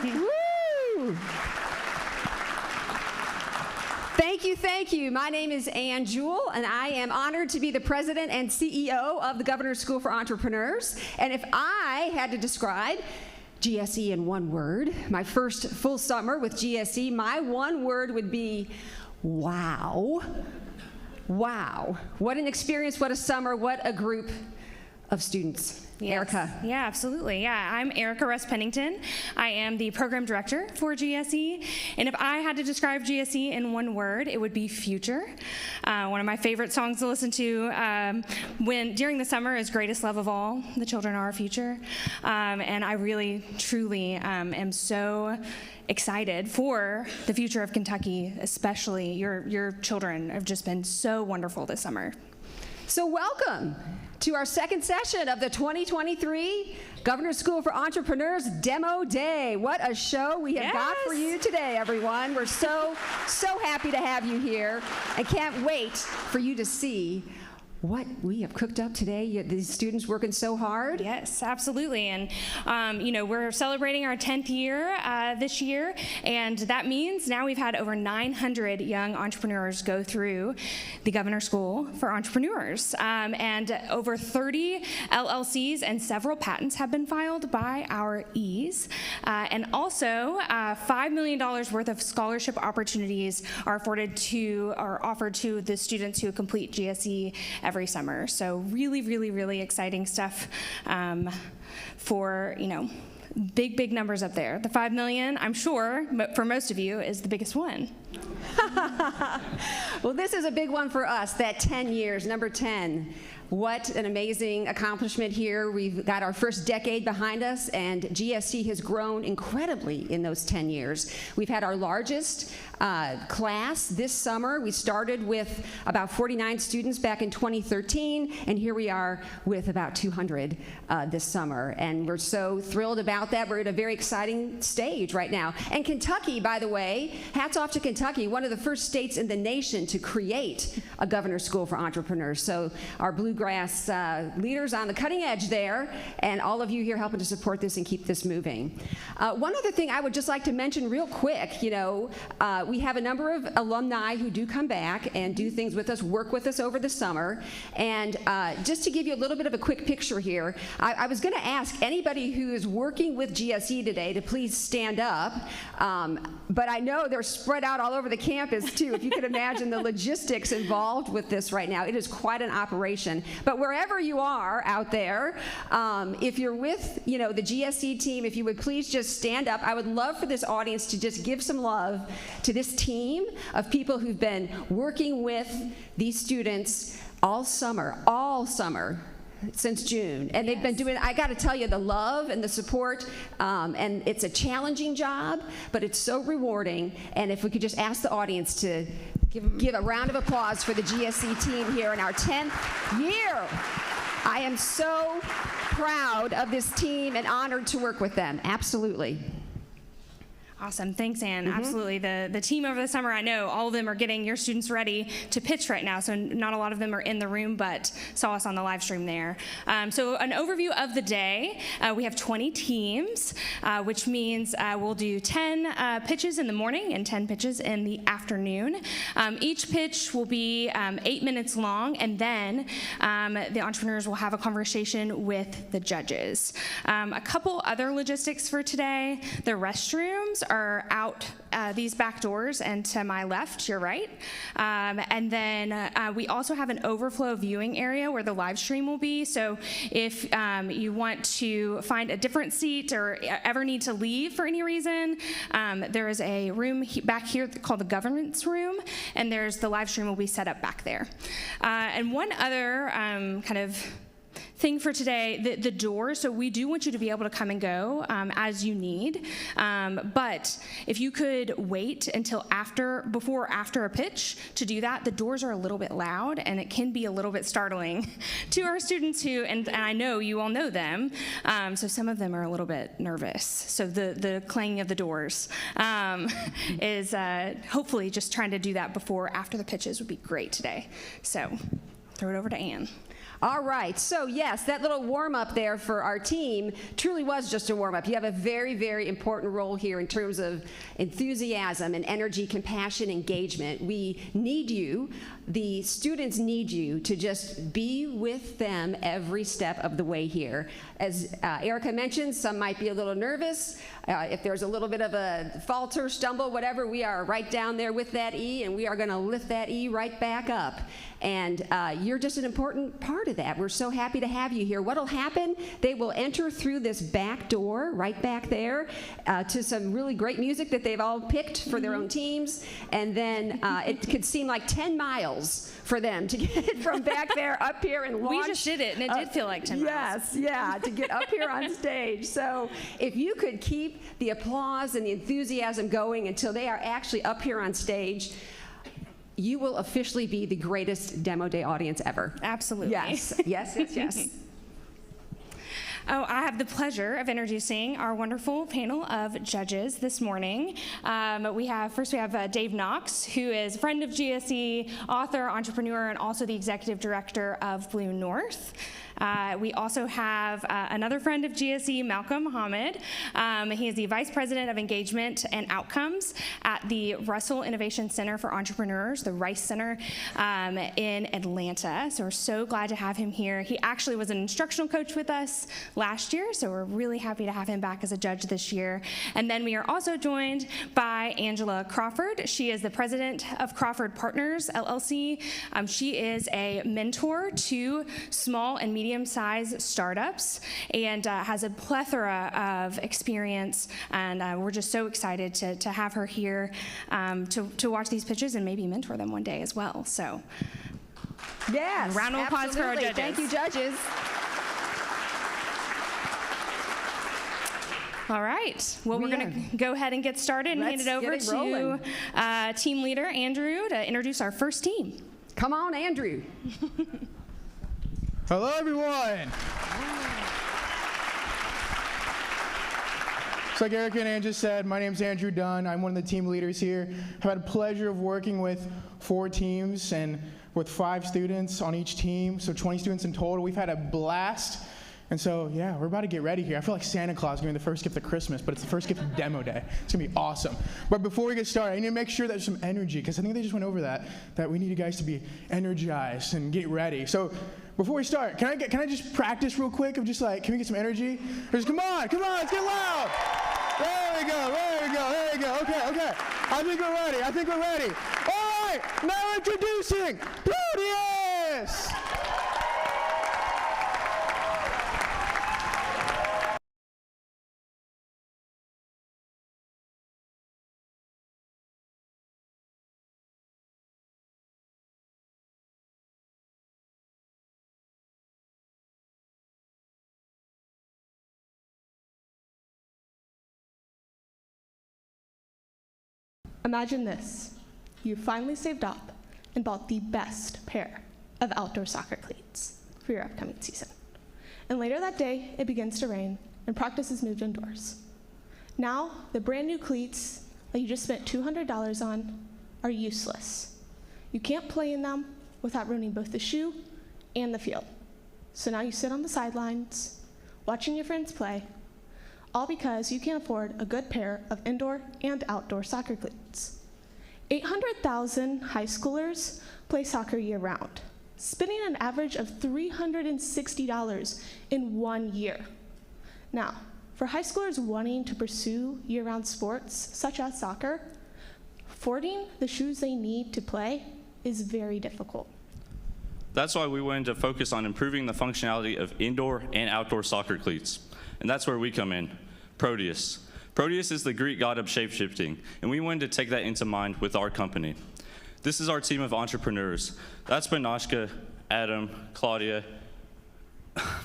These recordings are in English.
Woo! Thank you. My name is Ann Jewell, and I am honored to be the president and CEO of the Governor's School for Entrepreneurs. And if I had to describe GSE in one word, my first full summer with GSE, my one word would be wow. Wow. What an experience, what a summer, what a group of students. Yes. Erica. Yeah, absolutely. Yeah, I'm Erica Russ Pennington. I am the program director for GSE, and if I had to describe GSE in one word, it would be future. One of my favorite songs to listen to during the summer is Greatest Love of All, The Children Are Our Future, and I really, truly am so excited for the future of Kentucky, especially your children have just been so wonderful this summer. So welcome to our second session of the 2023 Governor's School for Entrepreneurs Demo Day. What a show we have got for you today, everyone. We're so happy to have you here and can't wait for you to see what we have cooked up today. These students working so hard. Yes, absolutely. And, we're celebrating our 10th year this year, and that means now we've had over 900 young entrepreneurs go through the Governor's School for Entrepreneurs. And over 30 LLCs and several patents have been filed by our E's. And also, $5 million worth of scholarship opportunities are offered to the students who complete GSE every summer. So really exciting stuff for, big numbers up there. The 5 million, I'm sure, for most of you, is the biggest one. Well, this is a big one for us, that 10 years, number 10. What an amazing accomplishment here. We've got our first decade behind us, and GSE has grown incredibly in those 10 years. We've had our largest class this summer. We started with about 49 students back in 2013, and here we are with about 200 this summer. And we're so thrilled about that. We're at a very exciting stage right now. And Kentucky, by the way, hats off to Kentucky, one of the first states in the nation to create a Governor's School for Entrepreneurs. So our bluegrass leaders on the cutting edge there, and all of you here helping to support this and keep this moving. One other thing I would just like to mention real quick, we have a number of alumni who do come back and do things with us, work with us over the summer. And just to give you a little bit of a quick picture here, I was going to ask anybody who is working with GSE today to please stand up. But I know they're spread out all over the campus too. If you can imagine the logistics involved with this right now, it is quite an operation. But wherever you are out there, if you're with, the GSE team, if you would please just stand up. I would love for this audience to just give some love to this team of people who've been working with these students all summer, since June. And they've been doing, I got to tell you, the love and the support, and it's a challenging job, but it's so rewarding. And if we could just ask the audience to give a round of applause for the GSE team here in our 10th year. I am so proud of this team and honored to work with them. Absolutely. Awesome. Thanks, Ann. Absolutely. The team over the summer, I know all of them are getting your students ready to pitch right now, so not a lot of them are in the room, but saw us on the live stream there. So an overview of the day. We have 20 teams, which means we'll do 10 pitches in the morning and 10 pitches in the afternoon. Each pitch will be 8 minutes long, and then the entrepreneurs will have a conversation with the judges. A couple other logistics for today. The restrooms are out these back doors, and to my left, your right. And then we also have an overflow viewing area where the live stream will be. So if you want to find a different seat or ever need to leave for any reason, there is a room back here called the governance room, and the live stream will be set up back there. And one other kind of thing for today, the doors, so we do want you to be able to come and go as you need, but if you could wait until before or after a pitch to do that. The doors are a little bit loud, and it can be a little bit startling to our students who, and I know you all know them, so some of them are a little bit nervous. So the clanging of the doors is hopefully just trying to do that before or after the pitches would be great today. So throw it over to Ann. All right, so yes, that little warm-up there for our team truly was just a warm-up. You have a very, very important role here in terms of enthusiasm and energy, compassion, engagement. We need you, the students need you to just be with them every step of the way here. As Erica mentioned, some might be a little nervous. If there's a little bit of a falter, stumble, whatever, we are right down there with that E, and we are gonna lift that E right back up. And you're just an important part of that. We're so happy to have you here. What'll happen, they will enter through this back door right back there to some really great music that they've all picked for their own teams. And then it could seem like 10 miles for them to get from back there up here and launch. We just did it, and it did feel like 10 miles. Yes, yeah, to get up here on stage. So if you could keep the applause and the enthusiasm going until they are actually up here on stage, you will officially be the greatest Demo Day audience ever. Absolutely. Yes, yes, yes, yes. Oh, I have the pleasure of introducing our wonderful panel of judges this morning. We have Dave Knox, who is a friend of GSE, author, entrepreneur, and also the executive director of Blue North. We also have another friend of GSE, Malcolm Mohammed. He is the Vice President of Engagement and Outcomes at the Russell Innovation Center for Entrepreneurs, the Rice Center in Atlanta. So we're so glad to have him here. He actually was an instructional coach with us last year, so we're really happy to have him back as a judge this year. And then we are also joined by Angela Crawford. She is the president of Crawford Partners, LLC. She is a mentor to small and medium-sized startups and has a plethora of experience, and we're just so excited to have her here to watch these pitches and maybe mentor them one day as well. So yes, round of applause for our judges. Thank you, judges. All right. Well, we're going to go ahead and get started and hand it over to team leader Andrew to introduce our first team. Come on, Andrew. Hello, everyone. Just like Erica and Ann just said, my name's Andrew Dunn. I'm one of the team leaders here. I've had the pleasure of working with 4 teams and with 5 students on each team, so 20 students in total. We've had a blast. And so, yeah, we're about to get ready here. I feel like Santa Claus giving the first gift of Christmas, but it's the first gift of Demo Day. It's going to be awesome. But before we get started, I need to make sure there's some energy, because I think they just went over that we need you guys to be energized and get ready. So before we start, can I just practice real quick of just like, can we get some energy? Just come on, let's get loud. There we go. Okay. I think we're ready. All right, now introducing Podos. Imagine this. You finally saved up and bought the best pair of outdoor soccer cleats for your upcoming season. And later that day, it begins to rain and practice is moved indoors. Now, the brand new cleats that you just spent $200 on are useless. You can't play in them without ruining both the shoe and the field. So now you sit on the sidelines, watching your friends play, all because you can't afford a good pair of indoor and outdoor soccer cleats. 800,000 high schoolers play soccer year-round, spending an average of $360 in 1 year. Now, for high schoolers wanting to pursue year-round sports, such as soccer, affording the shoes they need to play is very difficult. That's why we wanted to focus on improving the functionality of indoor and outdoor soccer cleats. And that's where we come in, Proteus. Proteus is the Greek god of shape-shifting, and we wanted to take that into mind with our company. This is our team of entrepreneurs. That's Banashka, Adam, Claudia,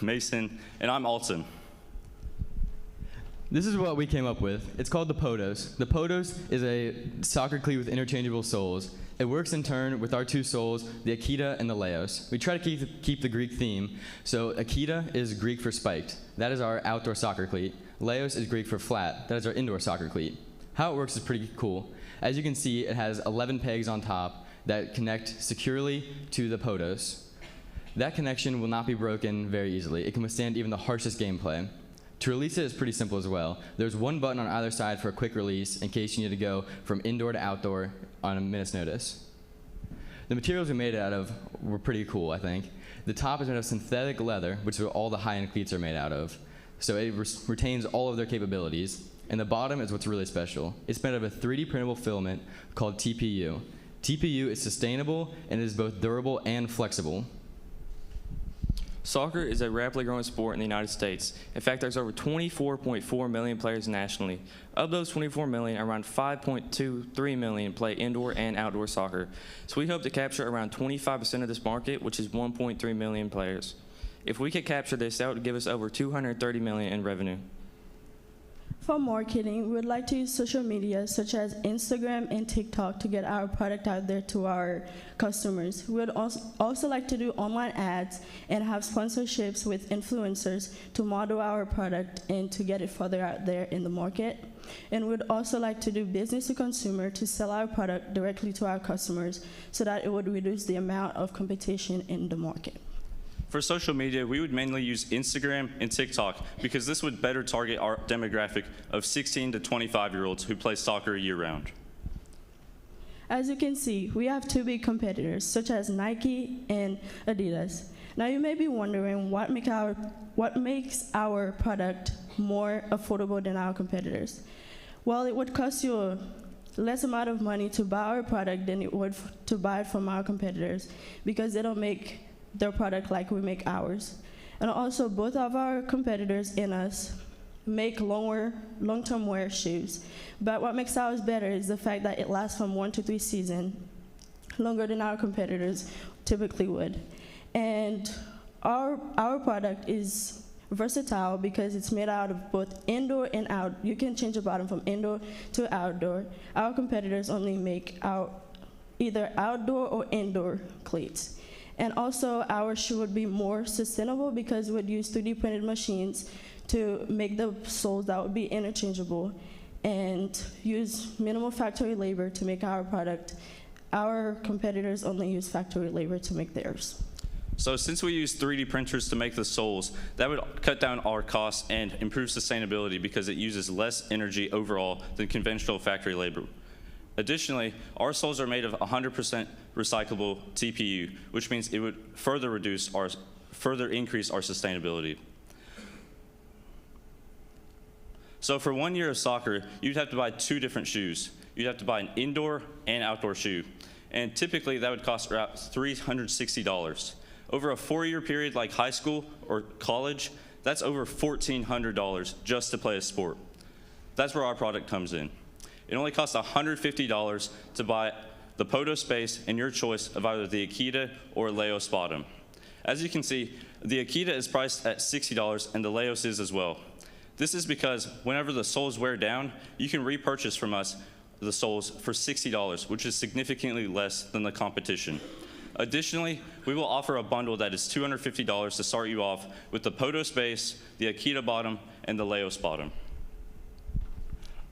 Mason, and I'm Alton. This is what we came up with. It's called the Podos. The Podos is a soccer cleat with interchangeable soles. It works in turn with our 2 soles, the Akita and the Laos. We try to keep the Greek theme. So Akita is Greek for spiked. That is our outdoor soccer cleat. Laos is Greek for flat. That is our indoor soccer cleat. How it works is pretty cool. As you can see, it has 11 pegs on top that connect securely to the Podos. That connection will not be broken very easily. It can withstand even the harshest gameplay. To release it is pretty simple as well. There's one button on either side for a quick release in case you need to go from indoor to outdoor on a minute's notice. The materials we made it out of were pretty cool, I think. The top is made of synthetic leather, which is what all the high-end cleats are made out of. So it retains all of their capabilities. And the bottom is what's really special. It's made of a 3D printable filament called TPU. TPU is sustainable and is both durable and flexible. Soccer is a rapidly growing sport in the United States. In fact, there's over 24.4 million players nationally. Of those 24 million, around 5.23 million play indoor and outdoor soccer. So we hope to capture around 25% of this market, which is 1.3 million players. If we could capture this, that would give us over 230 million in revenue. For marketing, we would like to use social media such as Instagram and TikTok to get our product out there to our customers. We would also like to do online ads and have sponsorships with influencers to model our product and to get it further out there in the market. And we would also like to do business to consumer to sell our product directly to our customers so that it would reduce the amount of competition in the market. For social media, we would mainly use Instagram and TikTok because this would better target our demographic of 16 to 25-year-olds who play soccer year-round. As you can see, we have two big competitors, such as Nike and Adidas. Now you may be wondering what makes our product more affordable than our competitors. Well, it would cost you a less amount of money to buy our product than it would to buy it from our competitors because they don't make their product like we make ours. And also, both of our competitors and us make long-term wear shoes. But what makes ours better is the fact that it lasts from 1 to 3 seasons, longer than our competitors typically would. And our product is versatile because it's made out of both indoor and out. You can change the bottom from indoor to outdoor. Our competitors only make either outdoor or indoor cleats. And also, our shoe would be more sustainable because we would use 3D printed machines to make the soles that would be interchangeable and use minimal factory labor to make our product. Our competitors only use factory labor to make theirs. So since we use 3D printers to make the soles, that would cut down our costs and improve sustainability because it uses less energy overall than conventional factory labor. Additionally, our soles are made of 100% recyclable TPU, which means it would further increase our sustainability. So for 1 year of soccer, you'd have to buy 2 different shoes. You'd have to buy an indoor and outdoor shoe. And typically that would cost around $360. Over a 4-year period like high school or college, that's over $1,400 just to play a sport. That's where our product comes in. It only costs $150 to buy the Podos base and your choice of either the Akita or Laos bottom. As you can see, the Akita is priced at $60 and the Laos is as well. This is because whenever the soles wear down, you can repurchase from us the soles for $60, which is significantly less than the competition. Additionally, we will offer a bundle that is $250 to start you off with the Podos base, the Akita bottom, and the Laos bottom.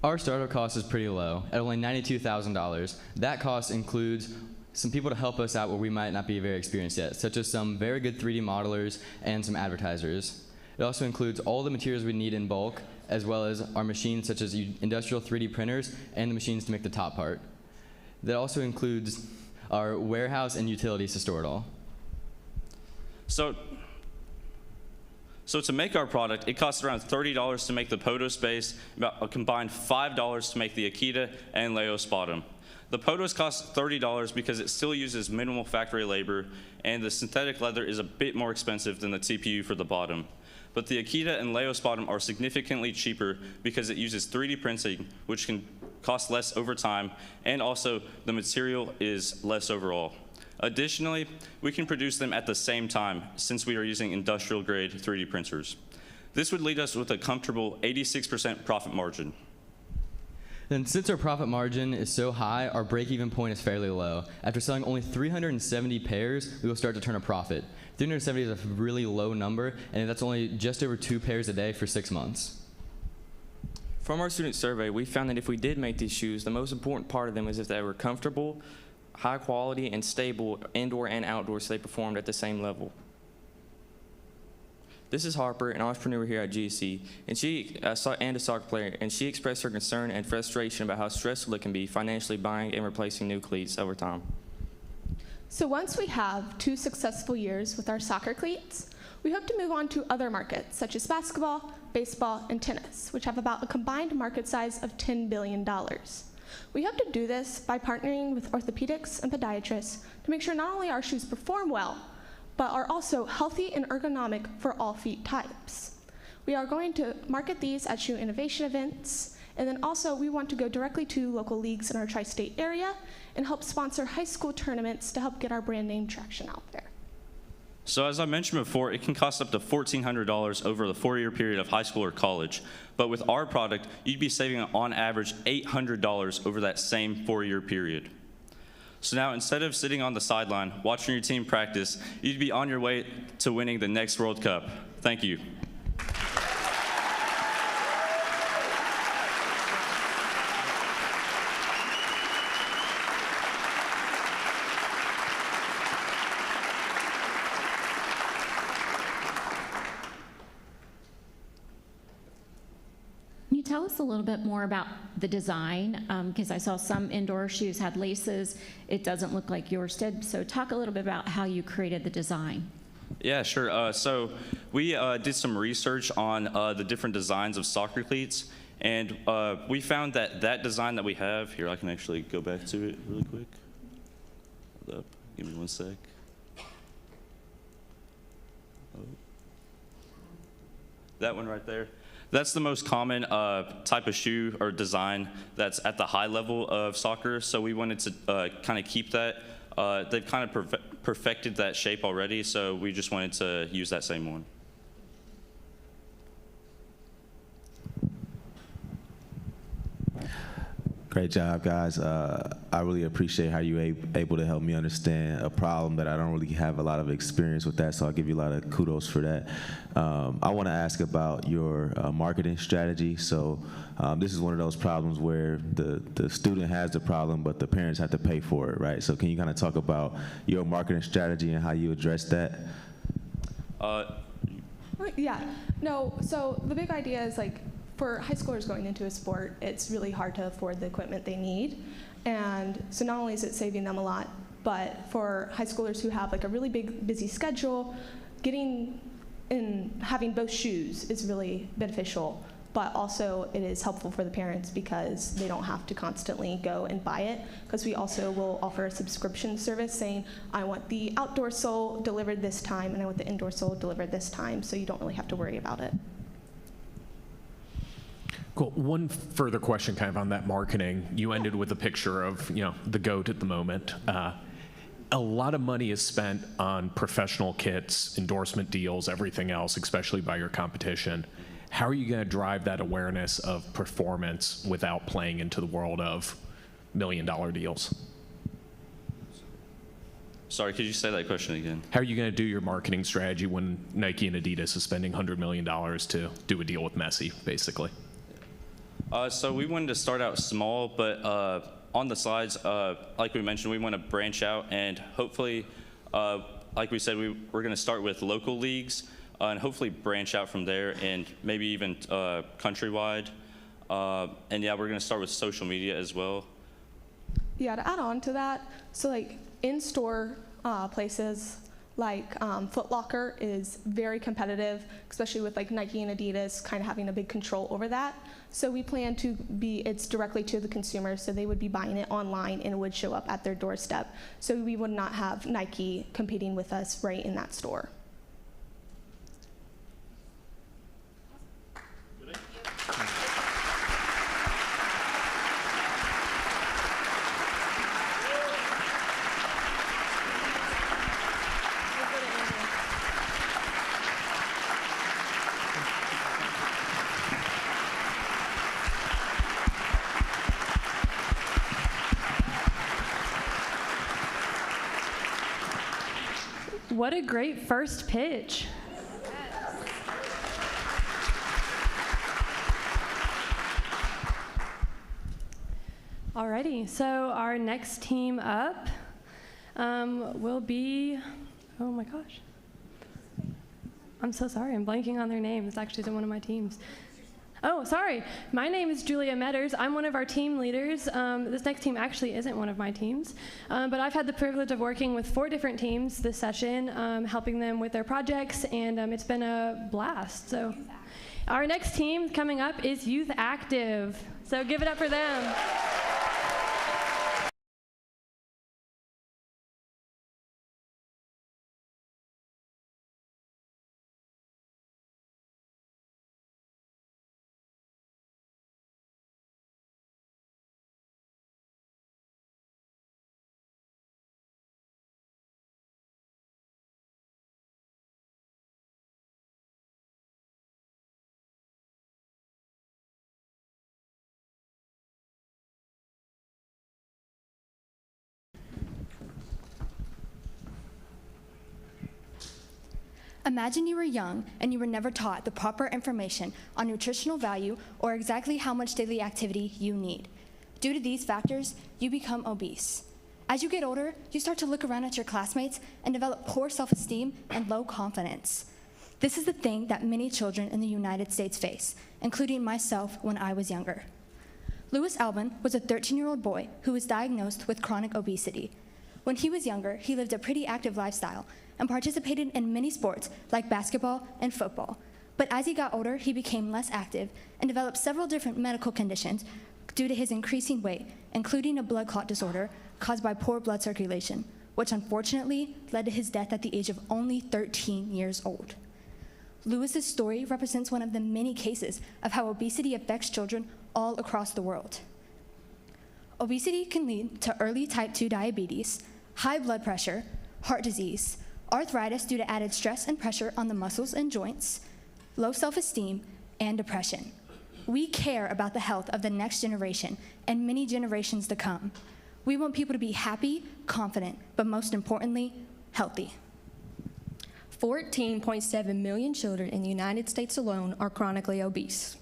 Our startup cost is pretty low, at only $92,000. That cost includes some people to help us out where we might not be very experienced yet, such as some very good 3D modelers and some advertisers. It also includes all the materials we need in bulk, as well as our machines such as industrial 3D printers and the machines to make the top part. That also includes our warehouse and utilities to store it all. So to make our product, it costs around $30 to make the Podos base, about a combined $5 to make the Akita and Laos bottom. The Podos costs $30 because it still uses minimal factory labor, and the synthetic leather is a bit more expensive than the TPU for the bottom. But the Akita and Laos bottom are significantly cheaper because it uses 3D printing, which can cost less over time, and also the material is less overall. Additionally, we can produce them at the same time since we are using industrial grade 3D printers. This would lead us with a comfortable 86% profit margin. Then since our profit margin is so high, our break-even point is fairly low. After selling only 370 pairs, we will start to turn a profit. 370 is a really low number, and that's only just over 2 pairs a day for 6 months. From our student survey, we found that if we did make these shoes, the most important part of them is if they were comfortable, high quality, and stable indoor and outdoor so they performed at the same level. This is Harper, an entrepreneur here at GSE, and a soccer player, and she expressed her concern and frustration about how stressful it can be financially buying and replacing new cleats over time. So once we have 2 successful years with our soccer cleats, we hope to move on to other markets such as basketball, baseball, and tennis, which have about a combined market size of $10 billion. We hope to do this by partnering with orthopedics and podiatrists to make sure not only our shoes perform well, but are also healthy and ergonomic for all feet types. We are going to market these at shoe innovation events, and then also we want to go directly to local leagues in our tri-state area and help sponsor high school tournaments to help get our brand name traction out there. So as I mentioned before, it can cost up to $1,400 over the 4-year period of high school or college. But with our product, you'd be saving on average $800 over that same 4-year period. So now, instead of sitting on the sideline watching your team practice, you'd be on your way to winning the next World Cup. Thank you. Can you tell us a little bit more about the design? Because I saw some indoor shoes had laces. It doesn't look like yours did. So talk a little bit about how you created the design. Yeah, sure. So we did some research on the different designs of soccer cleats, and we found that that design that we have here, I can actually go back to it really quick. Hold up. Give me 1 sec. Oh. That one right there. That's the most common type of shoe or design that's at the high level of soccer, so we wanted to kind of keep that. They've kind of perfected that shape already, so we just wanted to use that same one. Great job, guys. I really appreciate how you able to help me understand a problem that I don't really have a lot of experience with that, so I'll give you a lot of kudos for that. I want to ask about your marketing strategy. So this is one of those problems where the student has the problem, but the parents have to pay for it, right? So can you kind of talk about your marketing strategy and how you address that? Yeah, no, so the big idea is like, for high schoolers going into a sport, it's really hard to afford the equipment they need. And so not only is it saving them a lot, but for high schoolers who have like a really big, busy schedule, getting and having both shoes is really beneficial, but also it is helpful for the parents because they don't have to constantly go and buy it, because we also will offer a subscription service saying, I want the outdoor sole delivered this time and I want the indoor sole delivered this time, so you don't really have to worry about it. Cool. One further question kind of on that marketing. You ended with a picture of, the GOAT at the moment. A lot of money is spent on professional kits, endorsement deals, everything else, especially by your competition. How are you going to drive that awareness of performance without playing into the world of million-dollar deals? Sorry, could you say that question again? How are you going to do your marketing strategy when Nike and Adidas is spending $100 million to do a deal with Messi, basically? So we wanted to start out small, but on the sides, like we mentioned, we want to branch out and hopefully, like we said, we're going to start with local leagues and hopefully branch out from there and maybe even countrywide. And yeah, we're going to start with social media as well. Yeah, to add on to that, so like in-store places like Foot Locker is very competitive, especially with like Nike and Adidas kind of having a big control over that. So we plan to it's directly to the consumer, so they would be buying it online and it would show up at their doorstep. So we would not have Nike competing with us right in that store. What a great first pitch. Alrighty, so our next team up will be, oh my gosh. I'm so sorry, I'm blanking on their name. It's actually one of my teams. Oh, sorry. My name is Julia Metters. I'm one of our team leaders. This next team actually isn't one of my teams, but I've had the privilege of working with 4 different teams this session, helping them with their projects, and it's been a blast. So our next team coming up is Youth Active. So give it up for them. Imagine you were young and you were never taught the proper information on nutritional value or exactly how much daily activity you need. Due to these factors, you become obese. As you get older, you start to look around at your classmates and develop poor self-esteem and low confidence. This is the thing that many children in the United States face, including myself when I was younger. Louis Albin was a 13-year-old boy who was diagnosed with chronic obesity. When he was younger, he lived a pretty active lifestyle and participated in many sports like basketball and football. But as he got older, he became less active and developed several different medical conditions due to his increasing weight, including a blood clot disorder caused by poor blood circulation, which unfortunately led to his death at the age of only 13 years old. Lewis's story represents one of the many cases of how obesity affects children all across the world. Obesity can lead to early type 2 diabetes, high blood pressure, heart disease, arthritis due to added stress and pressure on the muscles and joints, low self-esteem, and depression. We care about the health of the next generation and many generations to come. We want people to be happy, confident, but most importantly, healthy. 14.7 million children in the United States alone are chronically obese.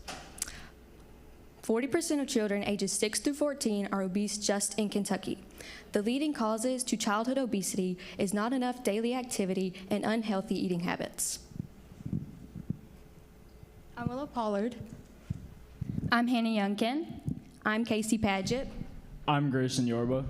40% of children ages 6 through 14 are obese just in Kentucky. The leading causes to childhood obesity is not enough daily activity and unhealthy eating habits. I'm Willow Pollard. I'm Hannah Youngkin. I'm Casey Padgett. I'm Grayson Yorba.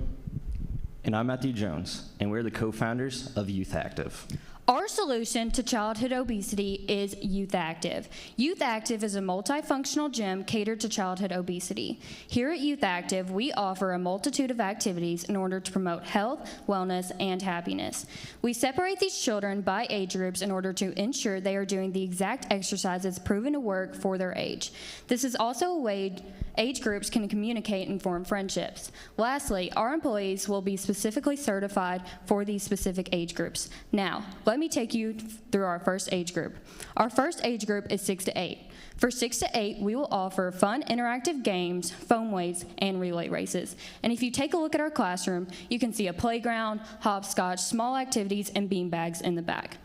And I'm Matthew Jones, and we're the co-founders of Youth Active. Our solution to childhood obesity is Youth Active. Youth Active is a multifunctional gym catered to childhood obesity. Here at Youth Active, we offer a multitude of activities in order to promote health, wellness, and happiness. We separate these children by age groups in order to ensure they are doing the exact exercises proven to work for their age. This is also a way age groups can communicate and form friendships. Lastly, our employees will be specifically certified for these specific age groups. Now, let me take you through our first age group. Our first age group is 6 to 8. For 6 to 8, we will offer fun interactive games, foam weights, and relay races. And if you take a look at our classroom, you can see a playground, hopscotch, small activities, and beanbags in the back.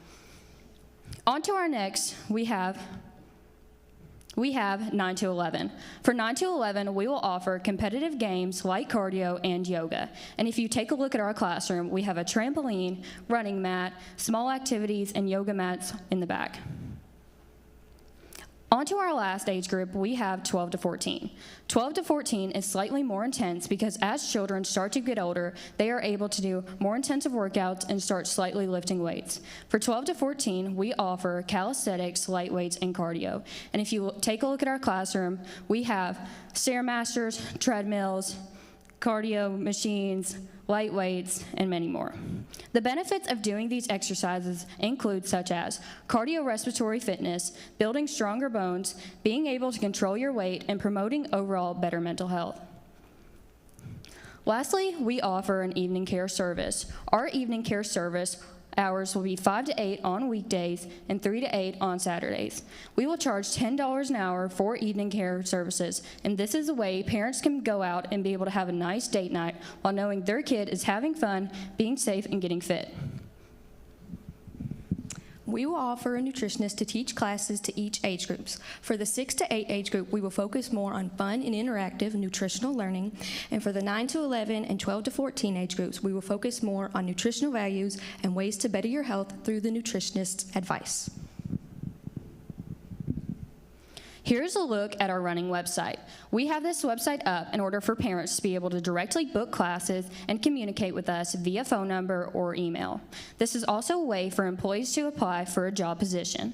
On to our next, we have 9 to 11. For 9 to 11, we will offer competitive games, light cardio, and yoga. And if you take a look at our classroom, we have a trampoline, running mat, small activities, and yoga mats in the back. On to our last age group, we have 12 to 14. 12 to 14 is slightly more intense because as children start to get older, they are able to do more intensive workouts and start slightly lifting weights. For 12 to 14, we offer calisthenics, light weights, and cardio. And if you take a look at our classroom, we have Stairmasters, treadmills, cardio machines, light weights, and many more. The benefits of doing these exercises include such as cardiorespiratory fitness, building stronger bones, being able to control your weight, and promoting overall better mental health. Lastly, we offer an evening care service. Our evening care service hours will be 5 to 8 on weekdays and 3 to 8 on Saturdays. We will charge $10 an hour for evening care services, and this is a way parents can go out and be able to have a nice date night while knowing their kid is having fun, being safe, and getting fit. We will offer a nutritionist to teach classes to each age groups. For the 6 to 8 age group, we will focus more on fun and interactive nutritional learning. And for the 9 to 11 and 12 to 14 age groups, we will focus more on nutritional values and ways to better your health through the nutritionist's advice. Here's a look at our running website. We have this website up in order for parents to be able to directly book classes and communicate with us via phone number or email. This is also a way for employees to apply for a job position.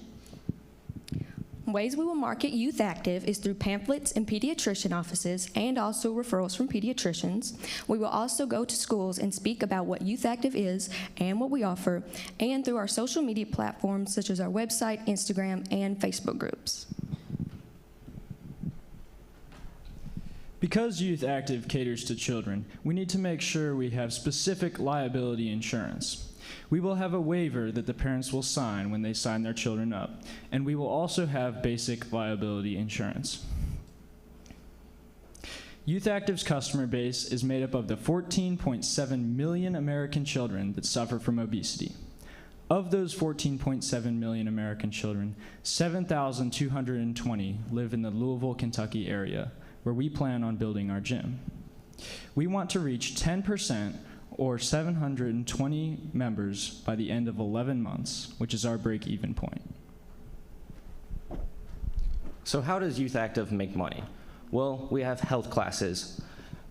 Ways we will market Youth Active is through pamphlets in pediatrician offices and also referrals from pediatricians. We will also go to schools and speak about what Youth Active is and what we offer, and through our social media platforms such as our website, Instagram, and Facebook groups. Because Youth Active caters to children, we need to make sure we have specific liability insurance. We will have a waiver that the parents will sign when they sign their children up, and we will also have basic liability insurance. Youth Active's customer base is made up of the 14.7 million American children that suffer from obesity. Of those 14.7 million American children, 7,220 live in the Louisville, Kentucky area, where we plan on building our gym. We want to reach 10% or 720 members by the end of 11 months, which is our break-even point. So how does Youth Active make money? Well, we have health classes.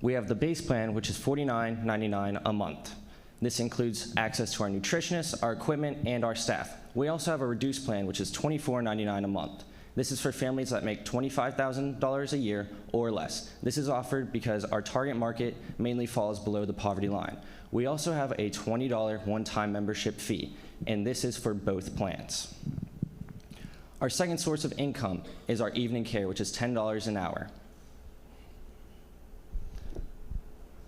We have the base plan, which is $49.99 a month. This includes access to our nutritionists, our equipment, and our staff. We also have a reduced plan, which is $24.99 a month. This is for families that make $25,000 a year or less. This is offered because our target market mainly falls below the poverty line. We also have a $20 one-time membership fee, and this is for both plans. Our second source of income is our evening care, which is $10 an hour.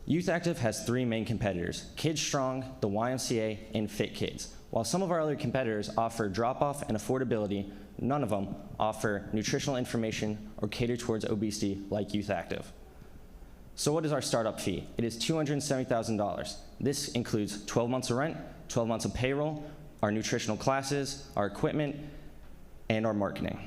Youth Active has three main competitors: Kids Strong, the YMCA, and Fit Kids. While some of our other competitors offer drop-off and affordability, none of them offer nutritional information or cater towards obesity like Youth Active. So what is our startup fee? It is $270,000. This includes 12 months of rent, 12 months of payroll, our nutritional classes, our equipment, and our marketing.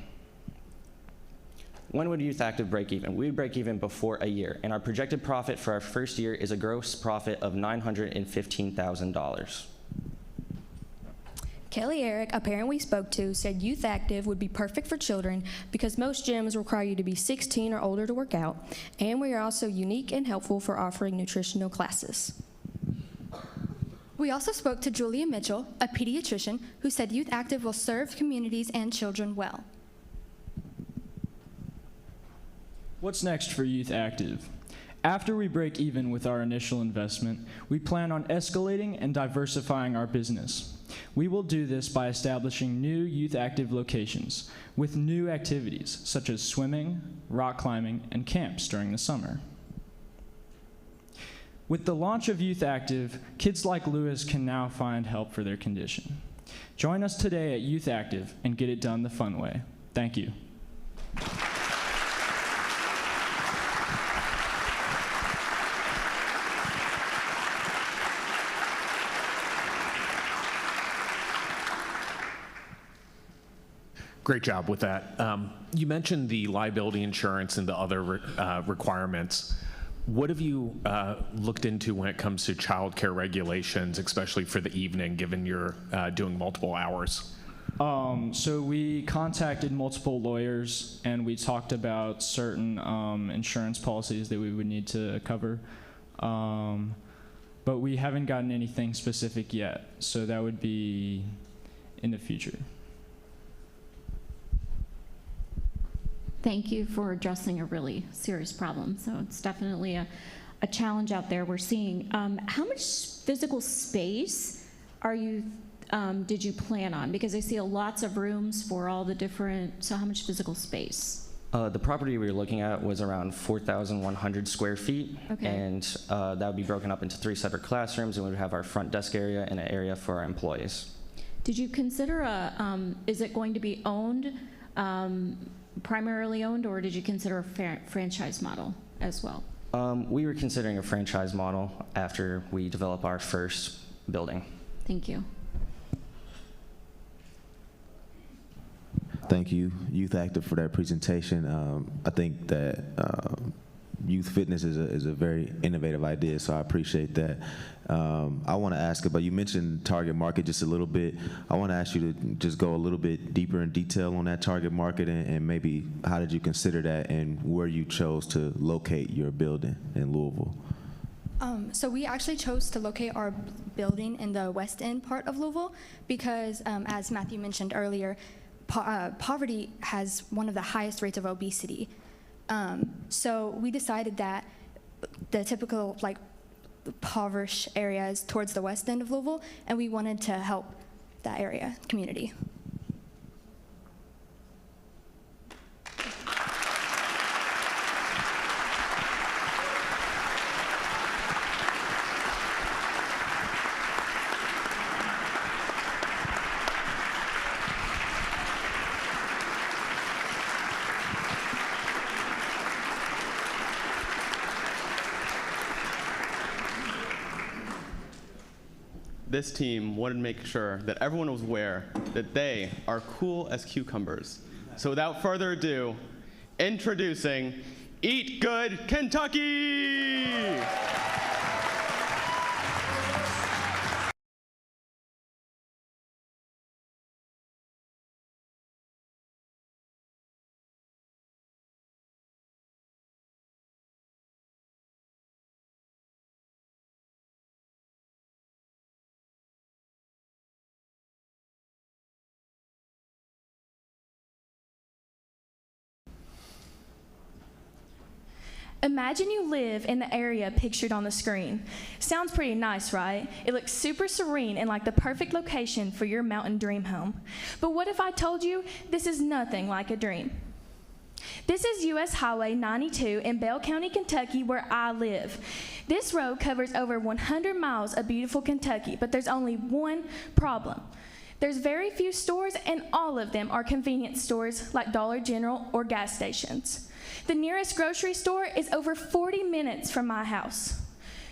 When would Youth Active break even? We would break even before a year, and our projected profit for our first year is a gross profit of $915,000. Kelly Eric, a parent we spoke to, said Youth Active would be perfect for children because most gyms require you to be 16 or older to work out, and we are also unique and helpful for offering nutritional classes. We also spoke to Julia Mitchell, a pediatrician, who said Youth Active will serve communities and children well. What's next for Youth Active? After we break even with our initial investment, we plan on escalating and diversifying our business. We will do this by establishing new Youth Active locations with new activities such as swimming, rock climbing, and camps during the summer. With the launch of Youth Active, kids like Lewis can now find help for their condition. Join us today at Youth Active and get it done the fun way. Thank you. Great job with that. You mentioned the liability insurance and the other requirements. What have you looked into when it comes to childcare regulations, especially for the evening, given you're doing multiple hours? So we contacted multiple lawyers, and we talked about certain insurance policies that we would need to cover. But we haven't gotten anything specific yet, so that would be in the future. Thank you for addressing a really serious problem. So it's definitely a challenge out there we're seeing. How much physical space are you, did you plan on? Because I see lots of rooms for all the different, so how much physical space? The property we were looking at was around 4,100 square feet, Okay. and that would be broken up into 3 separate classrooms, and we would have our front desk area and an area for our employees. Did you consider is it going to be owned, primarily owned, or did you consider a franchise model as well? We were considering a franchise model after we develop our first building. Thank you. Thank you, Youth Active, for that presentation. I think that youth fitness is a very innovative idea, so I appreciate that. I want to ask about, you mentioned target market just a little bit. I want to ask you to just go a little bit deeper in detail on that target market, and maybe how did you consider that and where you chose to locate your building in Louisville? So we actually chose to locate our building in the West End part of Louisville because, as Matthew mentioned earlier, poverty has one of the highest rates of obesity. So we decided that the typical impoverished areas towards the West End of Louisville, and we wanted to help that area community. This team wanted to make sure that everyone was aware that they are cool as cucumbers. So without further ado, introducing Eat Good Kentucky! Imagine you live in the area pictured on the screen. Sounds pretty nice, right? It looks super serene and like the perfect location for your mountain dream home. But what if I told you this is nothing like a dream? This is US Highway 92 in Bell County, Kentucky, where I live. This road covers over 100 miles of beautiful Kentucky, but there's only one problem. There's very few stores, and all of them are convenience stores like Dollar General or gas stations. The nearest grocery store is over 40 minutes from my house.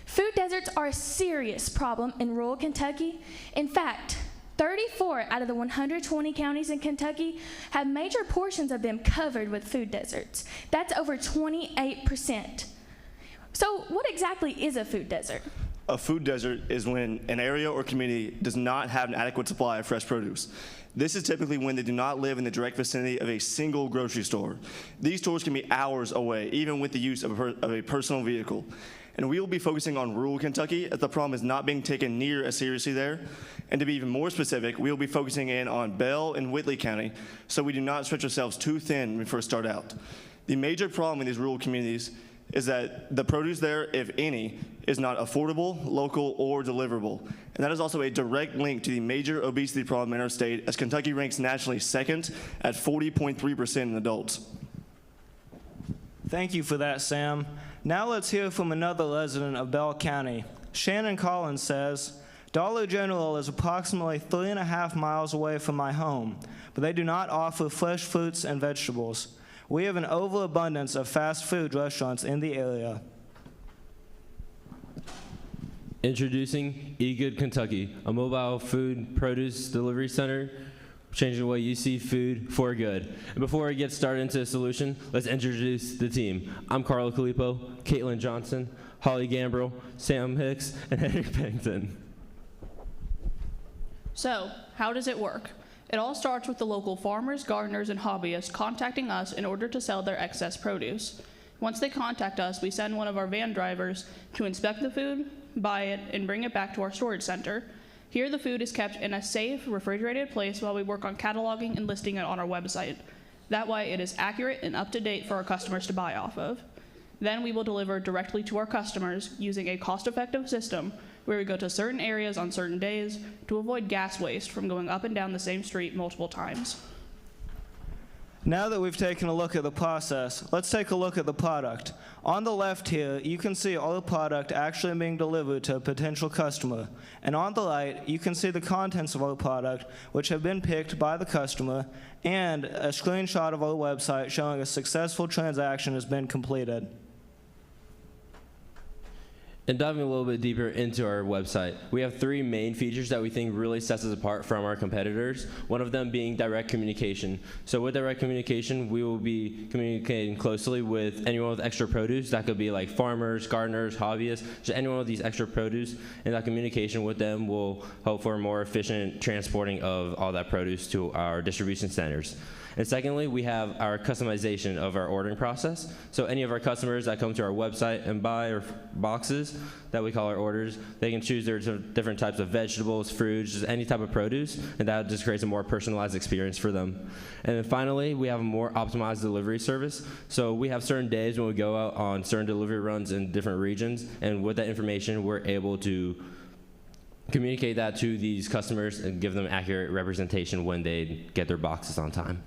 Food deserts are a serious problem in rural Kentucky. In fact, 34 out of the 120 counties in Kentucky have major portions of them covered with food deserts. That's over 28%. So what exactly is a food desert? A food desert is when an area or community does not have an adequate supply of fresh produce. This is typically when they do not live in the direct vicinity of a single grocery store. These stores can be hours away, even with the use of a personal vehicle. And we will be focusing on rural Kentucky, as the problem is not being taken near as seriously there. And to be even more specific, we will be focusing in on Bell and Whitley County, so we do not stretch ourselves too thin when we first start out. The major problem in these rural communities is that the produce there, if any, is not affordable, local, or deliverable. And that is also a direct link to the major obesity problem in our state, as Kentucky ranks nationally second at 40.3% in adults. Thank you for that, Sam. Now let's hear from another resident of Bell County. Shannon Collins says, Dollar General is approximately 3.5 miles away from my home, but they do not offer fresh fruits and vegetables. We have an overabundance of fast food restaurants in the area. Introducing Eat Good Kentucky, a mobile food produce delivery center, changing the way you see food for good. And before we get started into a solution, let's introduce the team. I'm Carlo Calippo, Caitlin Johnson, Holly Gambrill, Sam Hicks, and Henry Pennington. So, how does it work? It all starts with the local farmers, gardeners, and hobbyists contacting us in order to sell their excess produce. Once they contact us, we send one of our van drivers to inspect the food, buy it, and bring it back to our storage center. Here, the food is kept in a safe, refrigerated place while we work on cataloging and listing it on our website. That way, it is accurate and up to date for our customers to buy off of. Then we will deliver directly to our customers using a cost-effective system where we go to certain areas on certain days to avoid gas waste from going up and down the same street multiple times. Now that we've taken a look at the process, let's take a look at the product. On the left here, you can see all the product actually being delivered to a potential customer. And on the right, you can see the contents of our product, which have been picked by the customer, and a screenshot of our website showing a successful transaction has been completed. And diving a little bit deeper into our website, we have 3 main features that we think really sets us apart from our competitors, one of them being direct communication. So with direct communication, we will be communicating closely with anyone with extra produce. That could be like farmers, gardeners, hobbyists, just anyone with these extra produce, and that communication with them will help for more efficient transporting of all that produce to our distribution centers. And secondly, we have our customization of our ordering process. So any of our customers that come to our website and buy our boxes that we call our orders, they can choose their different types of vegetables, fruits, just any type of produce, and that just creates a more personalized experience for them. And then finally, we have a more optimized delivery service. So we have certain days when we go out on certain delivery runs in different regions, and with that information, we're able to communicate that to these customers and give them accurate representation when they get their boxes on time.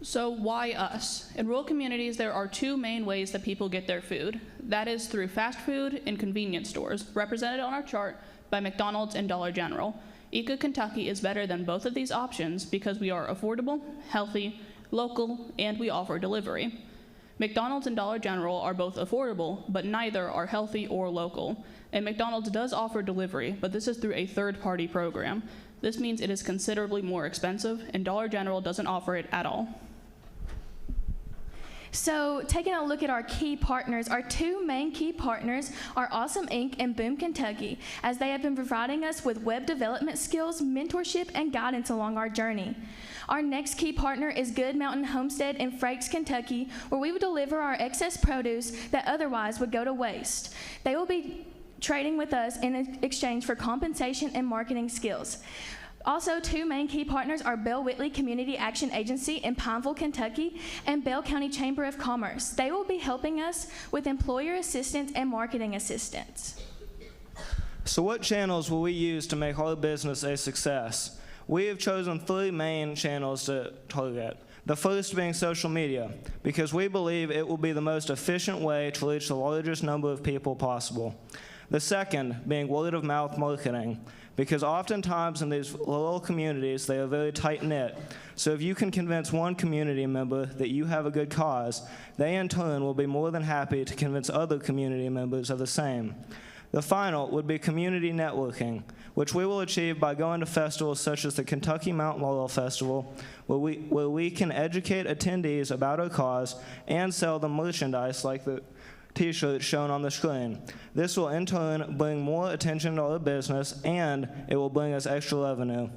So why us? In rural communities, there are 2 main ways that people get their food. That is through fast food and convenience stores, represented on our chart by McDonald's and Dollar General. Eat Good Kentucky is better than both of these options because we are affordable, healthy, local, and we offer delivery. McDonald's and Dollar General are both affordable, but neither are healthy or local. And McDonald's does offer delivery, but this is through a third-party program. This means it is considerably more expensive, and Dollar General doesn't offer it at all. So taking a look at our key partners, our 2 main key partners are Awesome Inc. and Boom Kentucky, as they have been providing us with web development skills, mentorship, and guidance along our journey. Our next key partner is Good Mountain Homestead in Frakes, Kentucky, where we will deliver our excess produce that otherwise would go to waste. They will be trading with us in exchange for compensation and marketing skills. Also, 2 main key partners are Bell Whitley Community Action Agency in Pineville, Kentucky, and Bell County Chamber of Commerce. They will be helping us with employer assistance and marketing assistance. So what channels will we use to make our business a success? We have chosen 3 main channels to target. The first being social media, because we believe it will be the most efficient way to reach the largest number of people possible. The second being word-of-mouth marketing, because oftentimes in these rural communities, they are very tight-knit. So if you can convince one community member that you have a good cause, they in turn will be more than happy to convince other community members of the same. The final would be community networking, which we will achieve by going to festivals such as the Kentucky Mountain Laurel Festival, where we can educate attendees about our cause and sell them merchandise like the T-shirts shown on the screen. This will in turn bring more attention to our business, and it will bring us extra revenue.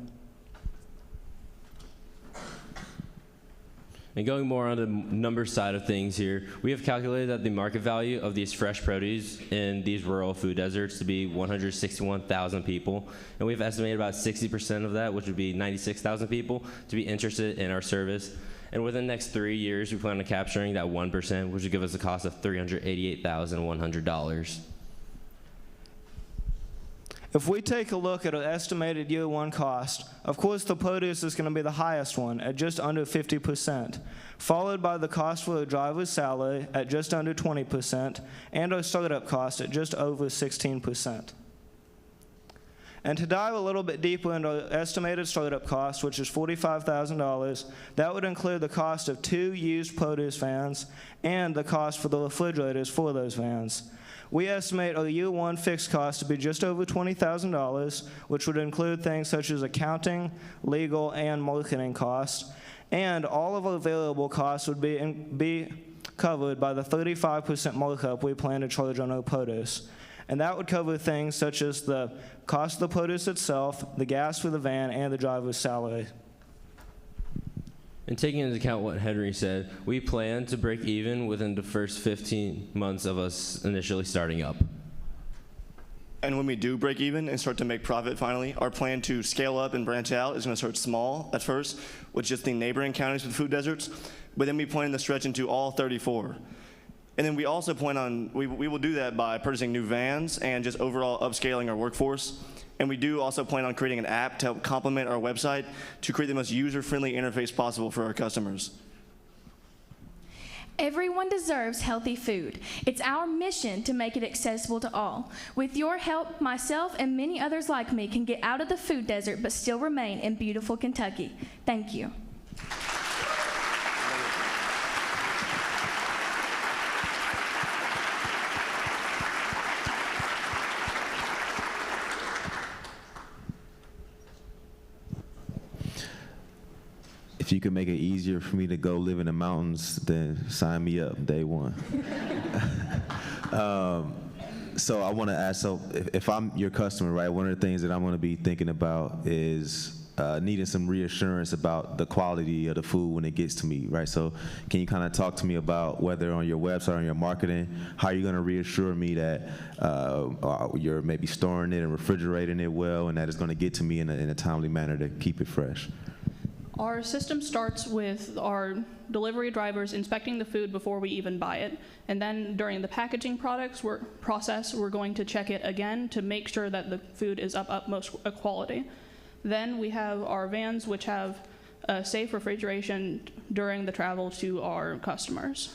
And going more on the number side of things here, we have calculated that the market value of these fresh produce in these rural food deserts to be 161,000 people. And we've estimated about 60% of that, which would be 96,000 people, to be interested in our service. And within the next 3 years, we plan on capturing that 1%, which would give us a cost of $388,100. If we take a look at our estimated year 1 cost, of course the produce is going to be the highest one at just under 50%, followed by the cost for a driver's salary at just under 20%, and our startup cost at just over 16%. And to dive a little bit deeper into our estimated startup cost, which is $45,000, that would include the cost of 2 used produce vans and the cost for the refrigerators for those vans. We estimate our year 1 fixed cost to be just over $20,000, which would include things such as accounting, legal, and marketing costs. And all of our variable costs would be covered by the 35% markup we plan to charge on our produce. And that would cover things such as the cost of the produce itself, the gas for the van, and the driver's salary. And taking into account what Henry said, we plan to break even within the first 15 months of us initially starting up. And when we do break even and start to make profit finally, our plan to scale up and branch out is going to start small at first with just the neighboring counties with food deserts, but then we plan to stretch into all 34. And then we also plan on, we will do that by purchasing new vans and just overall upscaling our workforce. And we do also plan on creating an app to help complement our website to create the most user-friendly interface possible for our customers. Everyone deserves healthy food. It's our mission to make it accessible to all. With your help, myself and many others like me can get out of the food desert but still remain in beautiful Kentucky. Thank you. if you could make it easier for me to go live in the mountains, then sign me up day one. So I want to ask, so if I'm your customer, right, one of the things that I'm going to be thinking about is needing some reassurance about the quality of the food when it gets to me, right? So can you kind of talk to me about whether on your website or on your marketing, how you're going to reassure me that you're maybe storing it and refrigerating it well and that it's going to get to me in a timely manner to keep it fresh? Our system starts with our delivery drivers inspecting the food before we even buy it. And then during the packaging process, we're going to check it again to make sure that the food is utmost quality. Then we have our vans, which have safe refrigeration during the travel to our customers.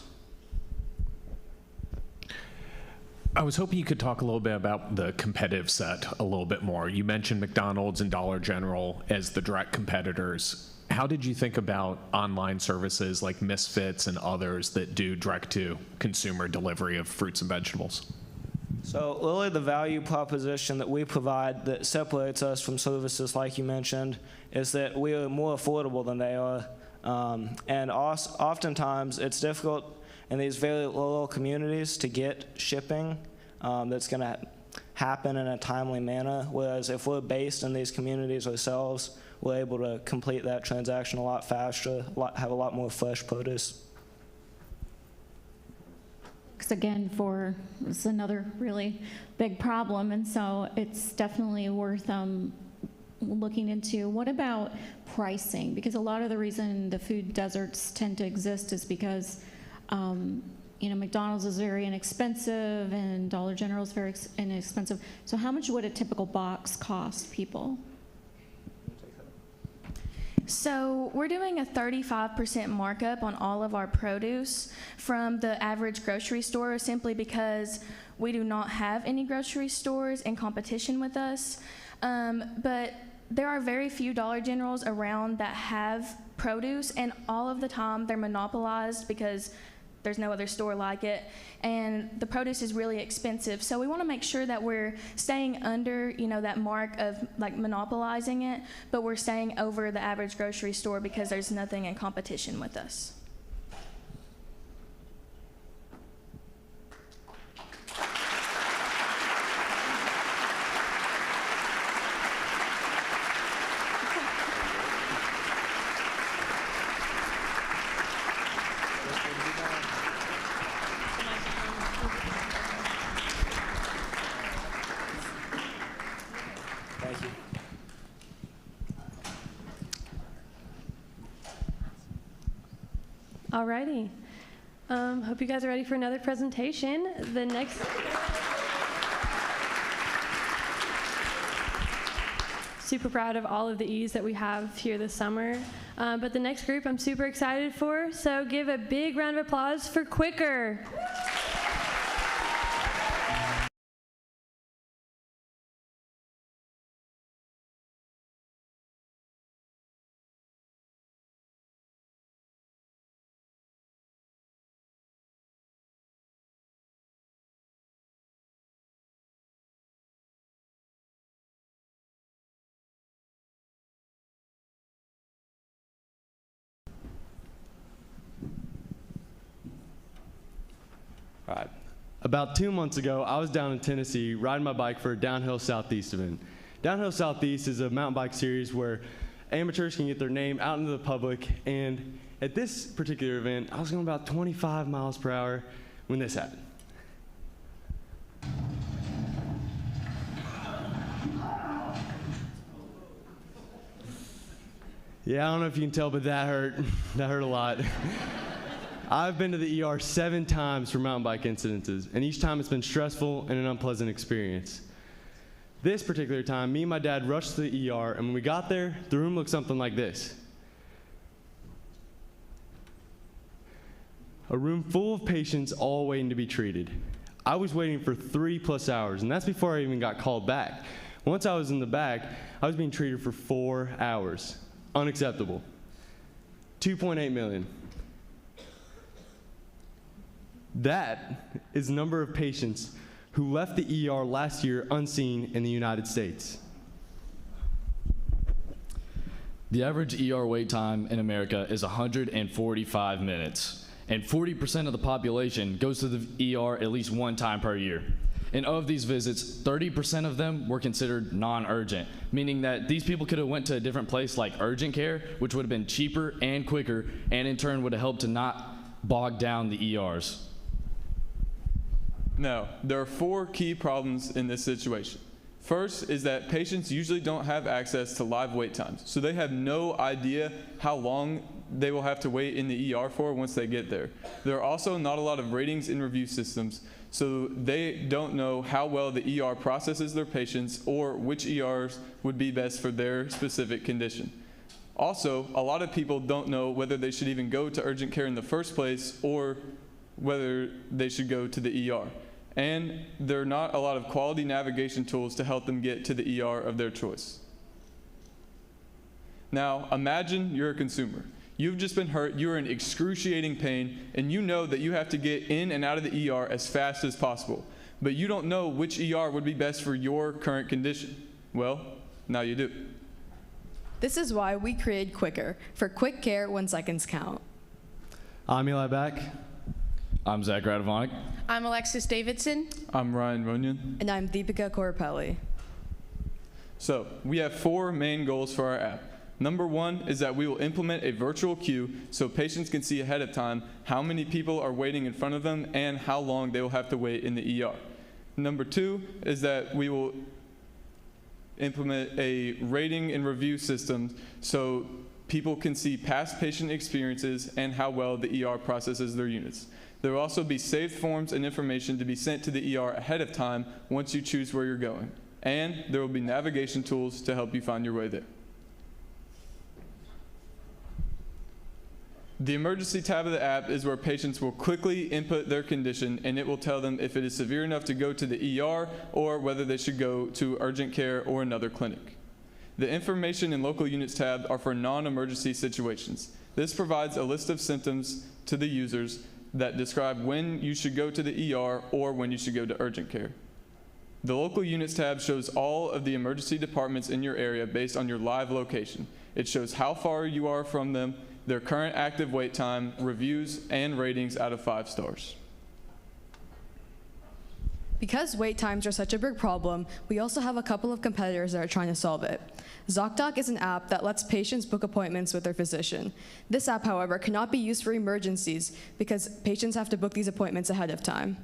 I was hoping you could talk a little bit about the competitive set a little bit more. You mentioned McDonald's and Dollar General as the direct competitors. How did you think about online services like Misfits and others that do direct-to-consumer delivery of fruits and vegetables? So really the value proposition that we provide that separates us from services like you mentioned is that we are more affordable than they are. And oftentimes it's difficult in these very rural communities to get shipping that's going to happen in a timely manner, whereas if we're based in these communities ourselves, we're able to complete that transaction a lot faster, have a lot more fresh produce. Because again, it's another really big problem, and so it's definitely worth looking into. What about pricing? Because a lot of the reason the food deserts tend to exist is because McDonald's is very inexpensive and Dollar General is very inexpensive. So how much would a typical box cost people? So we're doing a 35% markup on all of our produce from the average grocery store, simply because we do not have any grocery stores in competition with us. But there are very few Dollar Generals around that have produce, and all of the time they're monopolized because there's no other store like it, and the produce is really expensive. So we want to make sure that we're staying under, that mark of like monopolizing it, but we're staying over the average grocery store because there's nothing in competition with us. Alrighty. Hope you guys are ready for another presentation. The next... Super proud of all of the E's that we have here this summer. But the next group I'm super excited for, so give a big round of applause for Quicker. All right. About 2 months ago, I was down in Tennessee riding my bike for a Downhill Southeast event. Downhill Southeast is a mountain bike series where amateurs can get their name out into the public, and at this particular event, I was going about 25 miles per hour when this happened. Yeah, I don't know if you can tell, but that hurt. That hurt a lot. I've been to the ER 7 times for mountain bike incidences, and each time it's been stressful and an unpleasant experience. This particular time, me and my dad rushed to the ER, and when we got there, the room looked something like this. A room full of patients all waiting to be treated. I was waiting for 3+ hours, and that's before I even got called back. Once I was in the back, I was being treated for 4 hours. Unacceptable. 2.8 million. That is the number of patients who left the ER last year unseen in the United States. The average ER wait time in America is 145 minutes, and 40% of the population goes to the ER at least one time per year. And of these visits, 30% of them were considered non-urgent, meaning that these people could have went to a different place like urgent care, which would have been cheaper and quicker, and in turn would have helped to not bog down the ERs. Now, there are 4 key problems in this situation. First is that patients usually don't have access to live wait times, so they have no idea how long they will have to wait in the ER for once they get there. There are also not a lot of ratings and review systems, so they don't know how well the ER processes their patients or which ERs would be best for their specific condition. Also, a lot of people don't know whether they should even go to urgent care in the first place or whether they should go to the ER. And there are not a lot of quality navigation tools to help them get to the ER of their choice. Now, imagine you're a consumer. You've just been hurt, you're in excruciating pain, and you know that you have to get in and out of the ER as fast as possible. But you don't know which ER would be best for your current condition. Well, now you do. This is why we created Quicker, for quick care when seconds count. I'm Eli Back. I'm Zach Radovanik. I'm Alexis Davidson. I'm Ryan Runyon. And I'm Deepika Korapelli. So, we have 4 main goals for our app. Number 1 is that we will implement a virtual queue so patients can see ahead of time how many people are waiting in front of them and how long they will have to wait in the ER. Number 2 is that we will implement a rating and review system so people can see past patient experiences and how well the ER processes their units. There will also be saved forms and information to be sent to the ER ahead of time once you choose where you're going. And there will be navigation tools to help you find your way there. The emergency tab of the app is where patients will quickly input their condition, and it will tell them if it is severe enough to go to the ER or whether they should go to urgent care or another clinic. The information and local units tab are for non-emergency situations. This provides a list of symptoms to the users that describe when you should go to the ER or when you should go to urgent care. The local units tab shows all of the emergency departments in your area based on your live location. It shows how far you are from them, their current active wait time, reviews, and ratings out of 5 stars. Because wait times are such a big problem, we also have a couple of competitors that are trying to solve it. ZocDoc is an app that lets patients book appointments with their physician. This app, however, cannot be used for emergencies because patients have to book these appointments ahead of time.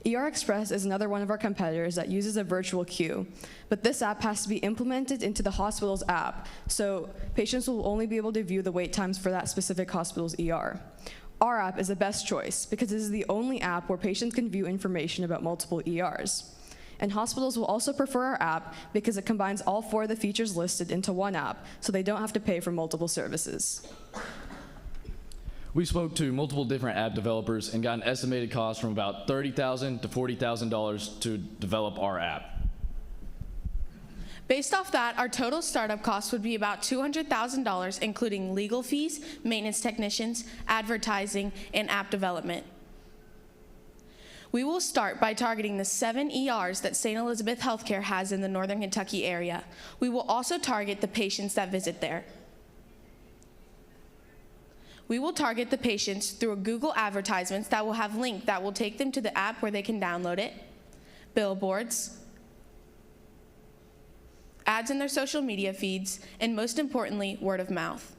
ER Express is another one of our competitors that uses a virtual queue, but this app has to be implemented into the hospital's app, so patients will only be able to view the wait times for that specific hospital's ER. Our app is the best choice because this is the only app where patients can view information about multiple ERs. And hospitals will also prefer our app because it combines all 4 of the features listed into one app, so they don't have to pay for multiple services. We spoke to multiple different app developers and got an estimated cost from about $30,000 to $40,000 to develop our app. Based off that, our total startup cost would be about $200,000, including legal fees, maintenance technicians, advertising, and app development. We will start by targeting the 7 ERs that St. Elizabeth Healthcare has in the Northern Kentucky area. We will also target the patients that visit there. We will target the patients through Google advertisements that will have links that will take them to the app where they can download it, billboards, ads in their social media feeds, and most importantly, word of mouth.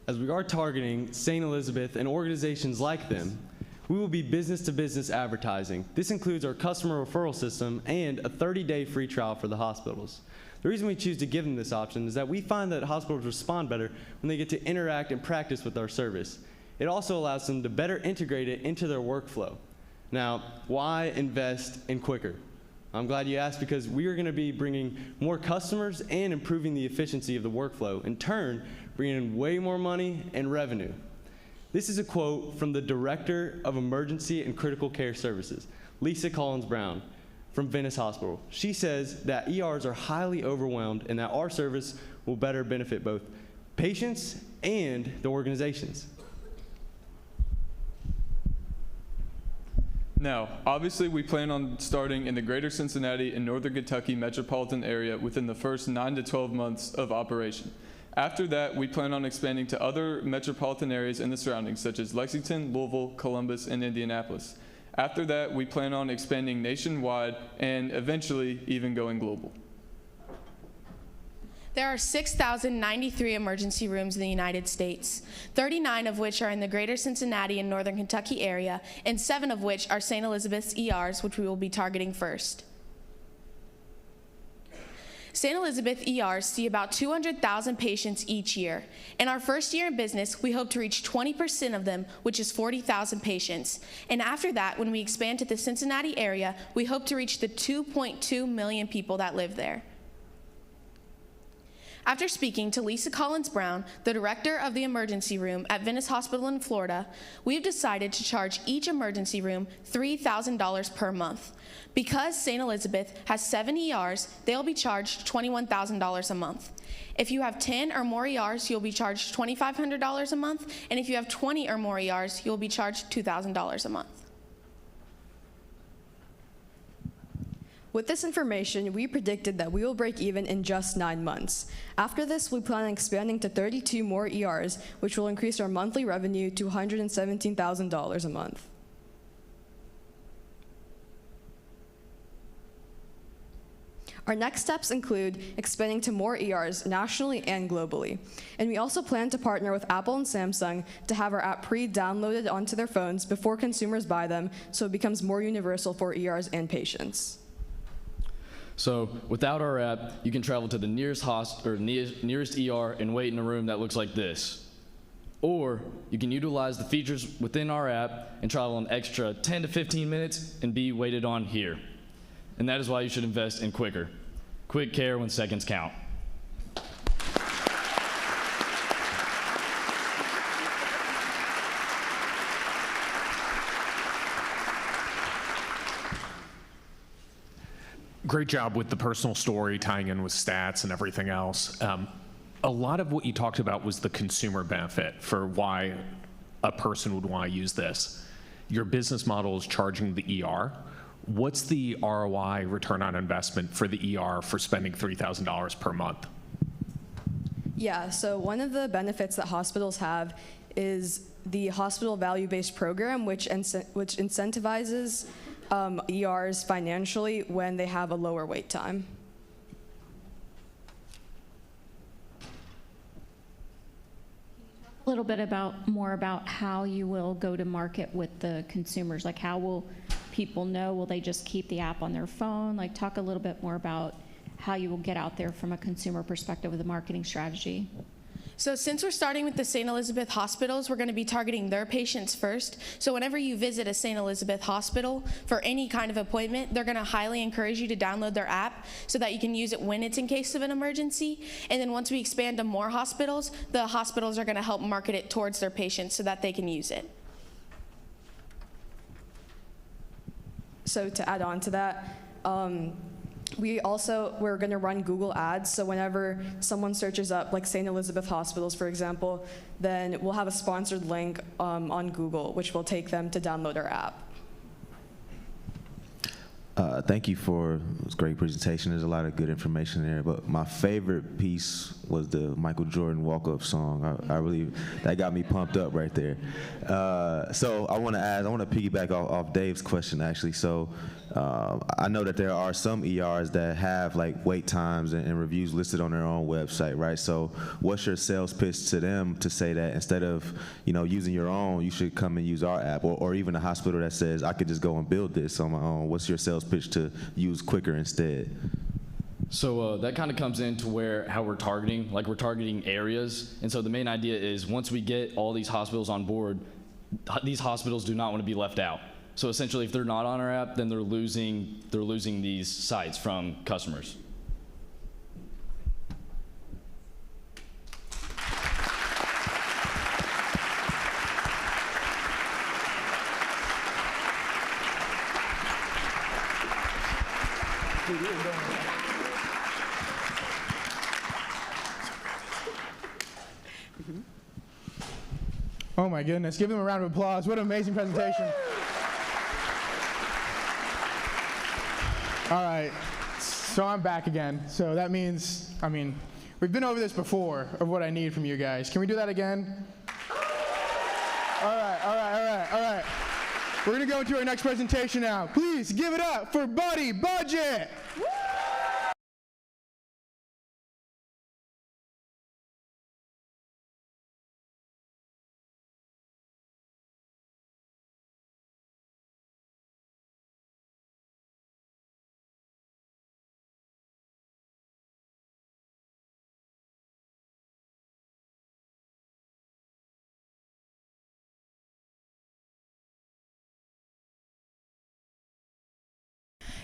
As we are targeting St. Elizabeth and organizations like them, we will be business-to-business advertising. This includes our customer referral system and a 30-day free trial for the hospitals. The reason we choose to give them this option is that we find that hospitals respond better when they get to interact and practice with our service. It also allows them to better integrate it into their workflow. Now, why invest in Quicker? I'm glad you asked because we are going to be bringing more customers and improving the efficiency of the workflow, in turn, bringing in way more money and revenue. This is a quote from the Director of Emergency and Critical Care Services, Lisa Collins-Brown, from Venice Hospital. She says that ERs are highly overwhelmed and that our service will better benefit both patients and the organizations. Now, obviously, we plan on starting in the greater Cincinnati and northern Kentucky metropolitan area within the first 9 to 12 months of operation. After that, we plan on expanding to other metropolitan areas in the surroundings, such as Lexington, Louisville, Columbus, and Indianapolis. After that, we plan on expanding nationwide and eventually even going global. There are 6,093 emergency rooms in the United States, 39 of which are in the greater Cincinnati and northern Kentucky area, and 7 of which are St. Elizabeth's ERs, which we will be targeting first. St. Elizabeth ERs see about 200,000 patients each year. In our first year in business, we hope to reach 20% of them, which is 40,000 patients. And after that, when we expand to the Cincinnati area, we hope to reach the 2.2 million people that live there. After speaking to Lisa Collins Brown, the director of the emergency room at Venice Hospital in Florida, we've decided to charge each emergency room $3,000 per month. Because St. Elizabeth has 7 ERs, they'll be charged $21,000 a month. If you have 10 or more ERs, you'll be charged $2,500 a month, and if you have 20 or more ERs, you'll be charged $2,000 a month. With this information, we predicted that we will break even in just 9 months. After this, we plan on expanding to 32 more ERs, which will increase our monthly revenue to $117,000 a month. Our next steps include expanding to more ERs nationally and globally. And we also plan to partner with Apple and Samsung to have our app pre-downloaded onto their phones before consumers buy them, so it becomes more universal for ERs and patients. So without our app, you can travel to the nearest nearest ER and wait in a room that looks like this. Or you can utilize the features within our app and travel an extra 10 to 15 minutes and be waited on here. And that is why you should invest in Quicker. Quick care when seconds count. Great job with the personal story, tying in with stats and everything else. A lot of what you talked about was the consumer benefit for why a person would want to use this. Your business model is charging the ER. What's the ROI, return on investment, for the ER for spending $3,000 per month? Yeah, so one of the benefits that hospitals have is the hospital value-based program, which incentivizes ERs financially when they have a lower wait time. A little bit more about how you will go to market with the consumers. Like, how will people know? Will they just keep the app on their phone? Like, talk a little bit more about how you will get out there from a consumer perspective with a marketing strategy. So since we're starting with the St. Elizabeth hospitals, we're going to be targeting their patients first. So whenever you visit a St. Elizabeth hospital for any kind of appointment, they're going to highly encourage you to download their app so that you can use it when it's in case of an emergency. And then once we expand to more hospitals, the hospitals are going to help market it towards their patients so that they can use it. So to add on to that, we're going to run Google ads, so whenever someone searches up like St. Elizabeth hospitals, for example, then we'll have a sponsored link on Google, which will take them to download our app. Thank you for this great presentation. There's a lot of good information there, but my favorite piece was the Michael Jordan walk-up song. I really, that got me pumped up right there. So I want to piggyback off Dave's question, actually. So I know that there are some ERs that have like wait times and reviews listed on their own website, right? So what's your sales pitch to them to say that instead of using your own, you should come and use our app, or even a hospital that says I could just go and build this on my own? What's your sales pitch to use Quicker instead? So that kind of comes into how we're targeting, like we're targeting areas. And so the main idea is once we get all these hospitals on board, these hospitals do not want to be left out. So essentially, if they're not on our app, then they're losing these sites from customers. Oh my goodness, give them a round of applause. What an amazing presentation. All right, so I'm back again. So that means, we've been over this before of what I need from you guys. Can we do that again? All right. We're gonna go into our next presentation now. Please give it up for Buddy Budget.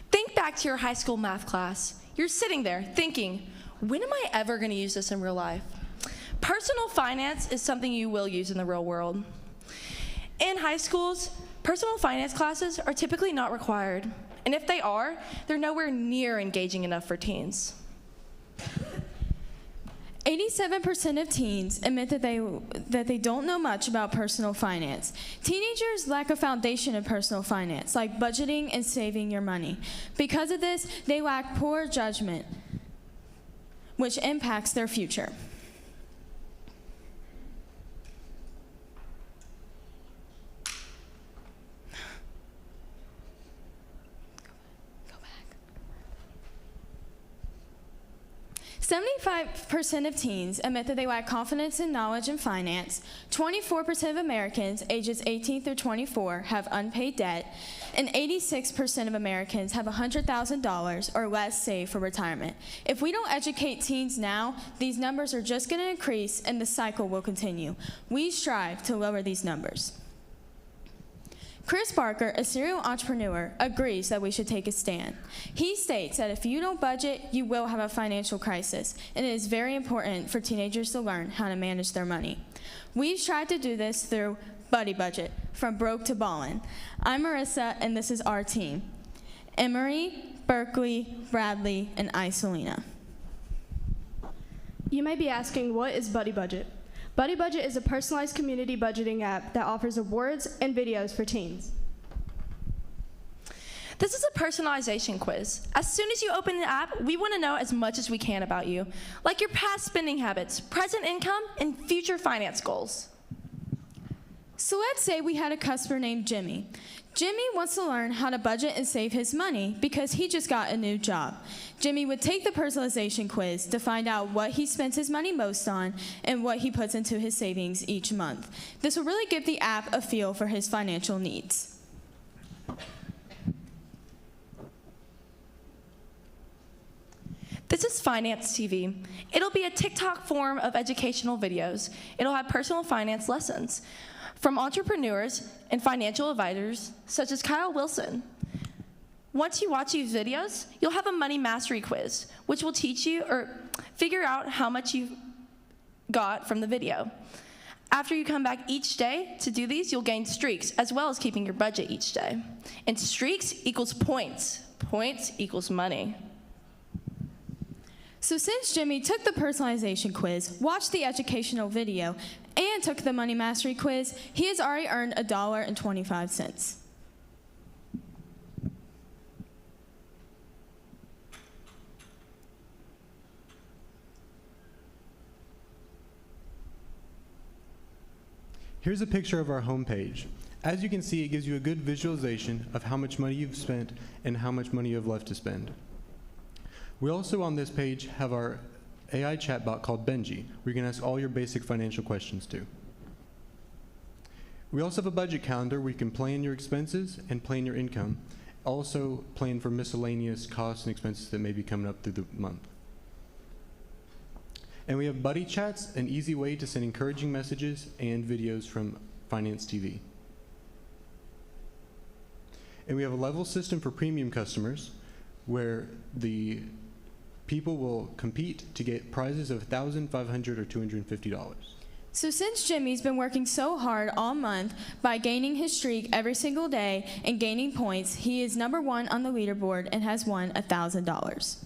Think back to your high school math class. You're sitting there thinking, when am I ever going to use this in real life? Personal finance is something you will use in the real world. In high schools, personal finance classes are typically not required. And if they are, they're nowhere near engaging enough for teens. 87% of teens admit that they don't know much about personal finance. Teenagers lack a foundation of personal finance, like budgeting and saving your money. Because of this, they lack poor judgment, which impacts their future. Go back. 75% of teens admit that they lack confidence and knowledge in finance. 24% of Americans ages 18 through 24 have unpaid debt, and 86% of Americans have $100,000 or less saved for retirement. If we don't educate teens now, these numbers are just going to increase and the cycle will continue. We strive to lower these numbers. Chris Barker, a serial entrepreneur, agrees that we should take a stand. He states that if you don't budget, you will have a financial crisis, and it is very important for teenagers to learn how to manage their money. We've tried to do this through Buddy Budget, from broke to ballin'. I'm Marissa, and this is our team. Emery, Berkeley, Bradley, and Isolina. You may be asking, what is Buddy Budget? Buddy Budget is a personalized community budgeting app that offers awards and videos for teens. This is a personalization quiz. As soon as you open the app, we want to know as much as we can about you, like your past spending habits, present income, and future finance goals. So let's say we had a customer named Jimmy. Jimmy wants to learn how to budget and save his money because he just got a new job. Jimmy would take the personalization quiz to find out what he spends his money most on and what he puts into his savings each month. This will really give the app a feel for his financial needs. This is Finance TV. It'll be a TikTok form of educational videos. It'll have personal finance lessons from entrepreneurs and financial advisors such as Kyle Wilson. Once you watch these videos, you'll have a money mastery quiz, which will teach you or figure out how much you've got from the video. After you come back each day to do these, you'll gain streaks, as well as keeping your budget each day. And streaks equals points. Points equals money. So since Jimmy took the personalization quiz, watched the educational video, and took the money mastery quiz, he has already earned $1.25. Here's a picture of our homepage. As you can see, it gives you a good visualization of how much money you've spent and how much money you have left to spend. We also on this page have our AI chatbot called Benji, where you can ask all your basic financial questions to. We also have a budget calendar where you can plan your expenses and plan your income. Also plan for miscellaneous costs and expenses that may be coming up through the month. And we have buddy chats, an easy way to send encouraging messages and videos from Finance TV. And we have a level system for premium customers where the people will compete to get prizes of $1,500 or $250. So since Jimmy's been working so hard all month by gaining his streak every single day and gaining points, he is #1 on the leaderboard and has won $1,000.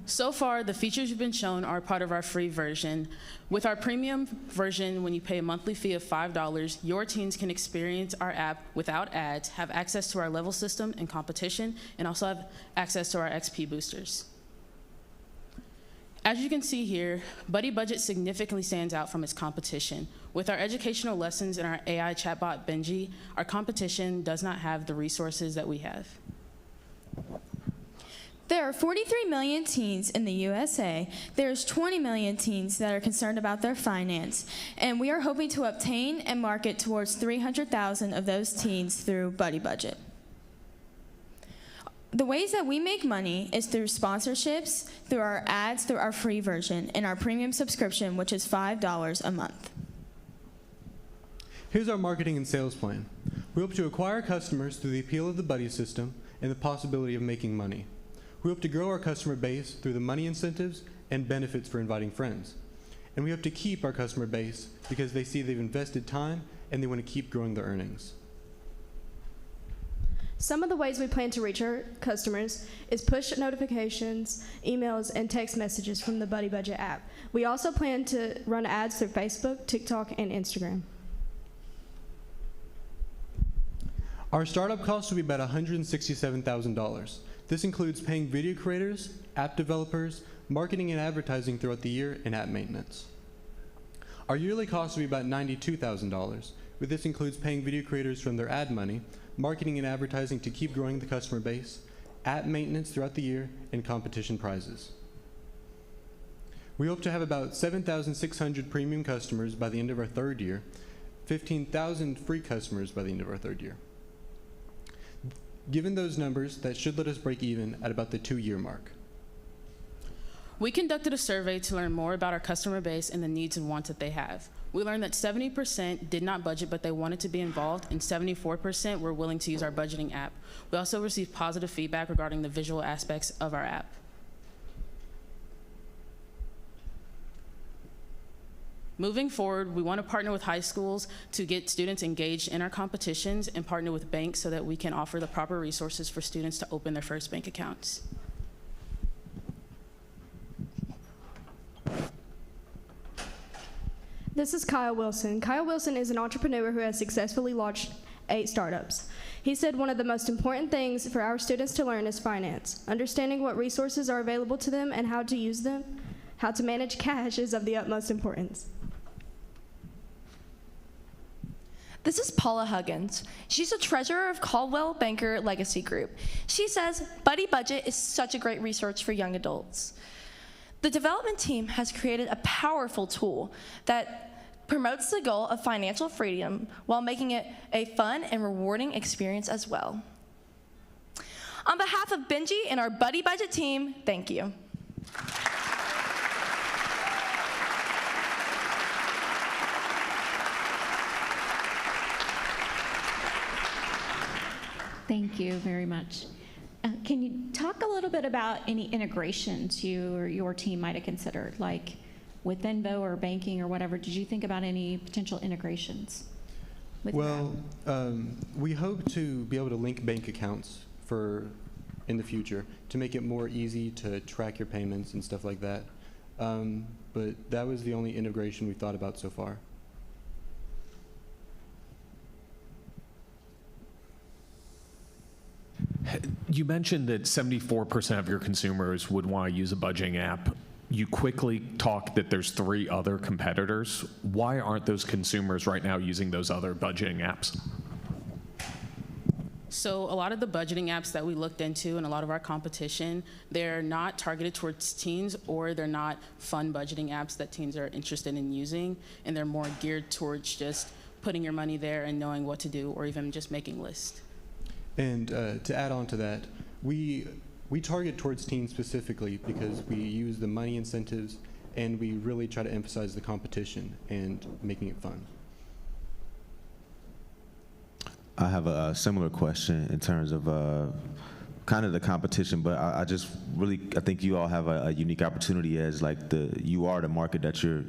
So far, the features you've been shown are part of our free version. With our premium version, when you pay a monthly fee of $5, your teens can experience our app without ads, have access to our level system and competition, and also have access to our XP boosters. As you can see here, Buddy Budget significantly stands out from its competition. With our educational lessons and our AI chatbot, Benji, our competition does not have the resources that we have. There are 43 million teens in the USA. There's 20 million teens that are concerned about their finance, and we are hoping to obtain and market towards 300,000 of those teens through Buddy Budget. The ways that we make money is through sponsorships, through our ads, through our free version, and our premium subscription, which is $5 a month. Here's our marketing and sales plan. We hope to acquire customers through the appeal of the Buddy system and the possibility of making money. We hope to grow our customer base through the money incentives and benefits for inviting friends. And we hope to keep our customer base because they see they've invested time and they want to keep growing their earnings. Some of the ways we plan to reach our customers is push notifications, emails, and text messages from the Buddy Budget app. We also plan to run ads through Facebook, TikTok, and Instagram. Our startup cost will be about $167,000. This includes paying video creators, app developers, marketing and advertising throughout the year, and app maintenance. Our yearly cost will be about $92,000, but this includes paying video creators from their ad money, marketing and advertising to keep growing the customer base, app maintenance throughout the year, and competition prizes. We hope to have about 7,600 premium customers by the end of our third year, 15,000 free customers by the end of our third year. Given those numbers, that should let us break even at about the 2-year mark. We conducted a survey to learn more about our customer base and the needs and wants that they have. We learned that 70% did not budget, but they wanted to be involved, and 74% were willing to use our budgeting app. We also received positive feedback regarding the visual aspects of our app. Moving forward, we want to partner with high schools to get students engaged in our competitions and partner with banks so that we can offer the proper resources for students to open their first bank accounts. This is Kyle Wilson. Kyle Wilson is an entrepreneur who has successfully launched 8 startups. He said one of the most important things for our students to learn is finance. Understanding what resources are available to them and how to use them, how to manage cash is of the utmost importance. This is Paula Huggins. She's a treasurer of Caldwell Banker Legacy Group. She says, Buddy Budget is such a great resource for young adults. The development team has created a powerful tool that promotes the goal of financial freedom while making it a fun and rewarding experience as well. On behalf of Benji and our Buddy Budget team, thank you. Thank you very much. Can you talk a little bit about any integrations you or your team might have considered, like with Venmo or banking or whatever? Did you think about any potential integrations? Well, we hope to be able to link bank accounts in the future to make it more easy to track your payments and stuff like that. But that was the only integration we thought about so far. You mentioned that 74% of your consumers would want to use a budgeting app. You quickly talk that there's 3 other competitors. Why aren't those consumers right now using those other budgeting apps? So a lot of the budgeting apps that we looked into and a lot of our competition, they're not targeted towards teens, or they're not fun budgeting apps that teens are interested in using, and they're more geared towards just putting your money there and knowing what to do, or even just making lists. And to add on to that, we target towards teens specifically because we use the money incentives and we really try to emphasize the competition and making it fun. I have a similar question in terms of kind of the competition, but I think you all have a unique opportunity as you are the market that you're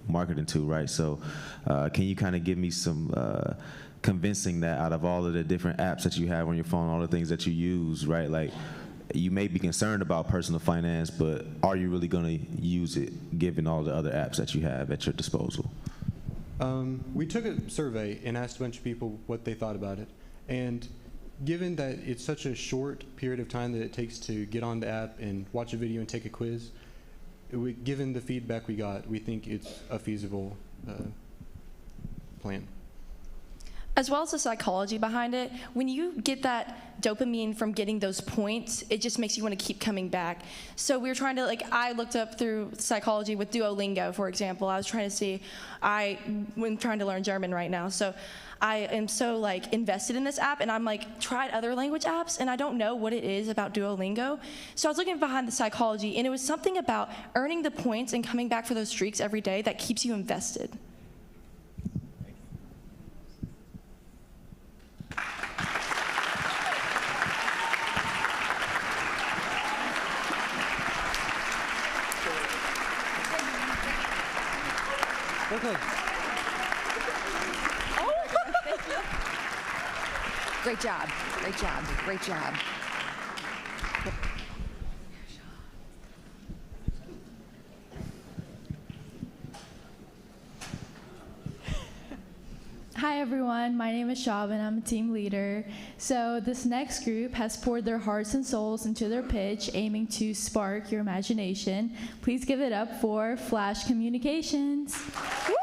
marketing to, right? So can you kind of give me some convincing that out of all of the different apps that you have on your phone, all the things that you use, right? Like, you may be concerned about personal finance, but are you really going to use it given all the other apps that you have at your disposal? We took a survey and asked a bunch of people what they thought about it. And given that it's such a short period of time that it takes to get on the app and watch a video and take a quiz, given the feedback we got, we think it's a feasible plan. As well as the psychology behind it, when you get that dopamine from getting those points, it just makes you want to keep coming back. So we were trying to, I looked up through psychology with Duolingo, for example. I was trying to see, I'm trying to learn German right now, so I am so invested in this app, and I'm tried other language apps, and I don't know what it is about Duolingo. So I was looking behind the psychology, and it was something about earning the points and coming back for those streaks every day that keeps you invested. Okay. Great job, great job, great job. Hi everyone, my name is Shab and I'm a team leader. So this next group has poured their hearts and souls into their pitch, aiming to spark your imagination. Please give it up for Flash Communications. Woo!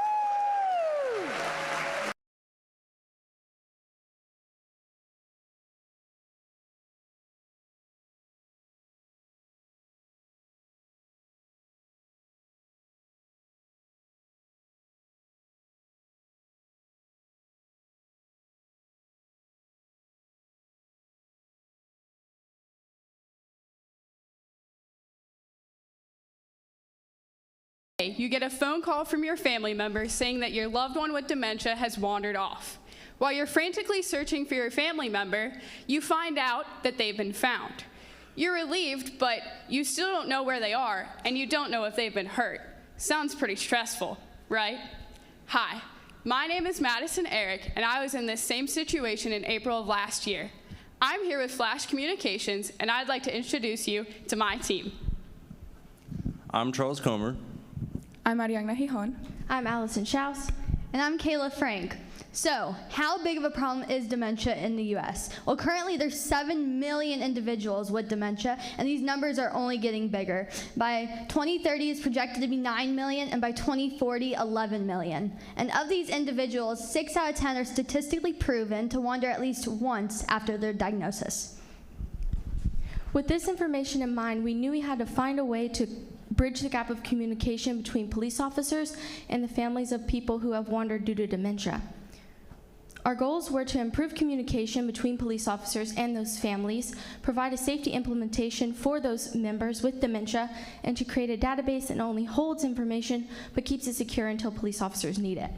You get a phone call from your family member saying that your loved one with dementia has wandered off. While you're frantically searching for your family member, you find out that they've been found. You're relieved, but you still don't know where they are, and you don't know if they've been hurt. Sounds pretty stressful, right? Hi, my name is Madison Eric, and I was in this same situation in April of last year. I'm here with Flash Communications, and I'd like to introduce you to my team. I'm Charles Comer. I'm Ariana Gijon. I'm Allison Schaus. And I'm Kayla Frank. So, how big of a problem is dementia in the U.S.? Well, currently there's 7 million individuals with dementia, and these numbers are only getting bigger. By 2030, it's projected to be 9 million, and by 2040, 11 million. And of these individuals, 6 out of 10 are statistically proven to wander at least once after their diagnosis. With this information in mind, we knew we had to find a way to bridge the gap of communication between police officers and the families of people who have wandered due to dementia. Our goals were to improve communication between police officers and those families, provide a safety implementation for those members with dementia, and to create a database that not only holds information, but keeps it secure until police officers need it.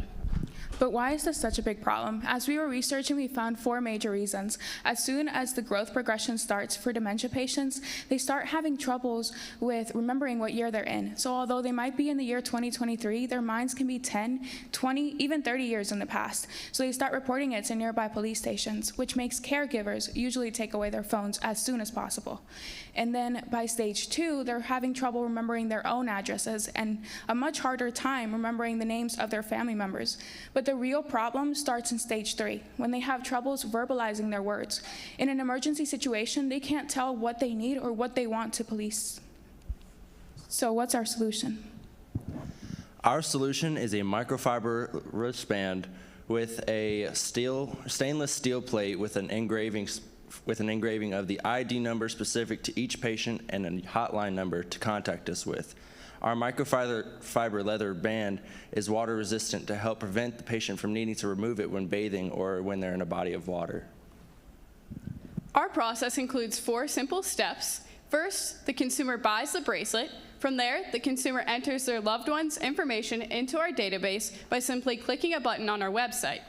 But why is this such a big problem? As we were researching, we found 4 major reasons. As soon as the growth progression starts for dementia patients, they start having troubles with remembering what year they're in. So although they might be in the year 2023, their minds can be 10, 20, even 30 years in the past. So they start reporting it to nearby police stations, which makes caregivers usually take away their phones as soon as possible. And then by stage 2, they're having trouble remembering their own addresses and a much harder time remembering the names of their family members. But the real problem starts in stage 3, when they have troubles verbalizing their words. In an emergency situation, they can't tell what they need or what they want to police. So what's our solution? Our solution is a microfiber wristband with a stainless steel plate with an engraving of the ID number specific to each patient and a hotline number to contact us with. Our microfiber leather band is water resistant to help prevent the patient from needing to remove it when bathing or when they're in a body of water. Our process includes 4 simple steps. First, the consumer buys the bracelet. From there, the consumer enters their loved one's information into our database by simply clicking a button on our website.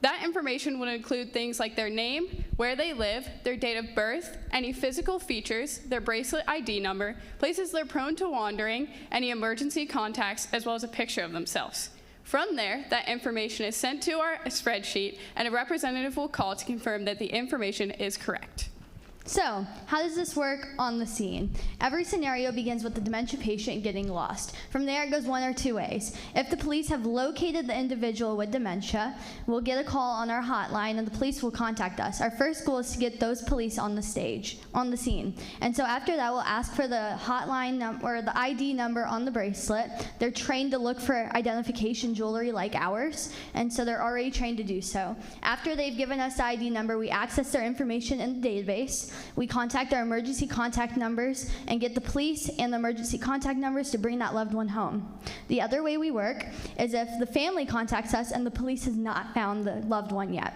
That information would include things like their name, where they live, their date of birth, any physical features, their bracelet ID number, places they're prone to wandering, any emergency contacts, as well as a picture of themselves. From there, that information is sent to our spreadsheet, and a representative will call to confirm that the information is correct. So, how does this work on the scene? Every scenario begins with the dementia patient getting lost. From there, it goes one or two ways. If the police have located the individual with dementia, we'll get a call on our hotline and the police will contact us. Our first goal is to get those police on the scene. And so after that, we'll ask for the hotline number or the ID number on the bracelet. They're trained to look for identification jewelry like ours, and so they're already trained to do so. After they've given us the ID number, we access their information in the database. We contact our emergency contact numbers and get the police and the emergency contact numbers to bring that loved one home. The other way we work is if the family contacts us and the police has not found the loved one yet.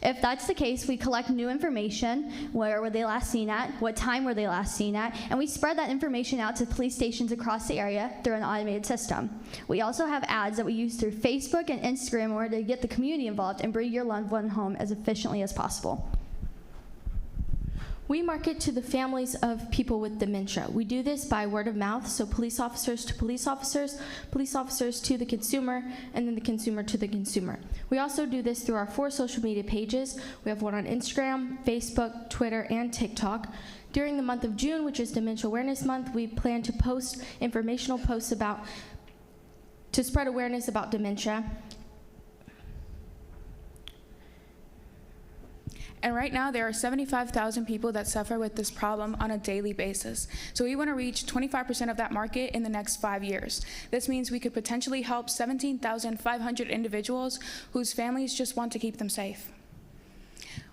If that's the case, we collect new information. Where were they last seen at? What time were they last seen at? And we spread that information out to police stations across the area through an automated system. We also have ads that we use through Facebook and Instagram in order to get the community involved and bring your loved one home as efficiently as possible. We market to the families of people with dementia. We do this by word of mouth, so police officers to police officers to the consumer, and then the consumer to the consumer. We also do this through our 4 social media pages. We have one on Instagram, Facebook, Twitter, and TikTok. During the month of June, which is Dementia Awareness Month, we plan to post informational posts to spread awareness about dementia. And right now, there are 75,000 people that suffer with this problem on a daily basis. So we want to reach 25% of that market in the next 5 years. This means we could potentially help 17,500 individuals whose families just want to keep them safe.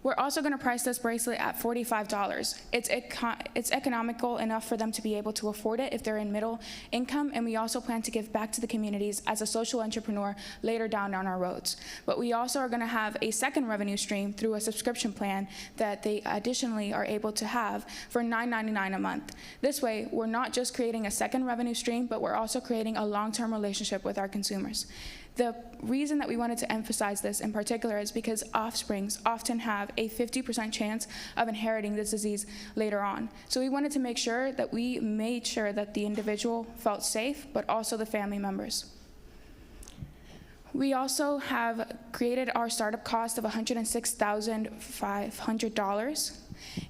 We're also going to price this bracelet at $45. It's economical enough for them to be able to afford it if they're in middle income, and we also plan to give back to the communities as a social entrepreneur later down on our roads. But we also are going to have a second revenue stream through a subscription plan that they additionally are able to have for $9.99 a month. This way, we're not just creating a second revenue stream, but we're also creating a long-term relationship with our consumers. The reason that we wanted to emphasize this in particular is because offsprings often have a 50% chance of inheriting this disease later on. So we wanted to make sure that we made sure that the individual felt safe, but also the family members. We also have created our startup cost of $106,500,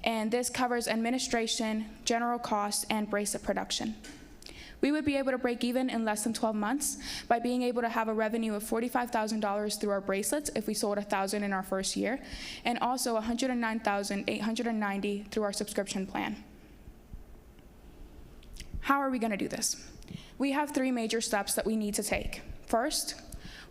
and this covers administration, general costs, and bracelet production. We would be able to break even in less than 12 months by being able to have a revenue of $45,000 through our bracelets if we sold 1,000 in our first year, and also $109,890 through our subscription plan. How are we going to do this? We have 3 major steps that we need to take. First,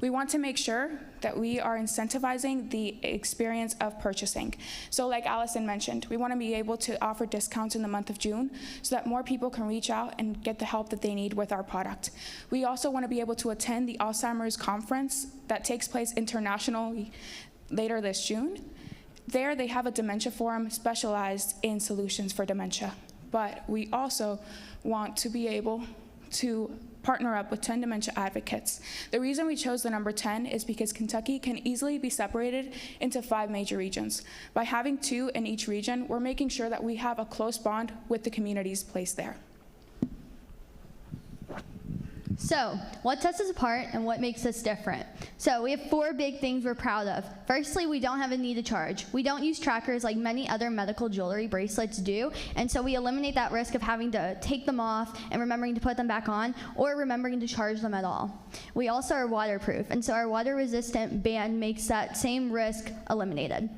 we want to make sure that we are incentivizing the experience of purchasing. So like Allison mentioned, we want to be able to offer discounts in the month of June so that more people can reach out and get the help that they need with our product. We also want to be able to attend the Alzheimer's conference that takes place internationally later this June. There they have a dementia forum specialized in solutions for dementia. But we also want to be able to partner up with 10 dementia advocates. The reason we chose the number 10 is because Kentucky can easily be separated into 5 major regions. By having 2 in each region, we're making sure that we have a close bond with the communities placed there. So, what sets us apart and what makes us different? So, we have 4 big things we're proud of. Firstly, we don't have a need to charge. We don't use trackers like many other medical jewelry bracelets do, and so we eliminate that risk of having to take them off and remembering to put them back on, or remembering to charge them at all. We also are waterproof, and so our water-resistant band makes that same risk eliminated.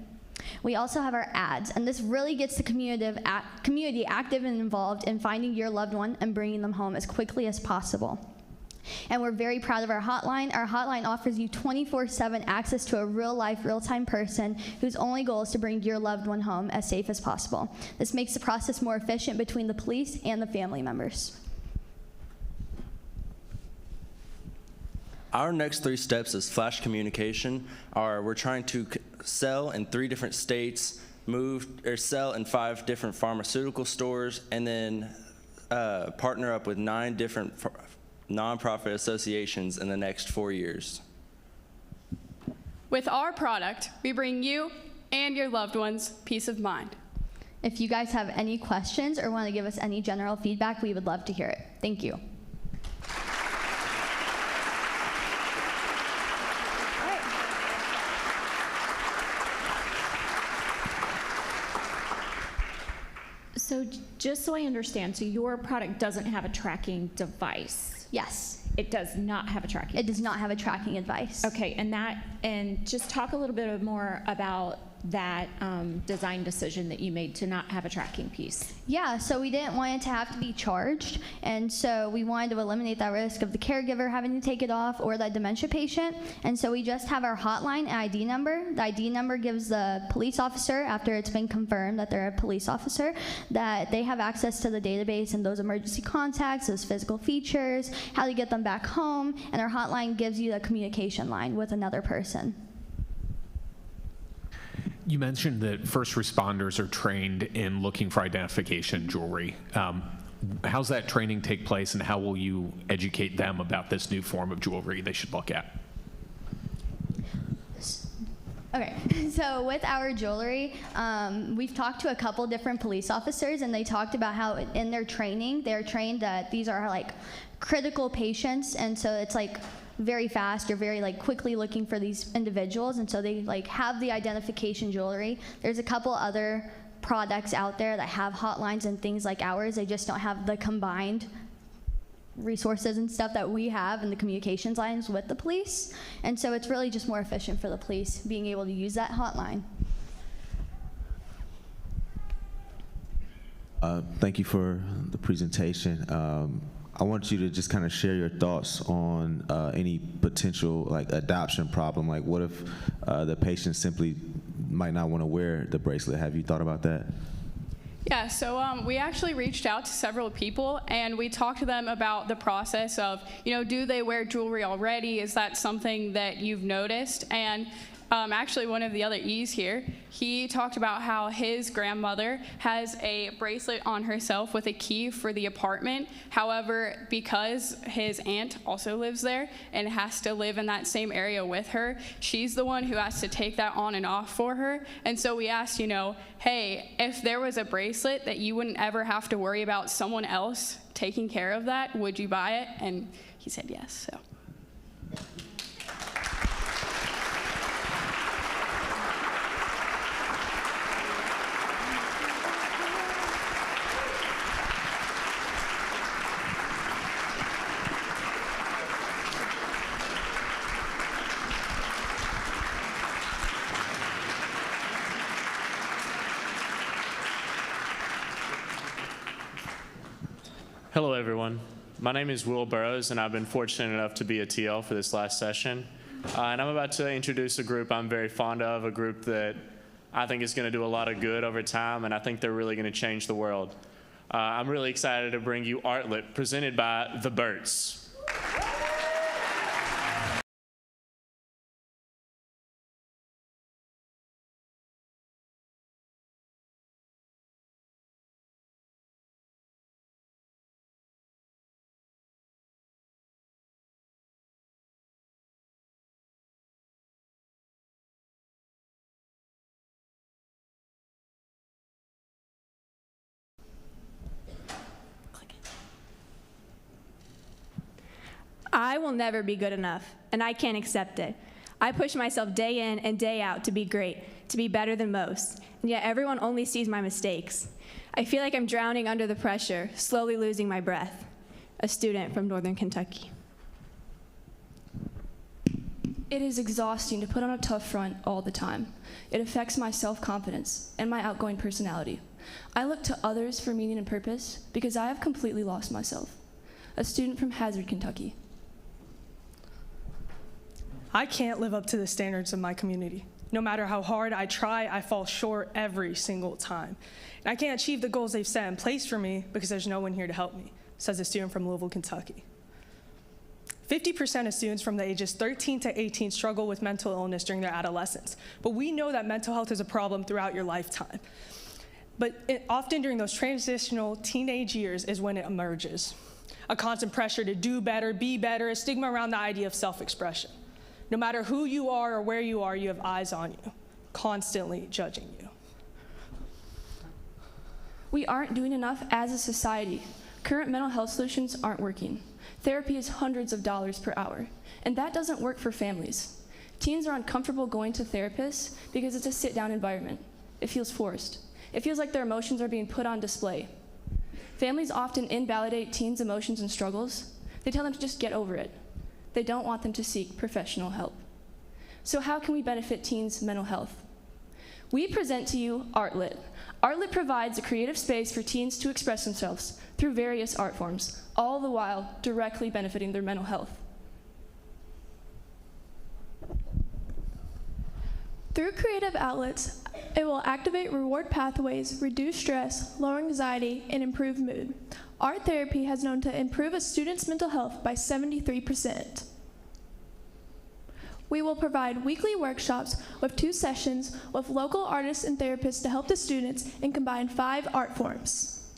We also have our ads, and this really gets the community active and involved in finding your loved one and bringing them home as quickly as possible. And we're very proud of our hotline. Our hotline offers you 24/7 access to a real-life, real-time person whose only goal is to bring your loved one home as safe as possible. This makes the process more efficient between the police and the family members. Our next 3 steps is flash communication. We're trying to sell in 3 different states, sell in 5 different pharmaceutical stores, and then partner up with 9 different nonprofit associations in the next 4 years. With our product, we bring you and your loved ones peace of mind. If you guys have any questions or want to give us any general feedback, we would love to hear it. Thank you. just so I understand, so your product doesn't have a tracking device? Yes. It does not have a tracking. It does not have a tracking device. Okay, and just talk a little bit more about that design decision that you made to not have a tracking piece. Yeah, so we didn't want it to have to be charged, and so we wanted to eliminate that risk of the caregiver having to take it off or that dementia patient, and so we just have our hotline and ID number. The ID number gives the police officer, after it's been confirmed that they're a police officer, that they have access to the database and those emergency contacts, those physical features, how to get them back home, and our hotline gives you the communication line with another person. You mentioned that first responders are trained in looking for identification jewelry. How's that training take place, and how will you educate them about this new form of jewelry they should look at? Okay, so with our jewelry, we've talked to a couple different police officers, and they talked about how in their training, they're trained that these are like critical patients, and so it's like very fast or very like quickly looking for these individuals, and so they like have the identification jewelry. There's a couple other products out there that have hotlines and things like ours. They just don't have the combined resources and stuff that we have in the communications lines with the police, and so it's really just more efficient for the police being able to use that hotline. Thank you for the presentation. I want you to just kind of share your thoughts on any potential like adoption problem. Like what if the patient simply might not want to wear the bracelet? Have you thought about that? Yeah, so we actually reached out to several people, and we talked to them about the process of, do they wear jewelry already? Is that something that you've noticed? And actually, one of the other E's here, he talked about how his grandmother has a bracelet on herself with a key for the apartment. However, because his aunt also lives there and has to live in that same area with her, she's the one who has to take that on and off for her. And so we asked, hey, if there was a bracelet that you wouldn't ever have to worry about someone else taking care of that, would you buy it? And he said yes, so. Hello, everyone. My name is Will Burrows, and I've been fortunate enough to be a TL for this last session. And I'm about to introduce a group I'm very fond of, a group that I think is going to do a lot of good over time, and I think they're really going to change the world. I'm really excited to bring you Artlit, presented by the Burts. I will never be good enough, and I can't accept it. I push myself day in and day out to be great, to be better than most, and yet everyone only sees my mistakes. I feel like I'm drowning under the pressure, slowly losing my breath. A student from Northern Kentucky. It is exhausting to put on a tough front all the time. It affects my self-confidence and my outgoing personality. I look to others for meaning and purpose because I have completely lost myself. A student from Hazard, Kentucky. I can't live up to the standards of my community. No matter how hard I try, I fall short every single time. And I can't achieve the goals they've set in place for me because there's no one here to help me, says a student from Louisville, Kentucky. 50% of students from the ages 13 to 18 struggle with mental illness during their adolescence. But we know that mental health is a problem throughout your lifetime. But often during those transitional teenage years is when it emerges. A constant pressure to do better, be better, a stigma around the idea of self-expression. No matter who you are or where you are, you have eyes on you, constantly judging you. We aren't doing enough as a society. Current mental health solutions aren't working. Therapy is hundreds of dollars per hour, and that doesn't work for families. Teens are uncomfortable going to therapists because it's a sit-down environment. It feels forced. It feels like their emotions are being put on display. Families often invalidate teens' emotions and struggles. They tell them to just get over it. They don't want them to seek professional help. So how can we benefit teens' mental health? We present to you Artlit. Artlit provides a creative space for teens to express themselves through various art forms, all the while directly benefiting their mental health. Through creative outlets, it will activate reward pathways, reduce stress, lower anxiety, and improve mood. Art therapy has known to improve a student's mental health by 73%. We will provide weekly workshops with 2 sessions with local artists and therapists to help the students and combine 5 art forms.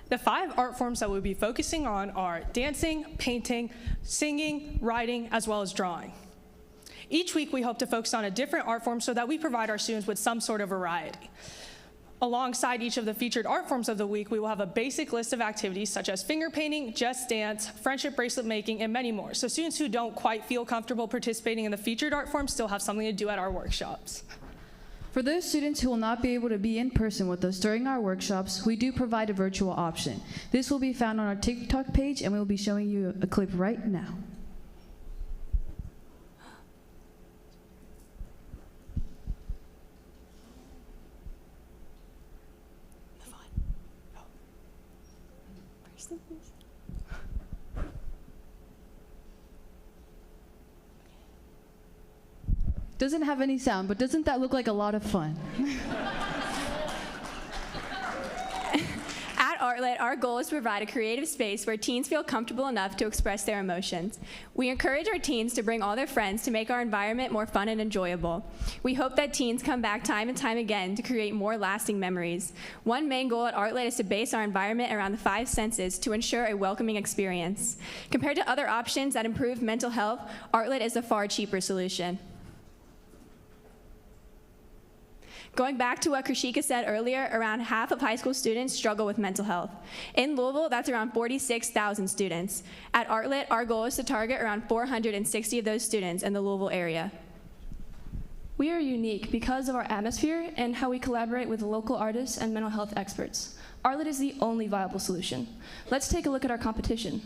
The 5 art forms that we'll be focusing on are dancing, painting, singing, writing, as well as drawing. Each week, we hope to focus on a different art form so that we provide our students with some sort of variety. Alongside each of the featured art forms of the week, we will have a basic list of activities such as finger painting, just dance, friendship bracelet making, and many more. So students who don't quite feel comfortable participating in the featured art form still have something to do at our workshops. For those students who will not be able to be in person with us during our workshops, we do provide a virtual option. This will be found on our TikTok page, and we will be showing you a clip right now. Doesn't have any sound, but doesn't that look like a lot of fun? At Artlit, our goal is to provide a creative space where teens feel comfortable enough to express their emotions. We encourage our teens to bring all their friends to make our environment more fun and enjoyable. We hope that teens come back time and time again to create more lasting memories. One main goal at Artlit is to base our environment around the 5 senses to ensure a welcoming experience. Compared to other options that improve mental health, Artlit is a far cheaper solution. Going back to what Krishika said earlier, around half of high school students struggle with mental health. In Louisville, that's around 46,000 students. At Artlit, our goal is to target around 460 of those students in the Louisville area. We are unique because of our atmosphere and how we collaborate with local artists and mental health experts. Artlit is the only viable solution. Let's take a look at our competition.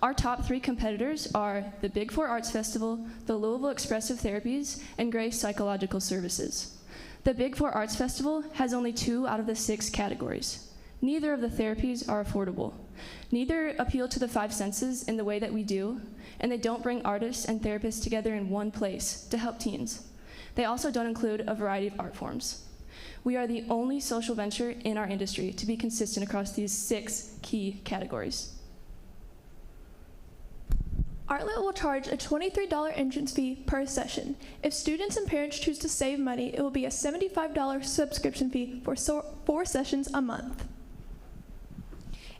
Our top 3 competitors are the Big 4 Arts Festival, the Louisville Expressive Therapies, and Grace Psychological Services. The Big 4 Arts Festival has only 2 out of the 6 categories. Neither of the therapies are affordable. Neither appeal to the 5 senses in the way that we do, and they don't bring artists and therapists together in one place to help teens. They also don't include a variety of art forms. We are the only social venture in our industry to be consistent across these 6 key categories. Artlit will charge a $23 entrance fee per session. If students and parents choose to save money, it will be a $75 subscription fee for 4 sessions a month.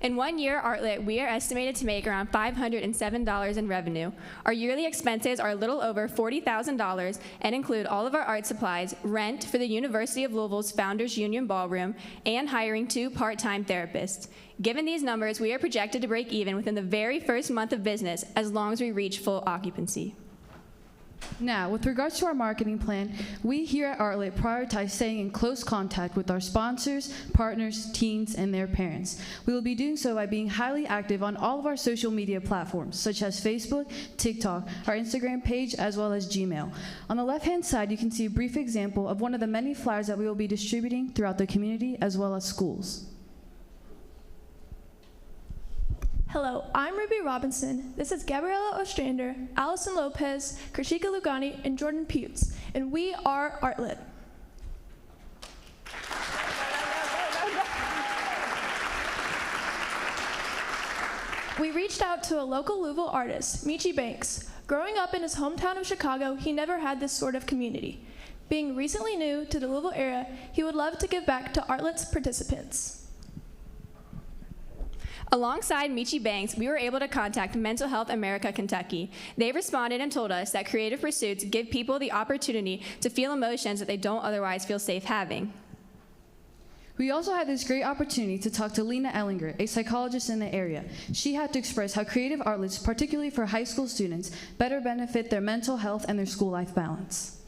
In 1 year, Artlit, we are estimated to make around $507 in revenue. Our yearly expenses are a little over $40,000 and include all of our art supplies, rent for the University of Louisville's Founders Union Ballroom, and hiring 2 part-time therapists. Given these numbers, we are projected to break even within the very first month of business as long as we reach full occupancy. Now, with regards to our marketing plan, we here at Artlit prioritize staying in close contact with our sponsors, partners, teens, and their parents. We will be doing so by being highly active on all of our social media platforms, such as Facebook, TikTok, our Instagram page, as well as Gmail. On the left-hand side, you can see a brief example of one of the many flyers that we will be distributing throughout the community, as well as schools. Hello, I'm Ruby Robinson. This is Gabriella Ostrander, Allison Lopez, Krishika Lugani, and Jordan Putz, and we are Artlit. We reached out to a local Louisville artist, Michi Banks. Growing up in his hometown of Chicago, he never had this sort of community. Being recently new to the Louisville area, he would love to give back to Artlit's participants. Alongside Michi Banks, we were able to contact Mental Health America Kentucky. They responded and told us that creative pursuits give people the opportunity to feel emotions that they don't otherwise feel safe having. We also had this great opportunity to talk to Lena Ellinger, a psychologist in the area. She had to express how creative outlets, particularly for high school students, better benefit their mental health and their school life balance.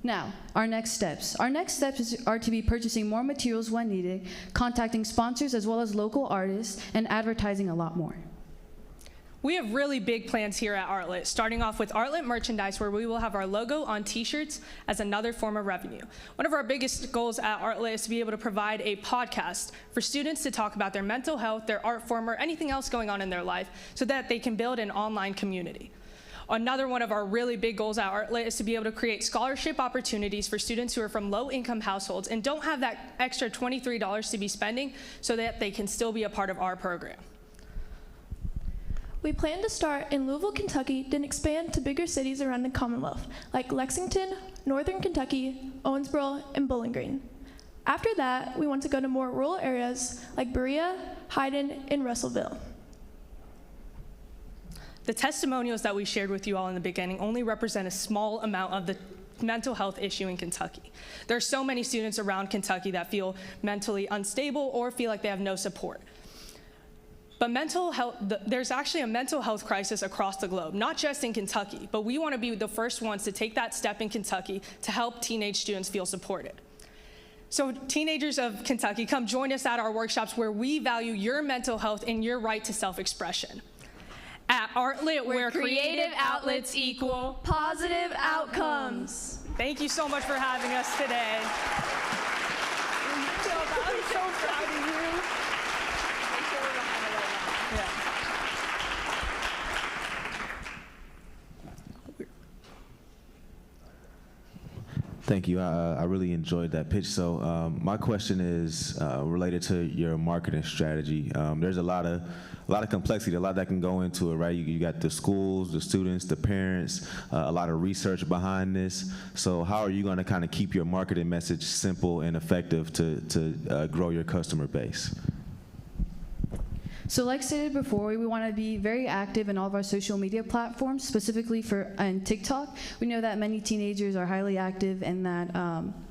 Now, our next steps. Our next steps are to be purchasing more materials when needed, contacting sponsors as well as local artists, and advertising a lot more. We have really big plans here at Artlit, starting off with Artlit merchandise, where we will have our logo on t-shirts as another form of revenue. One of our biggest goals at Artlit is to be able to provide a podcast for students to talk about their mental health, their art form, or anything else going on in their life so that they can build an online community. Another one of our really big goals at Artlit is to be able to create scholarship opportunities for students who are from low-income households and don't have that extra $23 to be spending so that they can still be a part of our program. We plan to start in Louisville, Kentucky, then expand to bigger cities around the Commonwealth, like Lexington, Northern Kentucky, Owensboro, and Bowling Green. After that, we want to go to more rural areas like Berea, Hyden, and Russellville. The testimonials that we shared with you all in the beginning only represent a small amount of the mental health issue in Kentucky. There are so many students around Kentucky that feel mentally unstable or feel like they have no support. But mental health, there's actually a mental health crisis across the globe, not just in Kentucky, but we want to be the first ones to take that step in Kentucky to help teenage students feel supported. So teenagers of Kentucky, come join us at our workshops where we value your mental health and your right to self-expression. At Artlit, where creative outlets equal positive outcomes. Thank you so much for having us today. I'm so proud of you. Thank you. I really enjoyed that pitch. So my question is related to your marketing strategy. There's a lot of complexity, a lot that can go into it, right? You got the schools, the students, the parents, a lot of research behind this. So how are you going to kind of keep your marketing message simple and effective to grow your customer base? So like stated before, we want to be very active in all of our social media platforms, specifically in TikTok. We know that many teenagers are highly active in that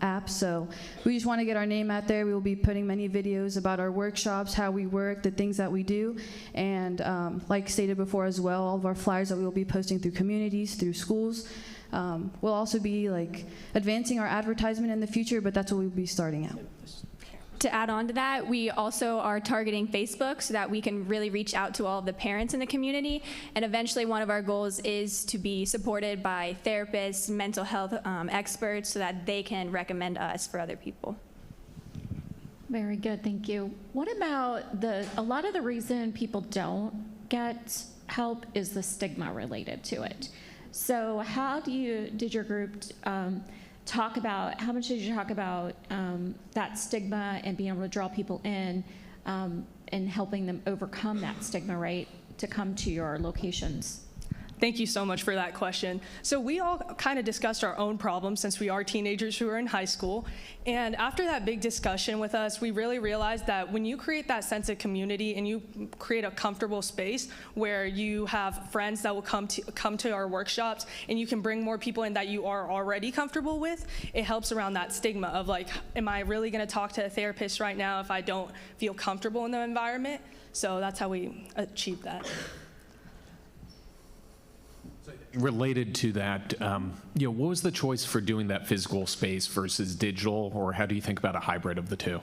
app, so we just want to get our name out there. We will be putting many videos about our workshops, how we work, the things that we do, and like stated before as well, all of our flyers that we will be posting through communities, through schools. We'll also be like advancing our advertisement in the future, but that's what we'll be starting out. To add on to that, we also are targeting Facebook so that we can really reach out to all of the parents in the community. And eventually one of our goals is to be supported by therapists, mental health experts so that they can recommend us for other people. Very good, thank you. What about a lot of the reason people don't get help is the stigma related to it. So how did your group talk about, how much did you talk about that stigma and being able to draw people in and helping them overcome that stigma, right, to come to your locations? Thank you so much for that question. So we all kind of discussed our own problems since we are teenagers who are in high school. And after that big discussion with us, we really realized that when you create that sense of community and you create a comfortable space where you have friends that will come to our workshops and you can bring more people in that you are already comfortable with, it helps around that stigma of like, am I really gonna talk to a therapist right now if I don't feel comfortable in the environment? So that's how we achieve that. Related to that, what was the choice for doing that physical space versus digital, or how do you think about a hybrid of the two?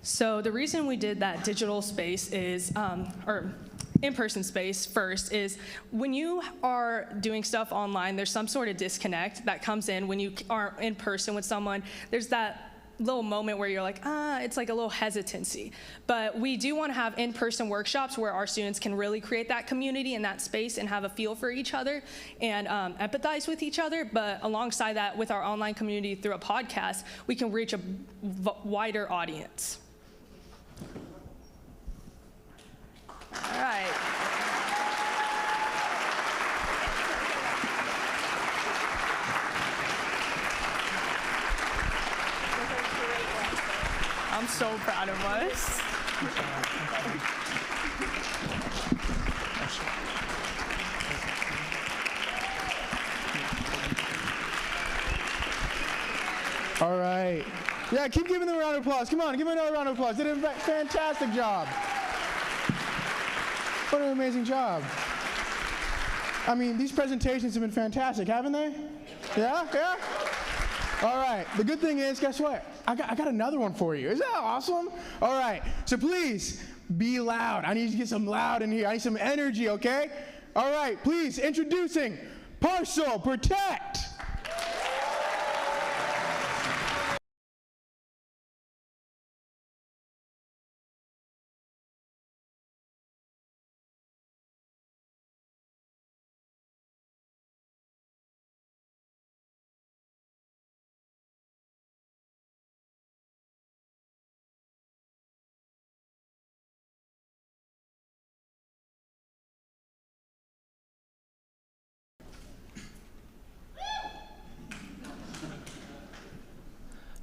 So the reason we did that digital space is, or in-person space first, is when you are doing stuff online, there's some sort of disconnect that comes in when you are in person with someone. There's that little moment where you're like, it's like a little hesitancy. But we do want to have in-person workshops where our students can really create that community and that space and have a feel for each other and empathize with each other. But alongside that, with our online community through a podcast, we can reach a wider audience. All right. I'm so proud of us. All right. Yeah, keep giving them a round of applause. Come on, give them another round of applause. They did a fantastic job. What an amazing job. I mean, these presentations have been fantastic, haven't they? Yeah? Yeah? All right, the good thing is, guess what? I got another one for you. Isn't that awesome? All right, so please be loud. I need you to get some loud in here. I need some energy, okay? All right, please, introducing Parcel Protect.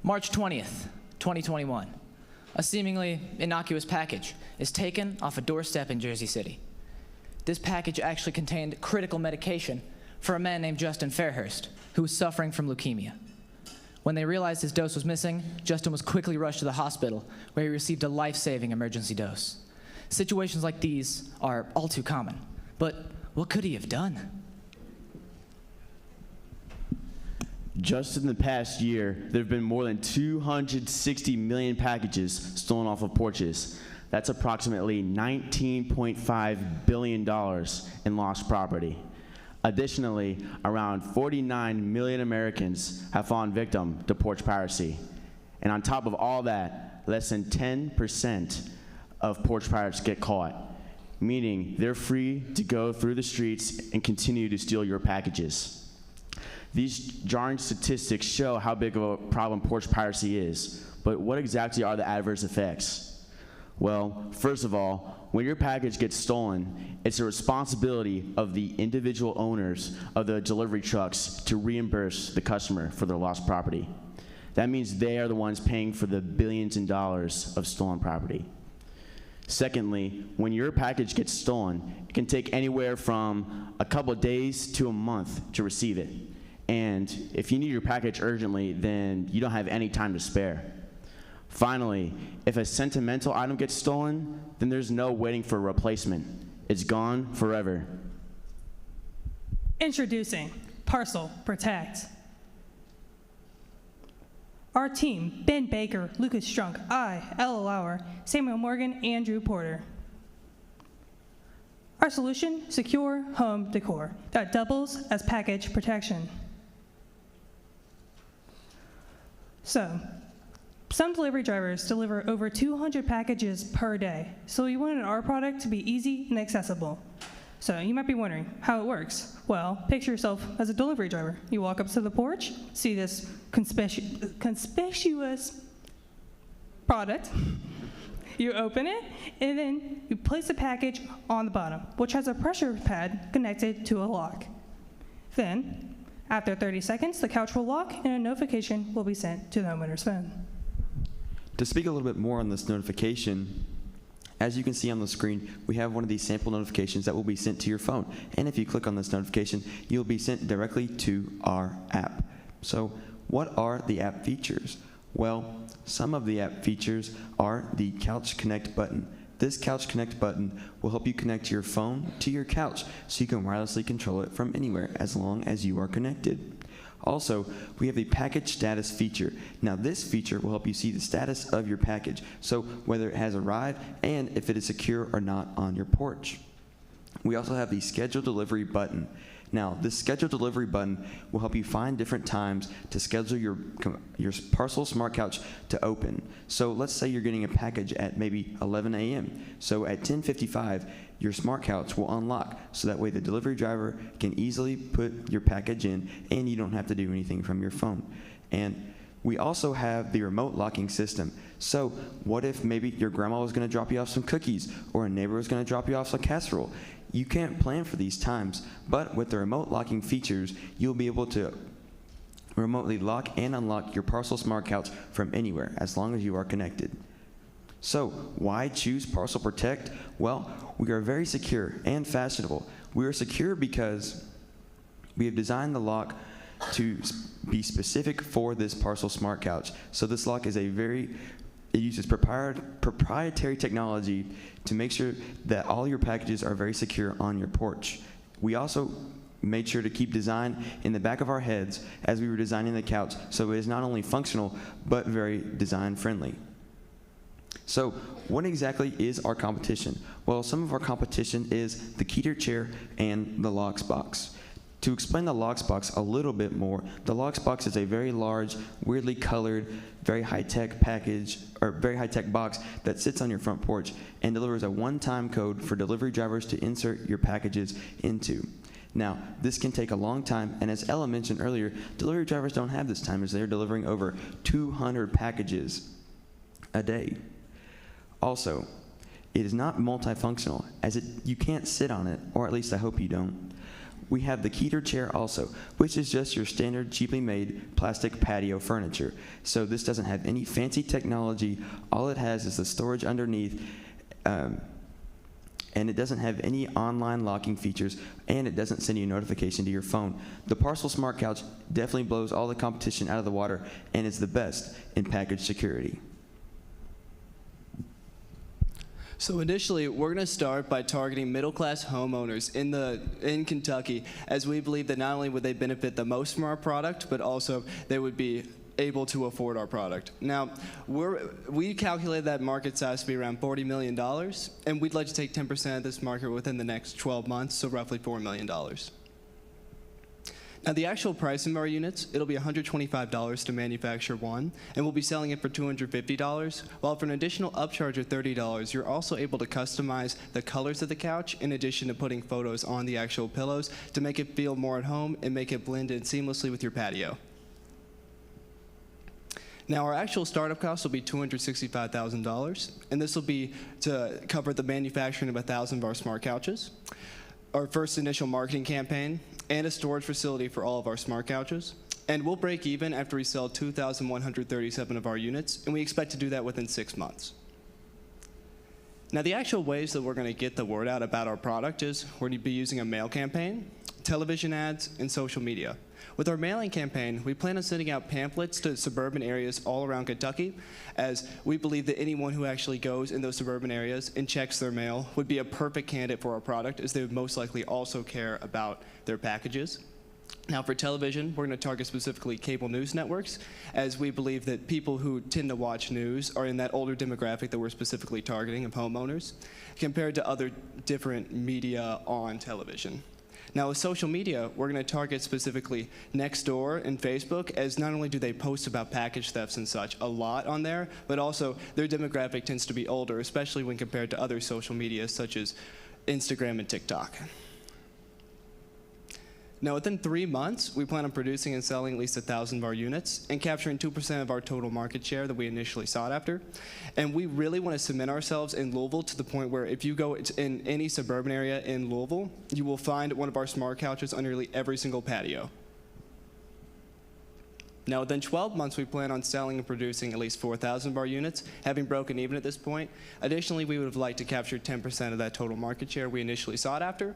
March 20th, 2021. A seemingly innocuous package is taken off a doorstep in Jersey City. This package actually contained critical medication for a man named Justin Fairhurst, who was suffering from leukemia. When they realized his dose was missing, Justin was quickly rushed to the hospital, where he received a life-saving emergency dose. Situations like these are all too common, but what could he have done? Just in the past year, there have been more than 260 million packages stolen off of porches. That's approximately $19.5 billion in lost property. Additionally, around 49 million Americans have fallen victim to porch piracy. And on top of all that, less than 10% of porch pirates get caught, meaning they're free to go through the streets and continue to steal your packages. These jarring statistics show how big of a problem porch piracy is, but what exactly are the adverse effects? Well, first of all, when your package gets stolen, it's the responsibility of the individual owners of the delivery trucks to reimburse the customer for their lost property. That means they are the ones paying for the billions in dollars of stolen property. Secondly, when your package gets stolen, it can take anywhere from a couple of days to a month to receive it. And if you need your package urgently, then you don't have any time to spare. Finally, if a sentimental item gets stolen, then there's no waiting for a replacement. It's gone forever. Introducing Parcel Protect. Our team, Ben Baker, Lucas Strunk, Ella Lauer, Samuel Morgan, and Drew Porter. Our solution, secure home decor that doubles as package protection. So, some delivery drivers deliver over 200 packages per day, so we wanted our product to be easy and accessible. So you might be wondering how it works. Well, picture yourself as a delivery driver. You walk up to the porch, see this conspicuous product, you open it, and then you place the package on the bottom, which has a pressure pad connected to a lock. Then, after 30 seconds, the couch will lock and a notification will be sent to the homeowner's phone. To speak a little bit more on this notification, as you can see on the screen, we have one of these sample notifications that will be sent to your phone. And if you click on this notification, you'll be sent directly to our app. So what are the app features? Well, some of the app features are the Couch Connect button. This Couch Connect button will help you connect your phone to your couch so you can wirelessly control it from anywhere as long as you are connected. Also, we have the package status feature. Now this feature will help you see the status of your package, so whether it has arrived and if it is secure or not on your porch. We also have the schedule delivery button. Now, this schedule delivery button will help you find different times to schedule your Parcel Smart Couch to open. So let's say you're getting a package at maybe 11 a.m. So at 10:55, your Smart Couch will unlock, so that way the delivery driver can easily put your package in and you don't have to do anything from your phone. And we also have the remote locking system. So what if maybe your grandma was gonna drop you off some cookies or a neighbor was gonna drop you off some casserole? You can't plan for these times, but with the remote locking features, you'll be able to remotely lock and unlock your Parcel Smart Couch from anywhere as long as you are connected. So why choose Parcel Protect? Well, we are very secure and fashionable. We are secure because we have designed the lock to be specific for this Parcel Smart Couch. So this lock is it uses proprietary technology to make sure that all your packages are very secure on your porch. We also made sure to keep design in the back of our heads as we were designing the couch, so it is not only functional, but very design friendly. So what exactly is our competition? Well, some of our competition is the Keter chair and the Lox box. To explain the Lox box a little bit more, the Lox box is a very large, weirdly colored, very high-tech package, or very high-tech box that sits on your front porch and delivers a one-time code for delivery drivers to insert your packages into. Now, this can take a long time, and as Ella mentioned earlier, delivery drivers don't have this time as they're delivering over 200 packages a day. Also, it is not multifunctional, as you can't sit on it, or at least I hope you don't. We have the Keter chair also, which is just your standard cheaply made plastic patio furniture. So this doesn't have any fancy technology. All it has is the storage underneath, and it doesn't have any online locking features, and it doesn't send you a notification to your phone. The Parcel Smart Couch definitely blows all the competition out of the water and is the best in package security. So initially, we're going to start by targeting middle-class homeowners in Kentucky, as we believe that not only would they benefit the most from our product, but also they would be able to afford our product. Now, we calculate that market size to be around $40 million, and we'd like to take 10% of this market within the next 12 months, so roughly $4 million. Now, the actual pricing of our units, it'll be $125 to manufacture one, and we'll be selling it for $250, while for an additional upcharge of $30, you're also able to customize the colors of the couch in addition to putting photos on the actual pillows to make it feel more at home and make it blend in seamlessly with your patio. Now, our actual startup cost will be $265,000, and this will be to cover the manufacturing of 1,000 of our smart couches, our first initial marketing campaign, and a storage facility for all of our smart couches. And we'll break even after we sell 2,137 of our units, and we expect to do that within 6 months. Now, the actual ways that we're going to get the word out about our product is we're going to be using a mail campaign, television ads, and social media. With our mailing campaign, we plan on sending out pamphlets to suburban areas all around Kentucky, as we believe that anyone who actually goes in those suburban areas and checks their mail would be a perfect candidate for our product, as they would most likely also care about their packages. Now, for television, we're going to target specifically cable news networks, as we believe that people who tend to watch news are in that older demographic that we're specifically targeting of homeowners, compared to other different media on television. Now, with social media, we're going to target specifically Nextdoor and Facebook, as not only do they post about package thefts and such a lot on there, but also their demographic tends to be older, especially when compared to other social media such as Instagram and TikTok. Now, within 3 months, we plan on producing and selling at least 1,000 of our units and capturing 2% of our total market share that we initially sought after. And we really want to cement ourselves in Louisville to the point where if you go in any suburban area in Louisville, you will find one of our smart couches on nearly every single patio. Now, within 12 months, we plan on selling and producing at least 4,000 of our units, having broken even at this point. Additionally, we would have liked to capture 10% of that total market share we initially sought after.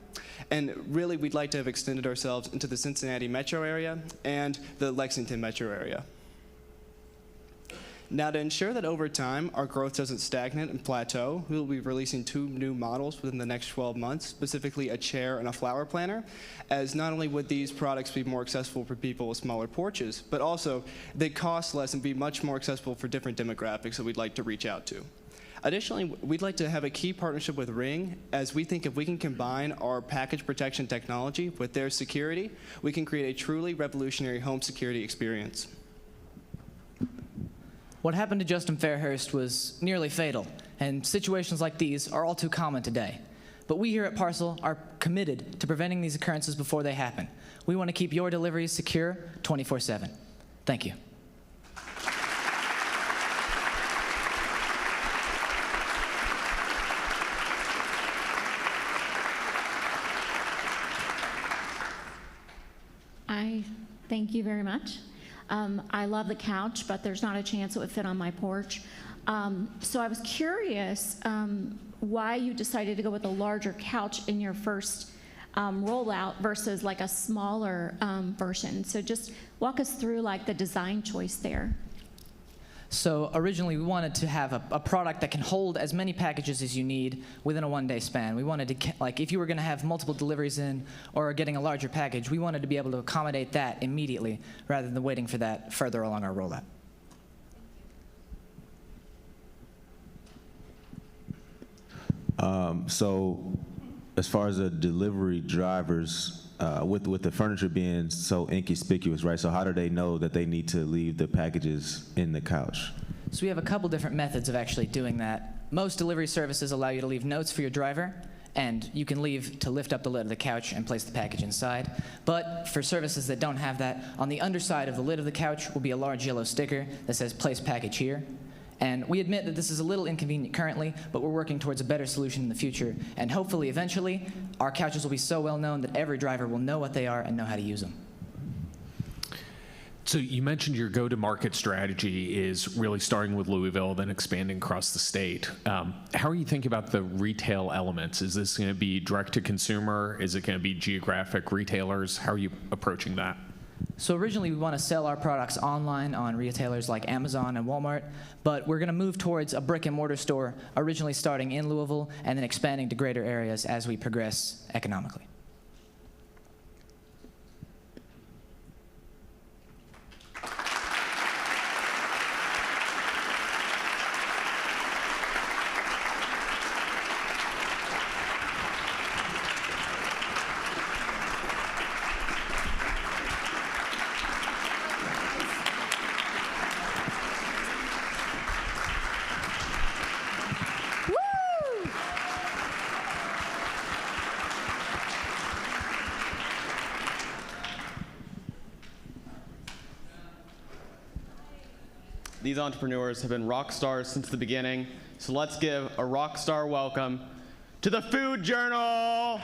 And really, we'd like to have extended ourselves into the Cincinnati metro area and the Lexington metro area. Now, to ensure that over time our growth doesn't stagnate and plateau, we will be releasing 2 new models within the next 12 months, specifically a chair and a flower planter, as not only would these products be more accessible for people with smaller porches, but also they cost less and be much more accessible for different demographics that we'd like to reach out to. Additionally, we'd like to have a key partnership with Ring, as we think if we can combine our package protection technology with their security, we can create a truly revolutionary home security experience. What happened to Justin Fairhurst was nearly fatal, and situations like these are all too common today. But we here at Parcel are committed to preventing these occurrences before they happen. We want to keep your deliveries secure 24/7. Thank you. Thank you very much. I love the couch, but there's not a chance it would fit on my porch. So I was curious why you decided to go with a larger couch in your first rollout versus like a smaller version. So just walk us through like the design choice there. So originally we wanted to have a product that can hold as many packages as you need within a 1-day span. We wanted to, like if you were going to have multiple deliveries in or getting a larger package, we wanted to be able to accommodate that immediately rather than waiting for that further along our rollout. So as far as the delivery drivers, with the furniture being so inconspicuous, right? So how do they know that they need to leave the packages in the couch? So we have a couple different methods of actually doing that. Most delivery services allow you to leave notes for your driver, and you can leave to lift up the lid of the couch and place the package inside. But for services that don't have that, on the underside of the lid of the couch will be a large yellow sticker that says place package here. And we admit that this is a little inconvenient currently, but we're working towards a better solution in the future. And hopefully, eventually, our couches will be so well known that every driver will know what they are and know how to use them. So you mentioned your go-to-market strategy is really starting with Louisville, then expanding across the state. How are you thinking about the retail elements? Is this going to be direct-to-consumer? Is it going to be geographic retailers? How are you approaching that? So originally we want to sell our products online on retailers like Amazon and Walmart, but we're going to move towards a brick and mortar store, originally starting in Louisville and then expanding to greater areas as we progress economically. These entrepreneurs have been rock stars since the beginning, so let's give a rock star welcome to the Food Journal.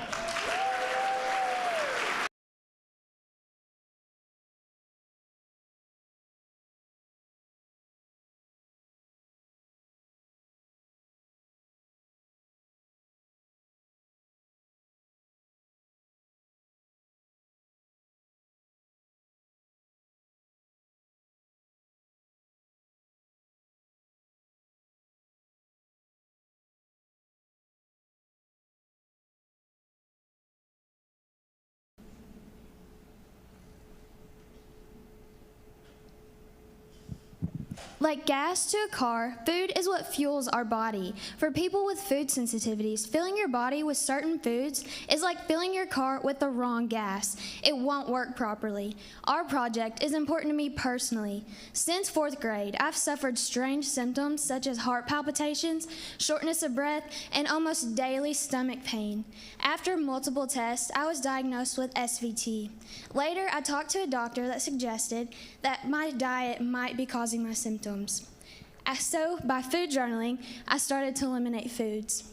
Like gas to a car, food is what fuels our body. For people with food sensitivities, filling your body with certain foods is like filling your car with the wrong gas. It won't work properly. Our project is important to me personally. Since 4th grade, I've suffered strange symptoms such as heart palpitations, shortness of breath, and almost daily stomach pain. After multiple tests, I was diagnosed with SVT. Later, I talked to a doctor that suggested that my diet might be causing my symptoms. So, by food journaling, I started to eliminate foods.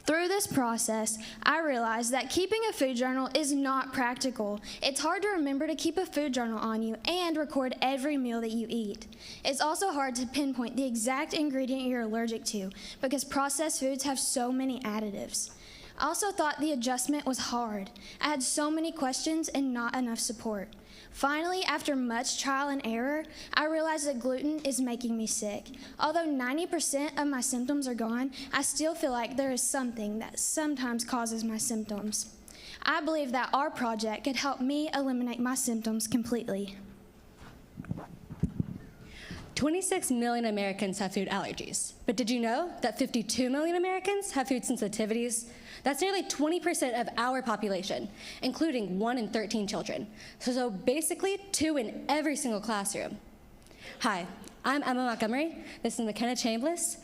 Through this process, I realized that keeping a food journal is not practical. It's hard to remember to keep a food journal on you and record every meal that you eat. It's also hard to pinpoint the exact ingredient you're allergic to because processed foods have so many additives. I also thought the adjustment was hard. I had so many questions and not enough support. Finally, after much trial and error, I realized that gluten is making me sick. Although 90% of my symptoms are gone, I still feel like there is something that sometimes causes my symptoms. I believe that our project could help me eliminate my symptoms completely. 26 million Americans have food allergies. But did you know that 52 million Americans have food sensitivities? That's nearly 20% of our population, including 1 in 13 children. So basically 2 in every single classroom. Hi, I'm Emma Montgomery. This is McKenna Chambliss,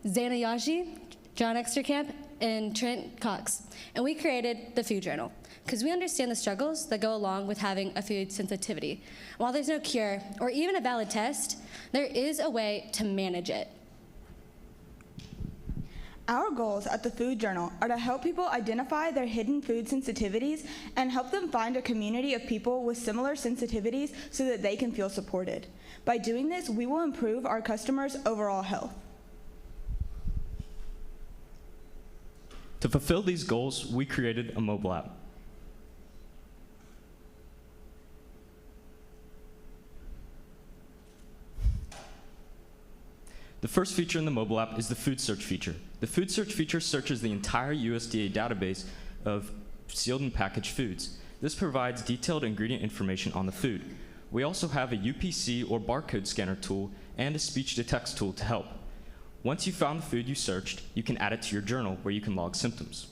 Zana Yaji, John Extercamp, and Trent Cox. And we created the Food Journal because we understand the struggles that go along with having a food sensitivity. While there's no cure or even a valid test, there is a way to manage it. Our goals at the Food Journal are to help people identify their hidden food sensitivities and help them find a community of people with similar sensitivities so that they can feel supported. By doing this, we will improve our customers' overall health. To fulfill these goals, we created a mobile app. The first feature in the mobile app is the food search feature. The food search feature searches the entire USDA database of sealed and packaged foods. This provides detailed ingredient information on the food. We also have a UPC or barcode scanner tool and a speech-to-text tool to help. Once you found the food you searched, you can add it to your journal where you can log symptoms.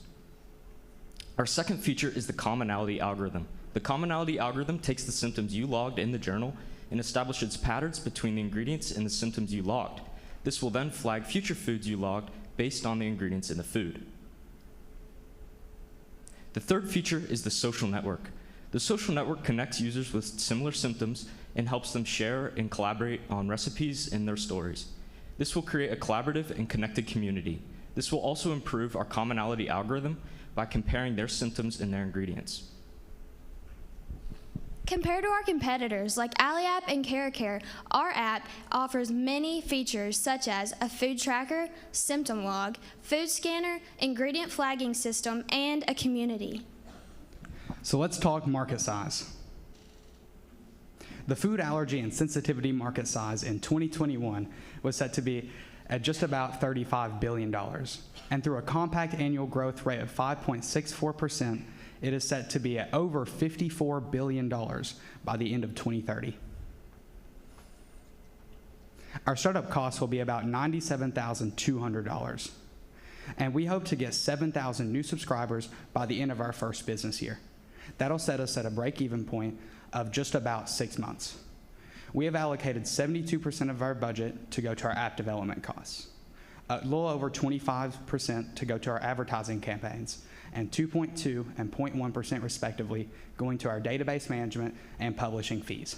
Our second feature is the commonality algorithm. The commonality algorithm takes the symptoms you logged in the journal and establishes patterns between the ingredients and the symptoms you logged. This will then flag future foods you logged based on the ingredients in the food. The third feature is the social network. The social network connects users with similar symptoms and helps them share and collaborate on recipes and their stories. This will create a collaborative and connected community. This will also improve our commonality algorithm by comparing their symptoms and their ingredients. Compared to our competitors like AliApp and CareCare, our app offers many features such as a food tracker, symptom log, food scanner, ingredient flagging system, and a community. So let's talk market size. The food allergy and sensitivity market size in 2021 was set to be at just about $35 billion. And through a compact annual growth rate of 5.64%, it is set to be at over $54 billion by the end of 2030. Our startup costs will be about $97,200. And we hope to get 7,000 new subscribers by the end of our first business year. That'll set us at a break-even point of just about 6 months. We have allocated 72% of our budget to go to our app development costs, a little over 25% to go to our advertising campaigns, and 2.2 and 0.1% respectively going to our database management and publishing fees.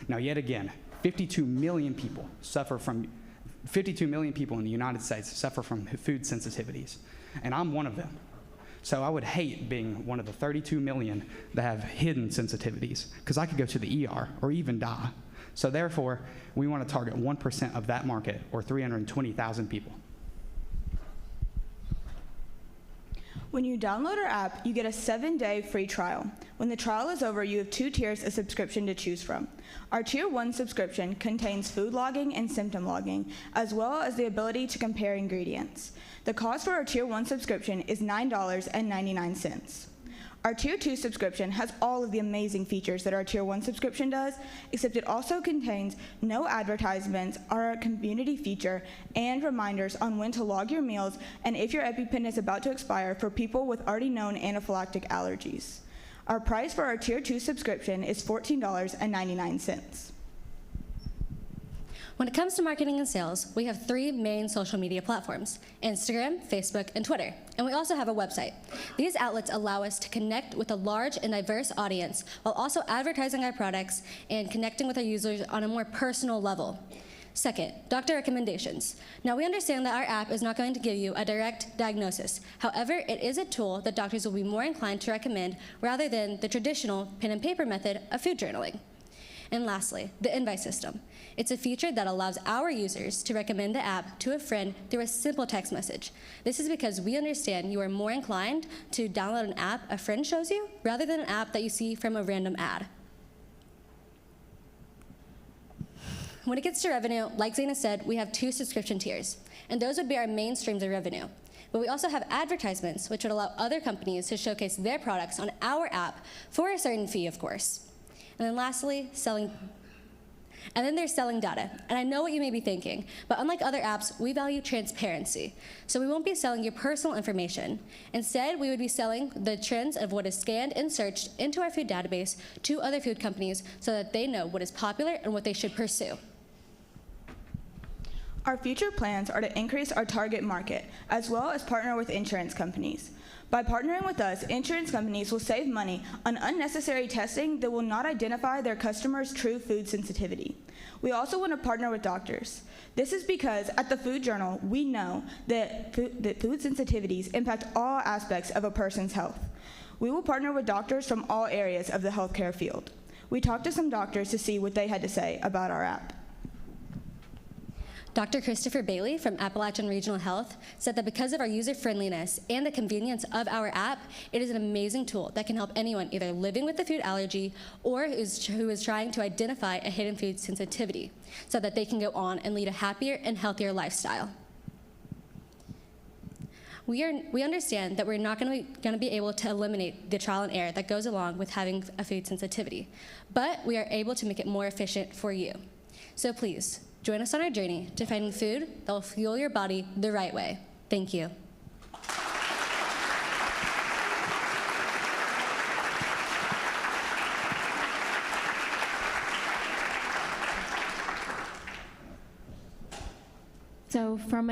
Now, yet again, 52 million people in the United States suffer from food sensitivities, and I'm one of them. So I would hate being one of the 32 million that have hidden sensitivities, because I could go to the ER or even die. So therefore, we want to target 1% of that market, or 320,000 people. When you download our app, you get a 7-day free trial. When the trial is over, you have 2 tiers of subscription to choose from. Our Tier 1 subscription contains food logging and symptom logging, as well as the ability to compare ingredients. The cost for our Tier 1 subscription is $9.99. Our Tier 2 subscription has all of the amazing features that our Tier 1 subscription does, except it also contains no advertisements, our community feature, and reminders on when to log your meals and if your EpiPen is about to expire for people with already known anaphylactic allergies. Our price for our Tier 2 subscription is $14.99. When it comes to marketing and sales, we have 3 main social media platforms: Instagram, Facebook, and Twitter. And we also have a website. These outlets allow us to connect with a large and diverse audience while also advertising our products and connecting with our users on a more personal level. Second, doctor recommendations. Now, we understand that our app is not going to give you a direct diagnosis. However, it is a tool that doctors will be more inclined to recommend rather than the traditional pen and paper method of food journaling. And lastly, the invite system. It's a feature that allows our users to recommend the app to a friend through a simple text message. This is because we understand you are more inclined to download an app a friend shows you rather than an app that you see from a random ad. When it gets to revenue, like Zaina said, we have 2 subscription tiers, and those would be our main streams of revenue. But we also have advertisements, which would allow other companies to showcase their products on our app for a certain fee, of course. And then lastly, there's selling data. And I know what you may be thinking, but unlike other apps, we value transparency. So we won't be selling your personal information. Instead, we would be selling the trends of what is scanned and searched into our food database to other food companies so that they know what is popular and what they should pursue. Our future plans are to increase our target market, as well as partner with insurance companies. By partnering with us, insurance companies will save money on unnecessary testing that will not identify their customers' true food sensitivity. We also want to partner with doctors. This is because at the Food Journal, we know that food sensitivities impact all aspects of a person's health. We will partner with doctors from all areas of the healthcare field. We talked to some doctors to see what they had to say about our app. Dr. Christopher Bailey from Appalachian Regional Health said that because of our user-friendliness and the convenience of our app, it is an amazing tool that can help anyone either living with a food allergy or who is trying to identify a hidden food sensitivity so that they can go on and lead a happier and healthier lifestyle. We understand that we're not going to be able to eliminate the trial and error that goes along with having a food sensitivity, but we are able to make it more efficient for you. So please, join us on our journey to finding food that will fuel your body the right way. Thank you. So from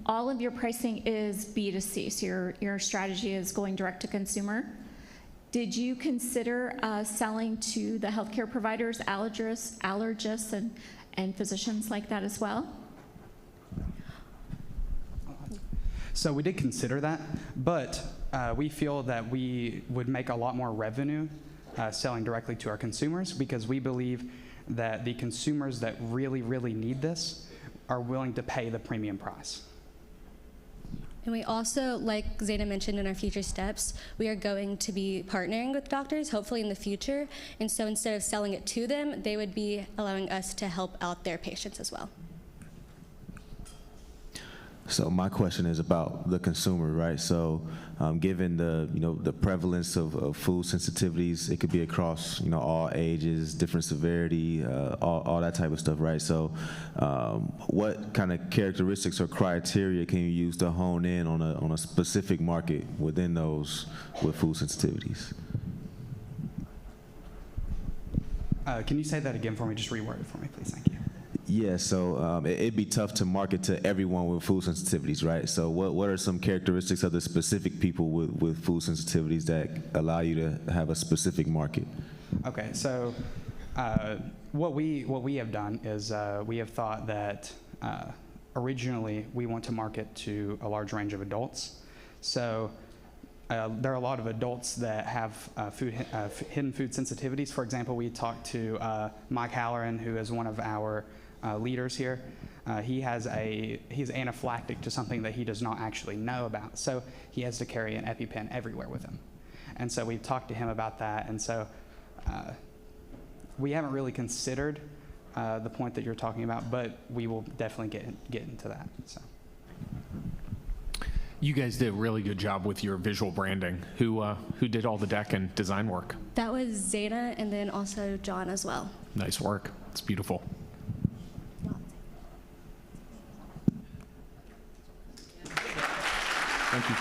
all of your pricing is B2C, so your strategy is going direct to consumer. Did you consider selling to the healthcare providers, allergists, and physicians like that as well? So we did consider that, but we feel that we would make a lot more revenue selling directly to our consumers because we believe that the consumers that really, really need this are willing to pay the premium price. And we also, like Zeta mentioned in our future steps, we are going to be partnering with doctors, hopefully in the future. And so instead of selling it to them, they would be allowing us to help out their patients as well. So my question is about the consumer, right? So given the prevalence of food sensitivities, it could be across all ages, different severity, all that type of stuff, right? So what kind of characteristics or criteria can you use to hone in on a specific market within those with food sensitivities? Can you say that again for me? Just reword it for me, please. Thank you. Yeah, so it'd be tough to market to everyone with food sensitivities, right? So what are some characteristics of the specific people with food sensitivities that allow you to have a specific market? Okay, so what we have done is we have thought that originally we want to market to a large range of adults. So there are a lot of adults that have hidden food sensitivities. For example, we talked to Mike Halloran, who is one of our leaders here. He's anaphylactic to something that he does not actually know about. So he has to carry an EpiPen everywhere with him. And so we've talked to him about that. And so we haven't really considered the point that you're talking about, but we will definitely get into that. So. You guys did a really good job with your visual branding. Who did all the deck and design work? That was Zeta and then also John as well. Nice work. It's beautiful. Thank you.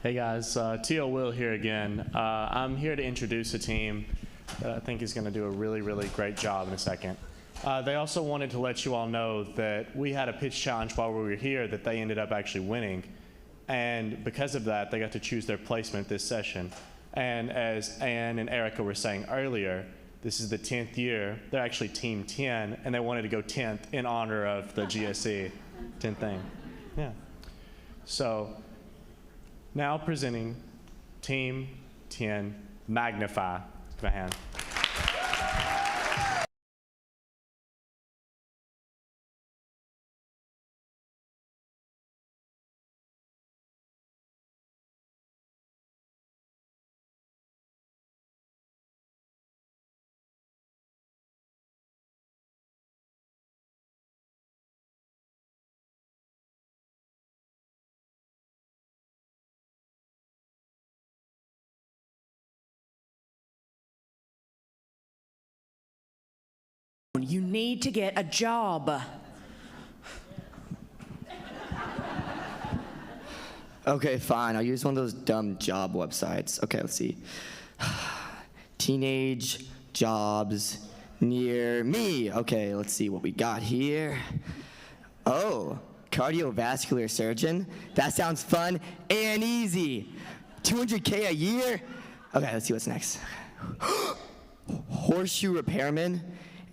Hey guys, T.O. Will here again. I'm here to introduce a team that I think is going to do a really, really great job in a second. They also wanted to let you all know that we had a pitch challenge while we were here that they ended up actually winning. And because of that, they got to choose their placement this session. And as Ann and Erica were saying earlier, this is the 10th year. They're actually Team 10, and they wanted to go 10th in honor of the GSE 10th thing. Yeah. So now presenting Team 10 Magnify. Give a hand. You need to get a job. Okay, fine. I'll use one of those dumb job websites. Okay, let's see. Teenage jobs near me. Okay, let's see what we got here. Oh, cardiovascular surgeon. That sounds fun and easy. $200K a year? Okay, let's see what's next. Horseshoe repairman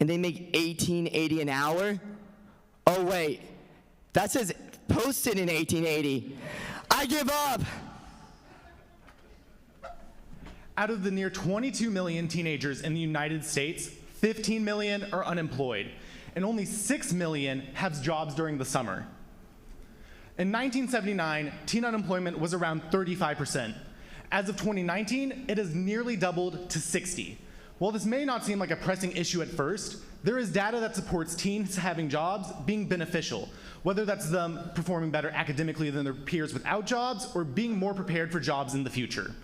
and they make $18.80 an hour? Oh wait, that says posted in 1880. I give up. Out of the near 22 million teenagers in the United States, 15 million are unemployed, and only 6 million have jobs during the summer. In 1979, teen unemployment was around 35%. As of 2019, it has nearly doubled to 60. While this may not seem like a pressing issue at first, there is data that supports teens having jobs being beneficial, whether that's them performing better academically than their peers without jobs or being more prepared for jobs in the future.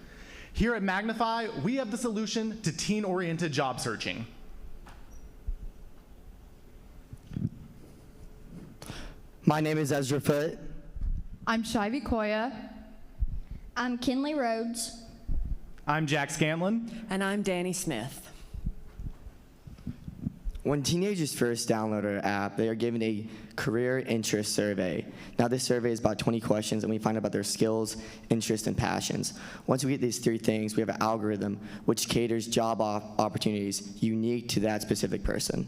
Here at Magnify, we have the solution to teen-oriented job searching. My name is Ezra Foote. I'm Shivy Koya. I'm Kinley Rhodes. I'm Jack Scanlon. And I'm Danny Smith. When teenagers first download our app, they are given a career interest survey. Now this survey is about 20 questions, and we find out about their skills, interests, and passions. Once we get these 3 things, we have an algorithm which caters job opportunities unique to that specific person.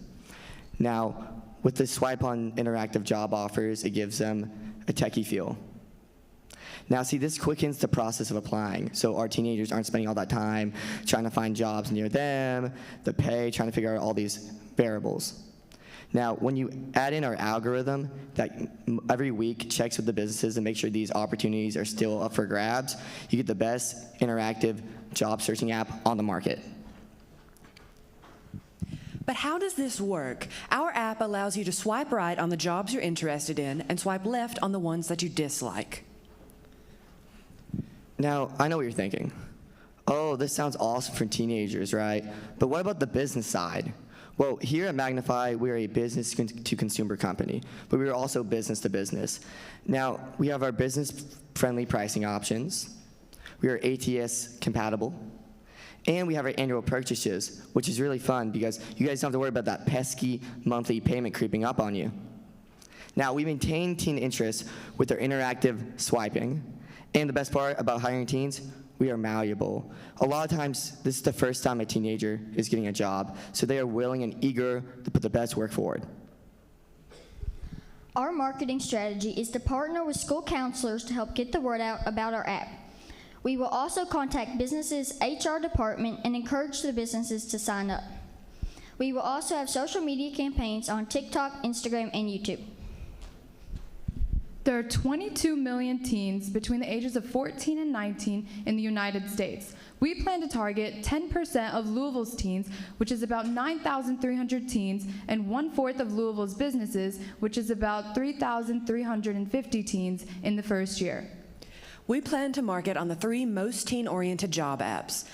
Now, with the swipe on interactive job offers, it gives them a techie feel. Now, see, this quickens the process of applying, so our teenagers aren't spending all that time trying to find jobs near them, the pay, trying to figure out all these variables. Now, when you add in our algorithm that every week checks with the businesses and makes sure these opportunities are still up for grabs, you get the best interactive job searching app on the market. But how does this work? Our app allows you to swipe right on the jobs you're interested in and swipe left on the ones that you dislike. Now, I know what you're thinking. Oh, this sounds awesome for teenagers, right? But what about the business side? Well, here at Magnify, we are a business-to-consumer company, but we are also business-to-business. Now, we have our business-friendly pricing options. We are ATS compatible. And we have our annual purchases, which is really fun because you guys don't have to worry about that pesky monthly payment creeping up on you. Now, we maintain teen interest with our interactive swiping. And the best part about hiring teens, we are malleable. A lot of times, this is the first time a teenager is getting a job, so they are willing and eager to put the best work forward. Our marketing strategy is to partner with school counselors to help get the word out about our app. We will also contact businesses' HR department and encourage the businesses to sign up. We will also have social media campaigns on TikTok, Instagram, and YouTube. There are 22 million teens between the ages of 14 and 19 in the United States. We plan to target 10% of Louisville's teens, which is about 9,300 teens, and 1/4 of Louisville's businesses, which is about 3,350 teens in the first year. We plan to market on the 3 most teen-oriented job apps: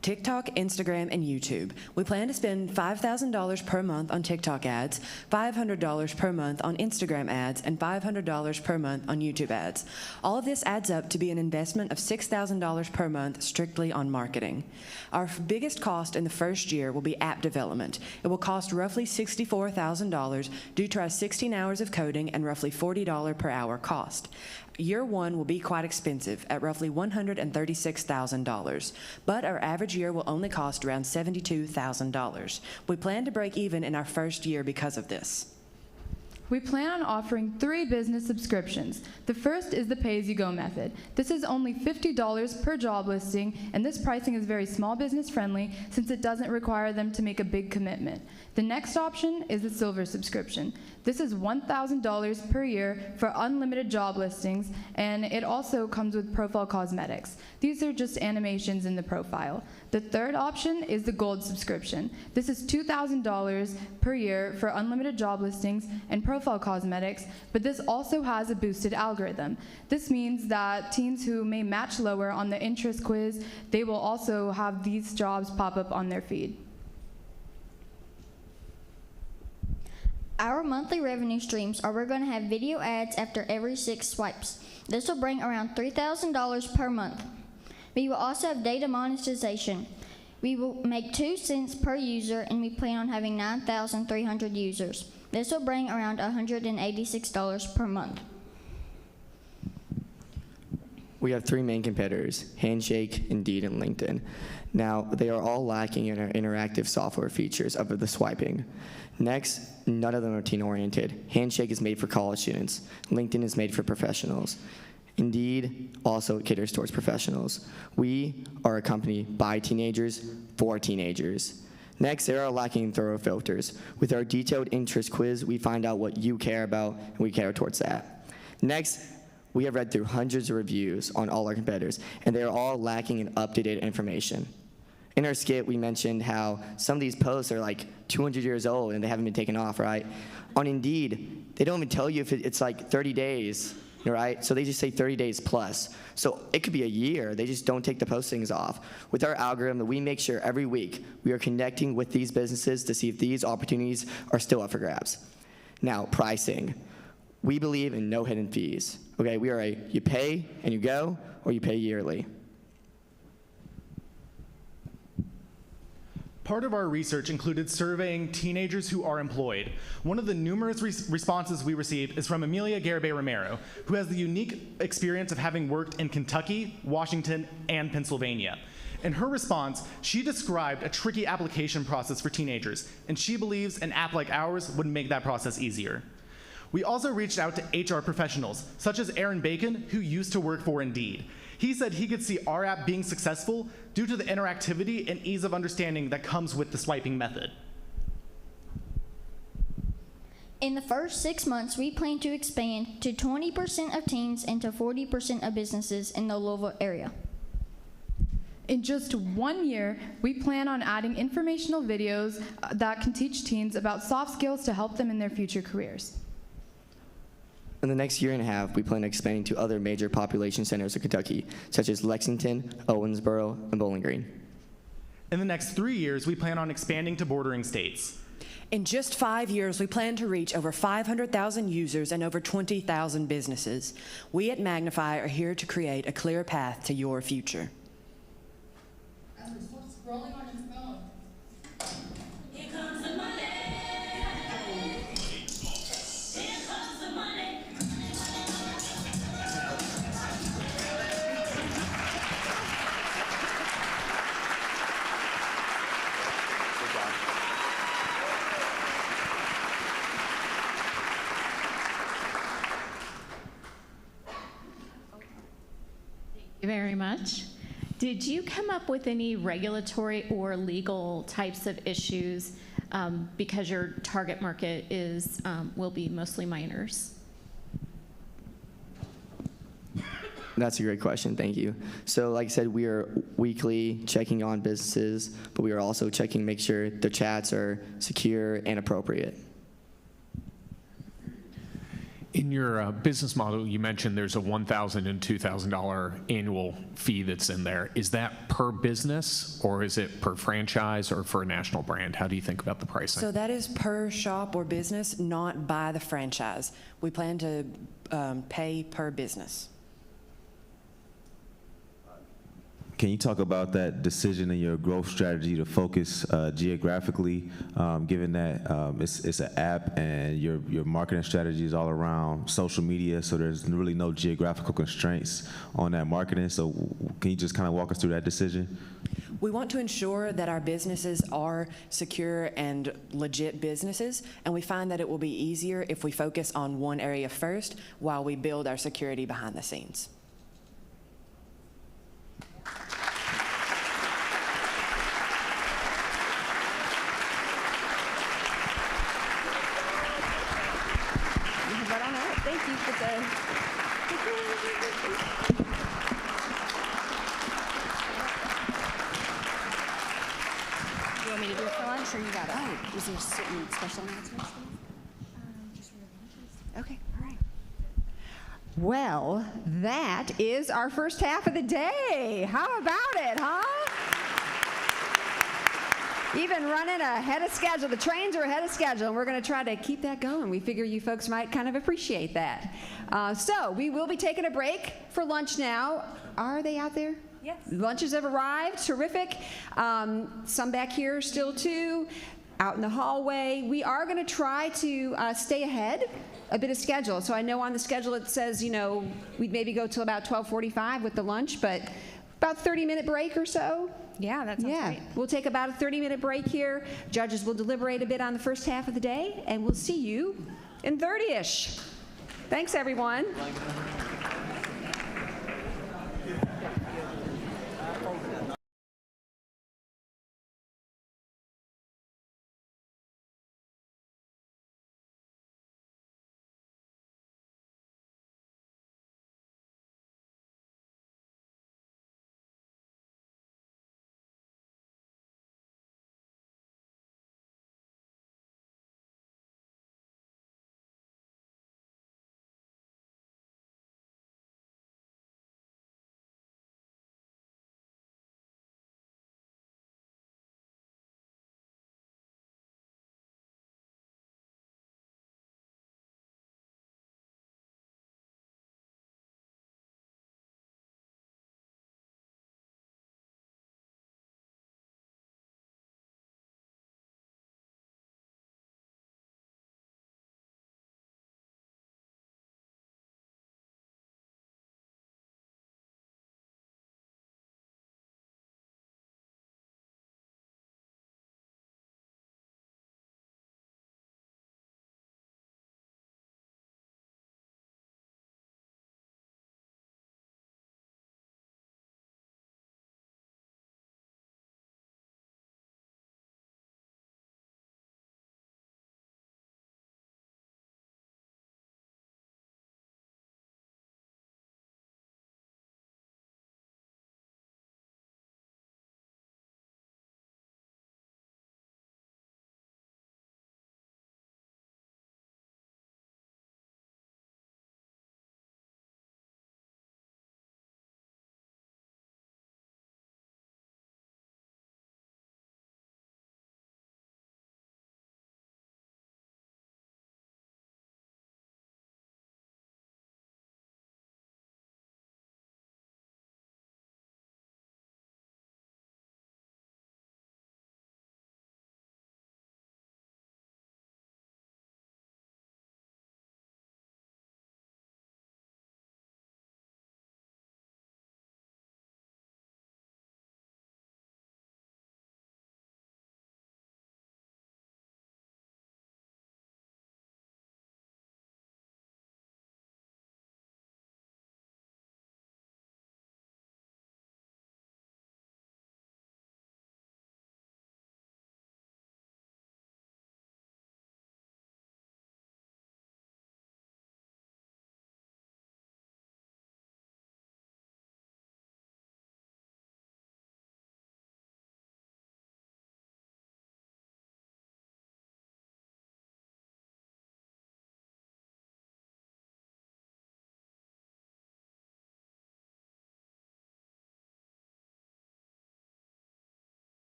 TikTok, Instagram, and YouTube. We plan to spend $5,000 per month on TikTok ads, $500 per month on Instagram ads, and $500 per month on YouTube ads. All of this adds up to be an investment of $6,000 per month strictly on marketing. Our biggest cost in the first year will be app development. It will cost roughly $64,000 due to our 16 hours of coding and roughly $40 per hour cost. Year 1 will be quite expensive at roughly $136,000, but our average year will only cost around $72,000. We plan to break even in our first year because of this. We plan on offering 3 business subscriptions. The first is the pay-as-you-go method. This is only $50 per job listing, and this pricing is very small business friendly since it doesn't require them to make a big commitment. The next option is the silver subscription. This is $1,000 per year for unlimited job listings, and it also comes with profile cosmetics. These are just animations in the profile. The third option is the gold subscription. This is $2,000 per year for unlimited job listings and profile cosmetics, but this also has a boosted algorithm. This means that teens who may match lower on the interest quiz, they will also have these jobs pop up on their feed. Our monthly revenue streams are we're going to have video ads after every 6 swipes. This will bring around $3,000 per month. We will also have data monetization. We will make 2 cents per user, and we plan on having 9,300 users. This will bring around $186 per month. we have three main competitors, Handshake, Indeed, and LinkedIn. Now, they are all lacking in our interactive software features of the swiping. Next, none of them are teen-oriented. Handshake is made for college students. LinkedIn is made for professionals. Indeed also caters towards professionals. We are a company by teenagers for teenagers. Next, they are lacking thorough filters. With our detailed interest quiz, we find out what you care about, and we care towards that. Next, we have read through hundreds of reviews on all our competitors, and they are all lacking in up-to-date information. In our skit, we mentioned how some of these posts are like 200 years old and they haven't been taken off, right? On Indeed, they don't even tell you if it's like 30 days, right? So they just say 30 days plus. So it could be a year. They just don't take the postings off. With our algorithm, we make sure every week we are connecting with these businesses to see if these opportunities are still up for grabs. Now, pricing. We believe in no hidden fees. Okay, we are you pay and you go, or you pay yearly. Part of our research included surveying teenagers who are employed. One of the numerous responses we received is from Amelia Garibay Romero, who has the unique experience of having worked in Kentucky, Washington, and Pennsylvania. In her response, she described a tricky application process for teenagers, and she believes an app like ours would make that process easier. We also reached out to HR professionals, such as Aaron Bacon, who used to work for Indeed. He said he could see our app being successful due to the interactivity and ease of understanding that comes with the swiping method. In the first 6 months, we plan to expand to 20% of teens and to 40% of businesses in the Louisville area. In just 1 year, we plan on adding informational videos that can teach teens about soft skills to help them in their future careers. In the next year and a half, we plan on expanding to other major population centers of Kentucky, such as Lexington, Owensboro, and Bowling Green. In the next 3 years, we plan on expanding to bordering states. In just 5 years, we plan to reach over 500,000 users and over 20,000 businesses. We at Magnify are here to create a clear path to your future. As we're scrolling on his phone. Here comes the money. Thank you very much. Did you come up with any regulatory or legal types of issues because your target market is will be mostly minors? That's a great question, thank you. So like I said, we are weekly checking on businesses, but we are also checking, make sure the chats are secure and appropriate. In your business model, you mentioned there's a $1,000 and $2,000 annual fee that's in there. Is that per business, or is it per franchise, or for a national brand? How do you think about the pricing? So that is per shop or business, not by the franchise. We plan to pay per business. Can you talk about that decision and your growth strategy to focus geographically, given that it's an app and your marketing strategy is all around social media, so there's really no geographical constraints on that marketing. So can you just kind of walk us through that decision? We want to ensure that our businesses are secure and legit businesses, and we find that it will be easier if we focus on one area first while we build our security behind the scenes. You want me to do it for lunch, or you got it? Oh, is there certain special announcements? Okay, all right. Well, that is our first half of the day. How about it, huh? Even running ahead of schedule. The trains are ahead of schedule, and we're going to try to keep that going. We figure you folks might kind of appreciate that. So we will be taking a break for lunch now. Are they out there? Yes. Lunches have arrived. Terrific. Some back here still too. Out in the hallway. We are going to try to stay ahead a bit of schedule. So I know on the schedule it says, you know, we'd maybe go till about 12:45 with the lunch, but about 30-minute break or so. Yeah, that sounds great. We'll take about a 30-minute break here. Judges will deliberate a bit on the first half of the day, and we'll see you in 30-ish. Thanks, everyone.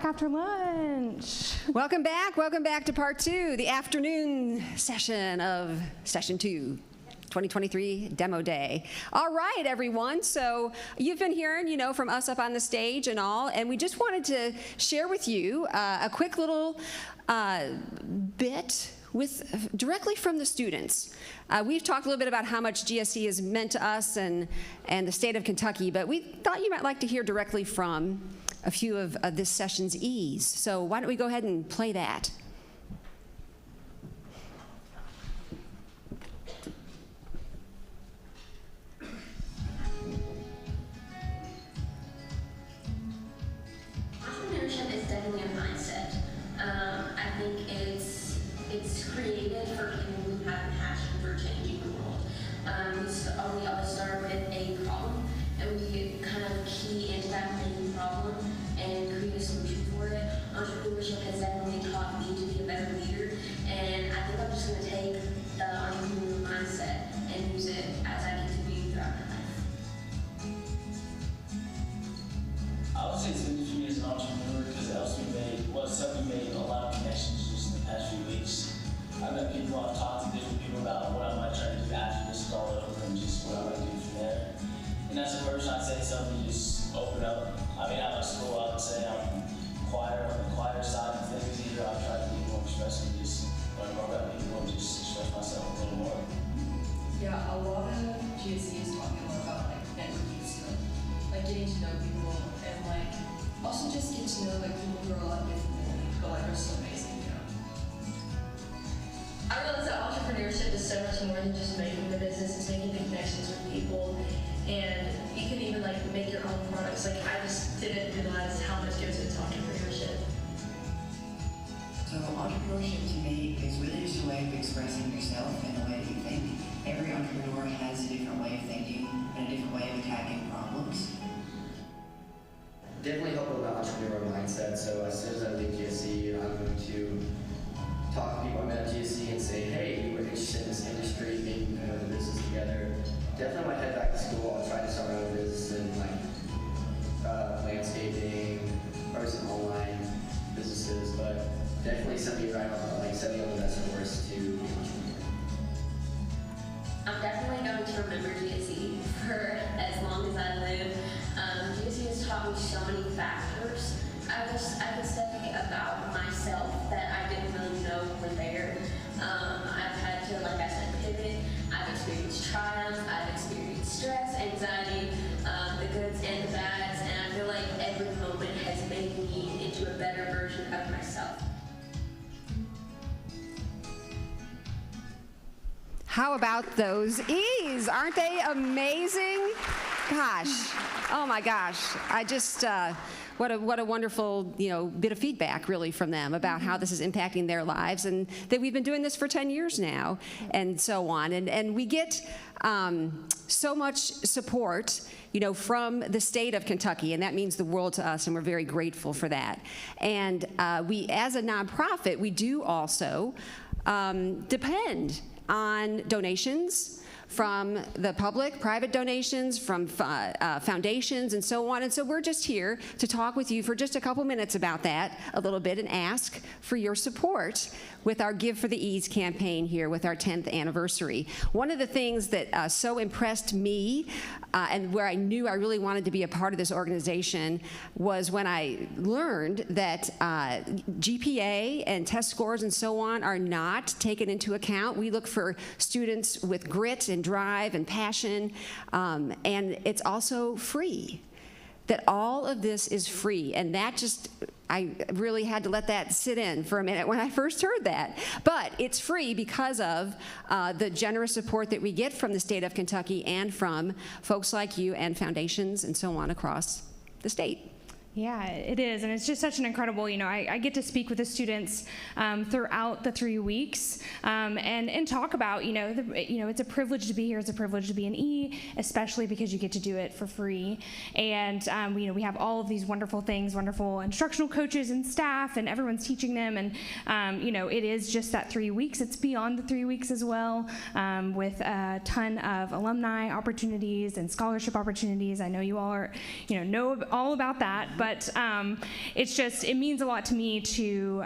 back after lunch. Welcome back to part 2, the afternoon session of session 2. 2023 Demo Day. All right, everyone. So you've been hearing, from us up on the stage and all, and we just wanted to share with you a quick little bit directly from the students. We've talked a little bit about how much GSE has meant to us and the state of Kentucky, but we thought you might like to hear directly from a few of this session's E's. So why don't we go ahead and play that? Entrepreneurship is definitely a mindset. I think it's created for people who have a passion for changing the world. We always start with a problem, and we kind of key into that main problem and create a solution for it. Entrepreneurship has definitely taught me to be a better leader, and I think I'm just going to take the entrepreneurial mindset and use it as I continue throughout my life. I would say it's been for me as an entrepreneur because it helps me made a lot of connections just in the past few weeks. I've met people, I've talked to different people about what I might try to do after this is all over and just what I might do from there. And as a person, I'd say something to just open up. I mean, at my school, I would say I'm quiet on the quieter side of things. Either I've tried to be more expressive, just learn more about people and just express myself a little more. Yeah, a lot of GSE is talking more about like networking skills, like getting to know people and like also just get to know like people who are a lot different than me, but like are still amazing, I realized that entrepreneurship is so much more than just making the business, it's making the connections with people, and you can even like make your own products. Like I just didn't realize how much goes into entrepreneurship. So entrepreneurship to me is really just a way of expressing yourself and the way that you think. Every entrepreneur has a different way of thinking and a different way of attacking problems. Definitely help with the entrepreneurial mindset. So as soon as I leave GSE, I'm going to talk to people I met at GSE and say, hey, we're interested in this industry, maybe we can go to business together. Definitely when I head back to school, I'll try to start my own business in like landscaping or some online businesses, but definitely set me on the best course to be an entrepreneur. I'm definitely going to remember GSE for as long as I live. GSE has taught me so many factors. I could say about myself that I didn't really know were there. I've had to, like I said, pivot. I've experienced triumph. I've experienced stress, anxiety, the goods and the bads, and I feel like every moment has made me into a better version of myself. How about those E's? Aren't they amazing? Gosh, oh my gosh. I just, what a wonderful, bit of feedback really from them about how this is impacting their lives, and that we've been doing this for 10 years now and so on. And we get so much support, from the state of Kentucky, and that means the world to us, and we're very grateful for that. And we, as a nonprofit, we do also depend on donations from the public, private donations, from foundations, and so on. And so we're just here to talk with you for just a couple minutes about that a little bit and ask for your support with our Give for the Ease campaign here with our 10th anniversary. One of the things that so impressed me and where I knew I really wanted to be a part of this organization was when I learned that GPA and test scores and so on are not taken into account. We look for students with grit and drive and passion, and it's also free. That all of this is free, and that just, I really had to let that sit in for a minute when I first heard that. But it's free because of the generous support that we get from the state of Kentucky and from folks like you and foundations and so on across the state. Yeah, it is, and it's just such an incredible, I get to speak with the students throughout the 3 weeks and talk about, it's a privilege to be here, it's a privilege to be an E, especially because you get to do it for free. And, we have all of these wonderful things, wonderful instructional coaches and staff, and everyone's teaching them, and, it is just that 3 weeks. It's beyond the 3 weeks as well, with a ton of alumni opportunities and scholarship opportunities. I know you all are, know all about that. but it means a lot to me to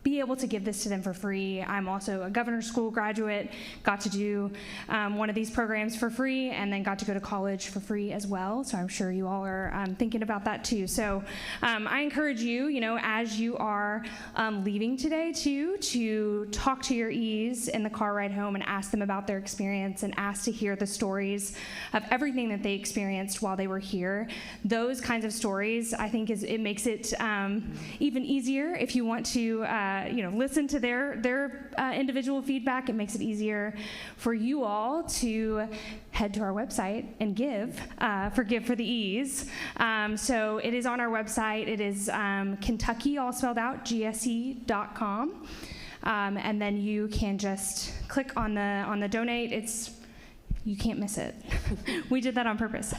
be able to give this to them for free. I'm also a governor's school graduate, got to do one of these programs for free, and then got to go to college for free as well. So I'm sure you all are thinking about that too. So I encourage you, as you are leaving today too, to talk to your E's in the car ride home and ask them about their experience and ask to hear the stories of everything that they experienced while they were here. Those kinds of stories, I think, it makes it even easier if you want to listen to their individual feedback. It makes it easier for you all to head to our website and give for the E's. So it is on our website. It is Kentucky, all spelled out, GSE.com. And then you can just click on the donate. You can't miss it. We did that on purpose.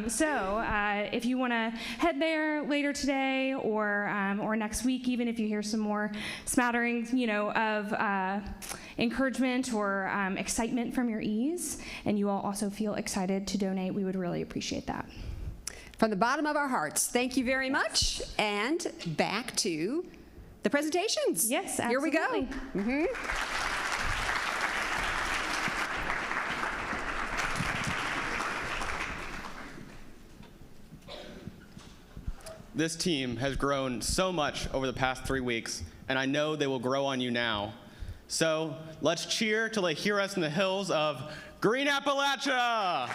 So if you want to head there later today or next week, even if you hear some more smatterings, of encouragement or excitement from your E's, and you all also feel excited to donate, we would really appreciate that. From the bottom of our hearts, thank you very much. And back to the presentations. Yes, absolutely. Here we go. Mm-hmm. This team has grown so much over the past 3 weeks, and I know they will grow on you now. So let's cheer till they hear us in the hills of Green Appalachia!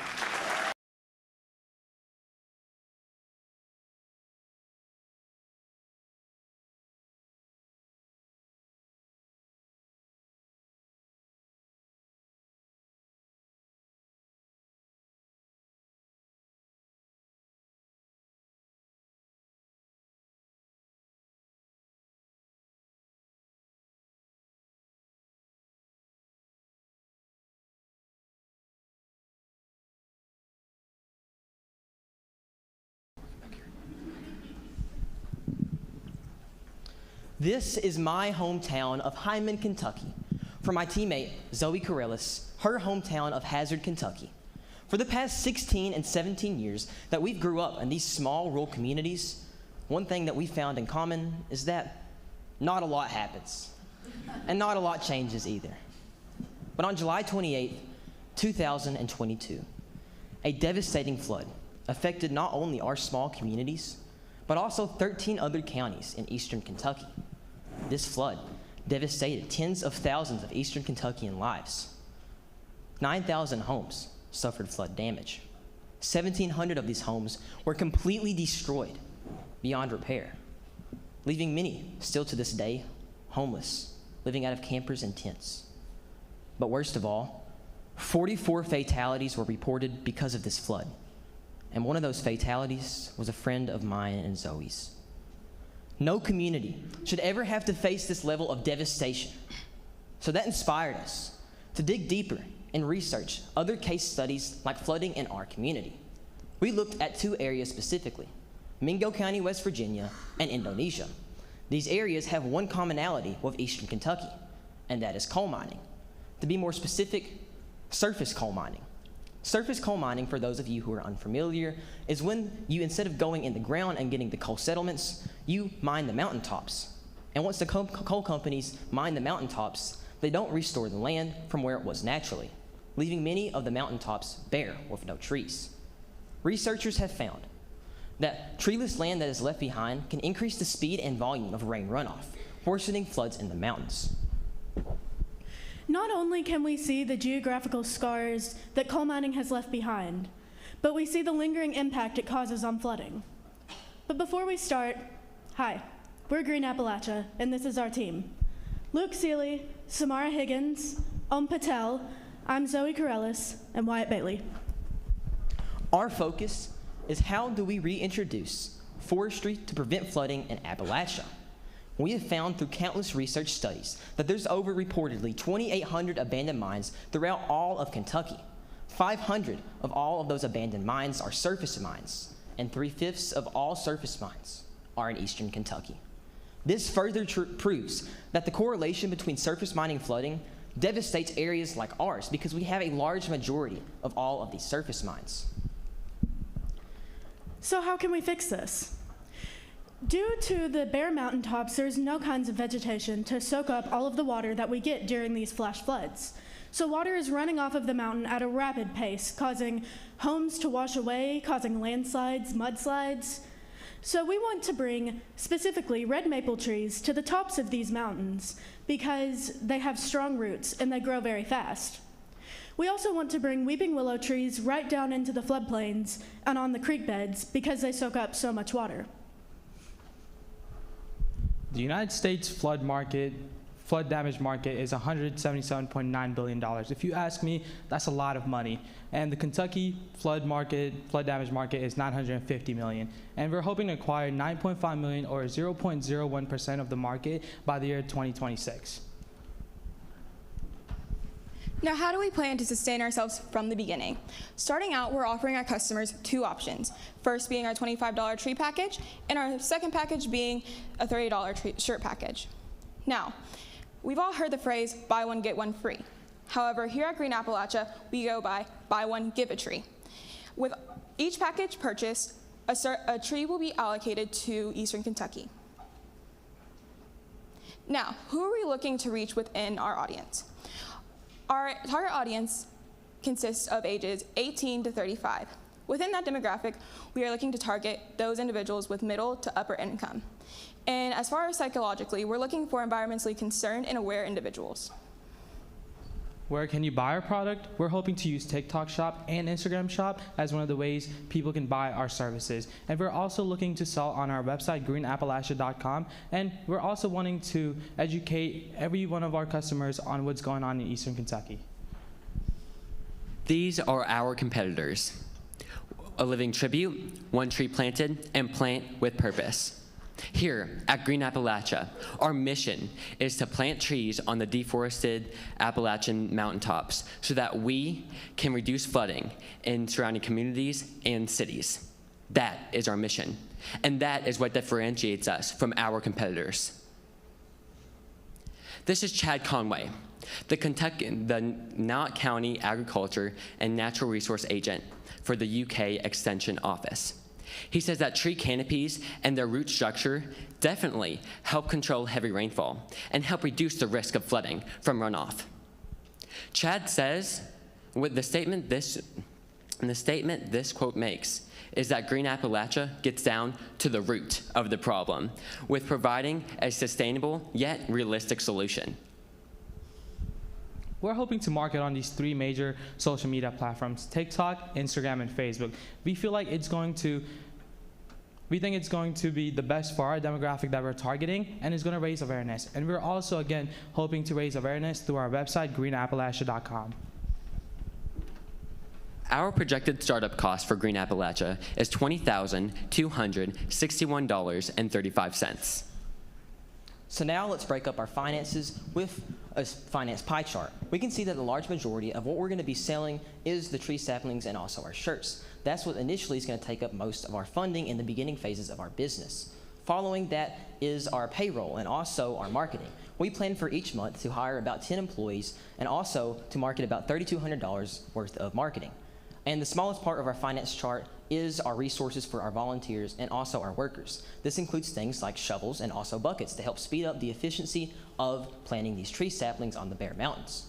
This is my hometown of Hyman, Kentucky. For my teammate, Zoe Corellis, her hometown of Hazard, Kentucky. For the past 16 and 17 years that we've grew up in these small rural communities, one thing that we found in common is that not a lot happens, and not a lot changes either. But on July 28, 2022, a devastating flood affected not only our small communities, but also 13 other counties in eastern Kentucky. This flood devastated tens of thousands of eastern Kentuckian lives. 9,000 homes suffered flood damage. 1,700 of these homes were completely destroyed beyond repair, leaving many still to this day homeless, living out of campers and tents. But worst of all, 44 fatalities were reported because of this flood. And one of those fatalities was a friend of mine and Zoe's. No community should ever have to face this level of devastation. So that inspired us to dig deeper and research other case studies like flooding in our community. We looked at 2 areas specifically, Mingo County, West Virginia, and Indonesia. These areas have one commonality with eastern Kentucky, and that is coal mining. To be more specific, surface coal mining. Surface coal mining, for those of you who are unfamiliar, is when you, instead of going in the ground and getting the coal settlements, you mine the mountaintops. And once the coal companies mine the mountaintops, they don't restore the land from where it was naturally, leaving many of the mountaintops bare with no trees. Researchers have found that treeless land that is left behind can increase the speed and volume of rain runoff, worsening floods in the mountains. Not only can we see the geographical scars that coal mining has left behind, but we see the lingering impact it causes on flooding. But before we start, hi, we're Green Appalachia, and this is our team. Luke Seeley, Samara Higgins, Patel, I'm Zoe Corellis, and Wyatt Bailey. Our focus is how do we reintroduce forestry to prevent flooding in Appalachia. We have found through countless research studies that there's over reportedly 2,800 abandoned mines throughout all of Kentucky. 500 of all of those abandoned mines are surface mines, and 3/5 of all surface mines are in eastern Kentucky. This further proves that the correlation between surface mining and flooding devastates areas like ours because we have a large majority of all of these surface mines. So how can we fix this? Due to the bare mountaintops, there's no kinds of vegetation to soak up all of the water that we get during these flash floods. So water is running off of the mountain at a rapid pace, causing homes to wash away, causing landslides, mudslides. So we want to bring specifically red maple trees to the tops of these mountains because they have strong roots and they grow very fast. We also want to bring weeping willow trees right down into the floodplains and on the creek beds because they soak up so much water. The United States flood damage market is $177.9 billion. If you ask me, that's a lot of money. And the Kentucky flood damage market is $950 million. And we're hoping to acquire $9.5 million or 0.01% of the market by the year 2026. Now, how do we plan to sustain ourselves from the beginning? Starting out, we're offering our customers two options. First being our $25 tree package, and our second package being a $30 shirt package. Now, we've all heard the phrase, buy one, get one free. However, here at Green Appalachia, we go by, buy one, give a tree. With each package purchased, a tree will be allocated to Eastern Kentucky. Now, who are we looking to reach within our audience? Our target audience consists of ages 18 to 35. Within that demographic, we are looking to target those individuals with middle to upper income. And as far as psychologically, we're looking for environmentally concerned and aware individuals. Where can you buy our product? We're hoping to use TikTok Shop and Instagram Shop as one of the ways people can buy our services. And we're also looking to sell on our website, greenappalachia.com. And we're also wanting to educate every one of our customers on what's going on in Eastern Kentucky. These are our competitors. A living tribute, one tree planted, and plant with purpose. Here at Green Appalachia, our mission is to plant trees on the deforested Appalachian mountaintops so that we can reduce flooding in surrounding communities and cities. That is our mission, and that is what differentiates us from our competitors. This is Chad Conway, the Knott County Agriculture and Natural Resource Agent for the UK Extension Office. He says that tree canopies and their root structure definitely help control heavy rainfall and help reduce the risk of flooding from runoff. Chad says, with the statement this quote makes is that Green Appalachia gets down to the root of the problem with providing a sustainable yet realistic solution. We're hoping to market on these three major social media platforms, TikTok, Instagram, and Facebook. We think it's going to be the best for our demographic that we're targeting, and it's going to raise awareness. And we're also, again, hoping to raise awareness through our website, greenappalachia.com. Our projected startup cost for Green Appalachia is $20,261.35. So now let's break up our finances with a finance pie chart. We can see that the large majority of what we're going to be selling is the tree saplings and also our shirts. That's what initially is going to take up most of our funding in the beginning phases of our business. Following that is our payroll and also our marketing. We plan for each month to hire about 10 employees and also to market about $3,200 worth of marketing. And the smallest part of our finance chart is our resources for our volunteers and also our workers. This includes things like shovels and also buckets to help speed up the efficiency of planting these tree saplings on the bare mountains.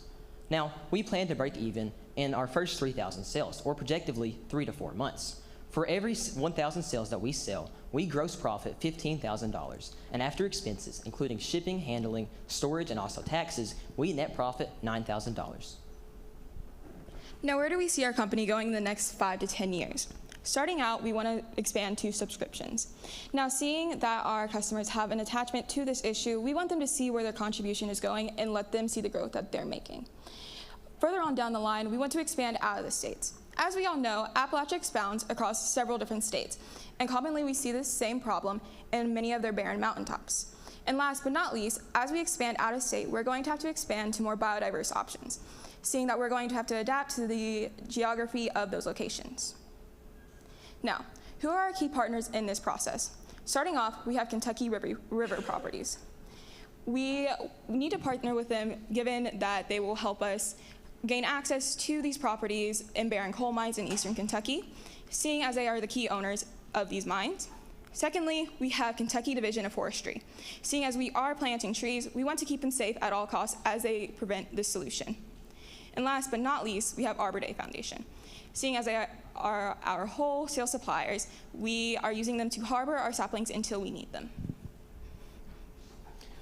Now, we plan to break even in our first 3,000 sales, or projectively 3 to 4 months. For every 1,000 sales that we sell, we gross profit $15,000. And after expenses, including shipping, handling, storage, and also taxes, we net profit $9,000. Now, where do we see our company going in the next 5 to 10 years? Starting out, we want to expand to subscriptions. Now, seeing that our customers have an attachment to this issue, we want them to see where their contribution is going and let them see the growth that they're making. Further on down the line, we want to expand out of the states. As we all know, Appalachia expands across several different states, and commonly we see this same problem in many of their barren mountaintops. And last but not least, as we expand out of state, we're going to have to expand to more biodiverse options, seeing that we're going to have to adapt to the geography of those locations. Now, who are our key partners in this process? Starting off, we have Kentucky River Properties. We need to partner with them given that they will help us gain access to these properties in barren coal mines in Eastern Kentucky, seeing as they are the key owners of these mines. Secondly, we have Kentucky Division of Forestry. Seeing as we are planting trees, we want to keep them safe at all costs as they prevent this solution. And last but not least, we have Arbor Day Foundation. Seeing as they are our wholesale suppliers, we are using them to harbor our saplings until we need them.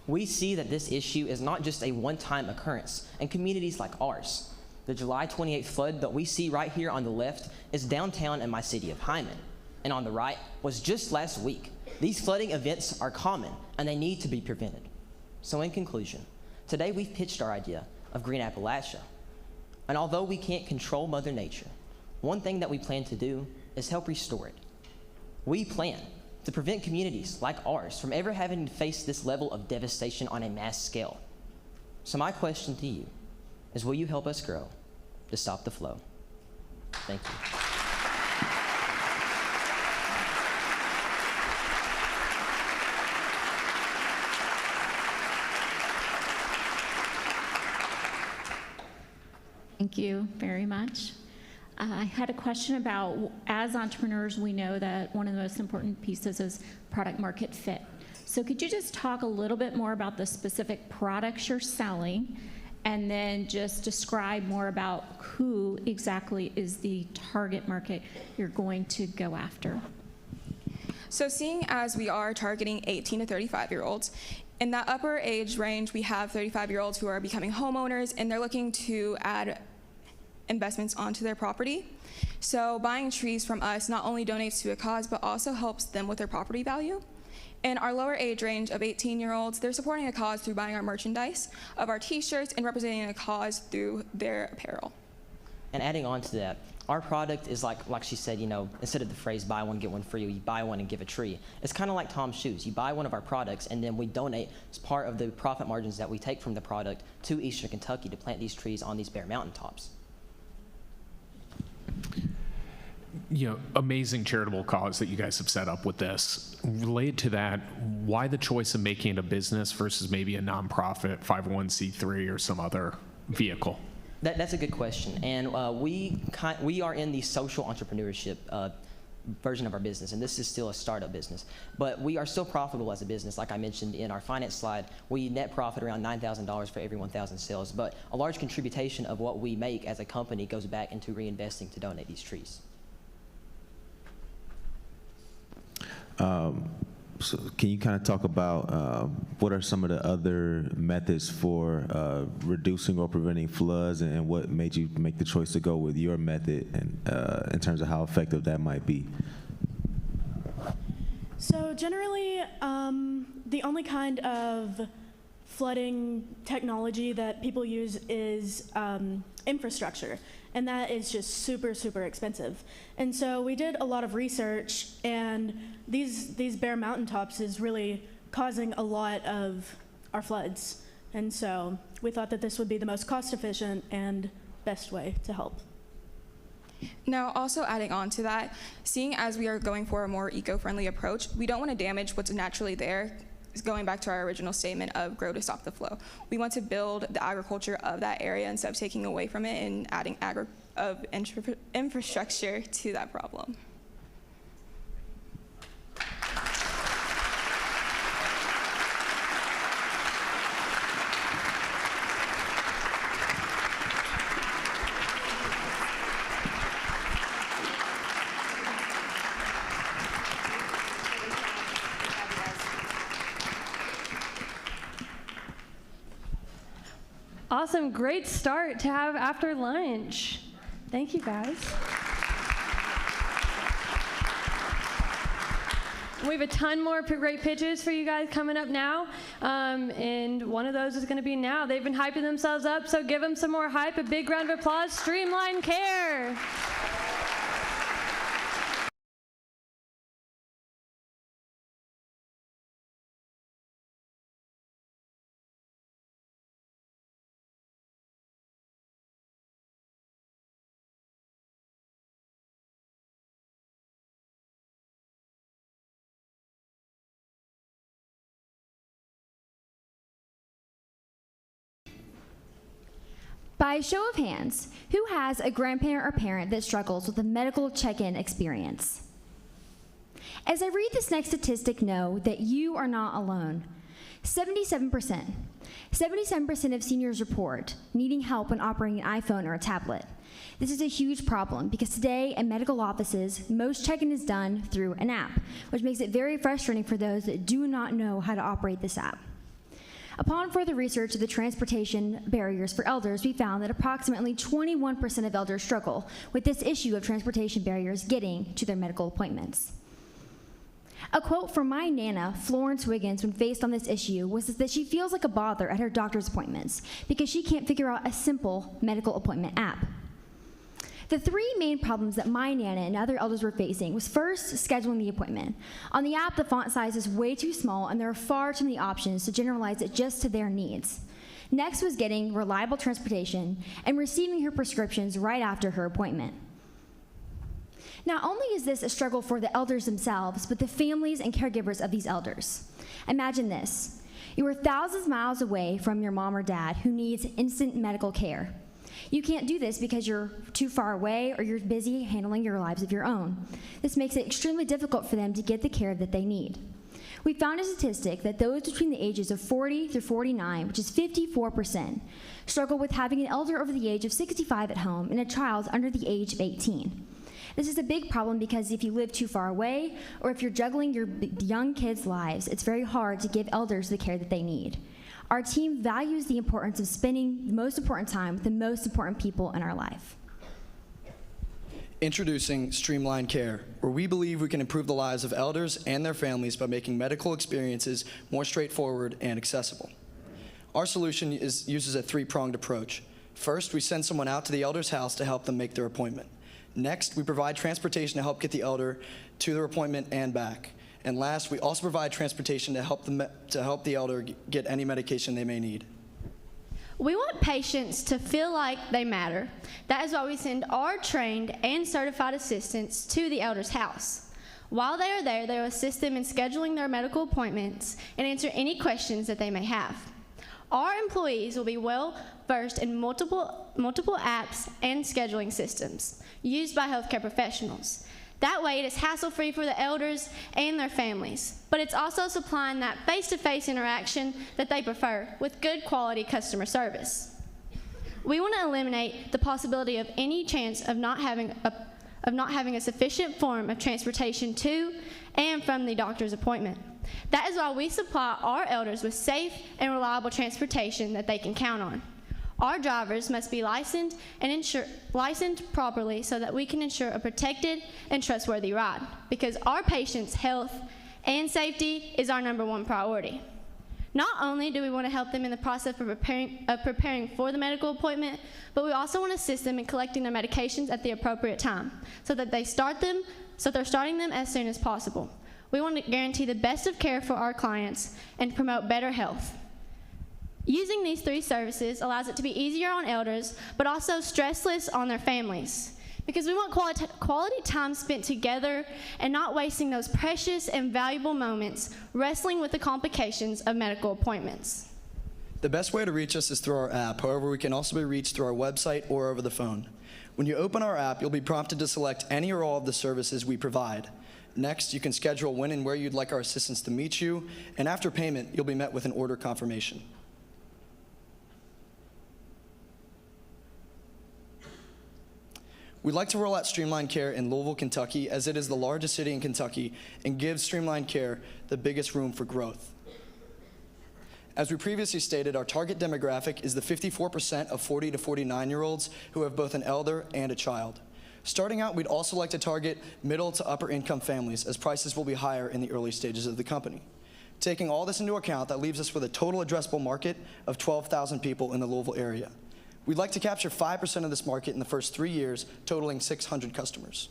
We see that this issue is not just a one-time occurrence in communities like ours. The July 28th flood that we see right here on the left is downtown in my city of Hyman, and on the right was just last week. These flooding events are common, and they need to be prevented. So in conclusion, today we've pitched our idea of Green Appalachia. And although we can't control Mother Nature, one thing that we plan to do is help restore it. We plan to prevent communities like ours from ever having to face this level of devastation on a mass scale. So my question to you is, will you help us grow to stop the flow? Thank you. Thank you very much. I had a question about, as entrepreneurs, we know that one of the most important pieces is product market fit. So could you just talk a little bit more about the specific products you're selling, and then just describe more about who exactly is the target market you're going to go after? So seeing as we are targeting 18 to 35-year-olds, in that upper age range, we have 35-year-olds who are becoming homeowners, and they're looking to add investments onto their property. So buying trees from us not only donates to a cause, but also helps them with their property value. In our lower age range of 18-year-olds, they're supporting a cause through buying our merchandise of our t-shirts and representing a cause through their apparel. And adding on to that, our product is like she said, you know, instead of the phrase buy one, get one free, you buy one and give a tree. It's kind of like Tom's shoes. You buy one of our products and then we donate as part of the profit margins that we take from the product to Eastern Kentucky to plant these trees on these bare mountaintops. You know, amazing charitable cause that you guys have set up with this. Related to that, why the choice of making it a business versus maybe a nonprofit, 501c3 or some other vehicle? That's a good question, and we are in the social entrepreneurship version of our business, and this is still a startup business, but we are still profitable as a business. Like I mentioned in our finance slide, we net profit around $9,000 for every 1,000 sales, but a large contribution of what we make as a company goes back into reinvesting to donate these trees. So can you kind of talk about what are some of the other methods for reducing or preventing floods, and what made you make the choice to go with your method, and in terms of how effective that might be? So generally, the only kind of flooding technology that people use is infrastructure, and that is just super, super expensive. And so we did a lot of research, and these bare mountaintops is really causing a lot of our floods. And so we thought that this would be the most cost-efficient and best way to help. Now, also adding on to that, seeing as we are going for a more eco-friendly approach, we don't want to damage what's naturally there. Going back to our original statement of grow to stop the flow. We want to build the agriculture of that area instead of taking away from it and adding infrastructure to that problem. Awesome, great start to have after lunch. Thank you, guys. We have a ton more great pitches for you guys coming up now, and one of those is going to be now. They've been hyping themselves up, so give them some more hype. A big round of applause, Streamline Care. By a show of hands, who has a grandparent or parent that struggles with a medical check-in experience? As I read this next statistic, know that you are not alone. 77% of seniors report needing help when operating an iPhone or a tablet. This is a huge problem because today in medical offices, most check-in is done through an app, which makes it very frustrating for those that do not know how to operate this app. Upon further research of the transportation barriers for elders, we found that approximately 21% of elders struggle with this issue of transportation barriers getting to their medical appointments. A quote from my Nana, Florence Wiggins, when faced on this issue was that she feels like a bother at her doctor's appointments because she can't figure out a simple medical appointment app. The three main problems that my Nana and other elders were facing was first, scheduling the appointment. On the app, the font size is way too small and there are far too many options to generalize it just to their needs. Next was getting reliable transportation and receiving her prescriptions right after her appointment. Not only is this a struggle for the elders themselves, but the families and caregivers of these elders. Imagine this. You are thousands of miles away from your mom or dad who needs instant medical care. You can't do this because you're too far away or you're busy handling your lives of your own. This makes it extremely difficult for them to get the care that they need. We found a statistic that those between the ages of 40 through 49, which is 54%, struggle with having an elder over the age of 65 at home and a child under the age of 18. This is a big problem because if you live too far away or if you're juggling your young kids' lives, it's very hard to give elders the care that they need. Our team values the importance of spending the most important time with the most important people in our life. Introducing Streamline Care, where we believe we can improve the lives of elders and their families by making medical experiences more straightforward and accessible. Our solution uses a three-pronged approach. First, we send someone out to the elder's house to help them make their appointment. Next, we provide transportation to help get the elder to their appointment and back. And last, we also provide transportation to help the elder get any medication they may need. We want patients to feel like they matter. That is why we send our trained and certified assistants to the elder's house. While they are there, they will assist them in scheduling their medical appointments and answer any questions that they may have. Our employees will be well versed in multiple apps and scheduling systems used by healthcare professionals. That way, it is hassle-free for the elders and their families, but it's also supplying that face-to-face interaction that they prefer with good quality customer service. We want to eliminate the possibility of any chance of not having a sufficient form of transportation to and from the doctor's appointment. That is why we supply our elders with safe and reliable transportation that they can count on. Our drivers must be licensed properly so that we can ensure a protected and trustworthy ride, because our patients' health and safety is our #1 priority. Not only do we want to help them in the process of preparing for the medical appointment, but we also want to assist them in collecting their medications at the appropriate time so that they're starting them as soon as possible. We want to guarantee the best of care for our clients and promote better health. Using these three services allows it to be easier on elders, but also stressless on their families, because we want quality time spent together and not wasting those precious and valuable moments wrestling with the complications of medical appointments. The best way to reach us is through our app. However, we can also be reached through our website or over the phone. When you open our app, you'll be prompted to select any or all of the services we provide. Next, you can schedule when and where you'd like our assistants to meet you, and after payment, you'll be met with an order confirmation. We'd like to roll out Streamline Care in Louisville, Kentucky, as it is the largest city in Kentucky and gives Streamline Care the biggest room for growth. As we previously stated, our target demographic is the 54% of 40 to 49-year-olds who have both an elder and a child. Starting out, we'd also like to target middle to upper income families, as prices will be higher in the early stages of the company. Taking all this into account, that leaves us with a total addressable market of 12,000 people in the Louisville area. We'd like to capture 5% of this market in the first 3 years, totaling 600 customers.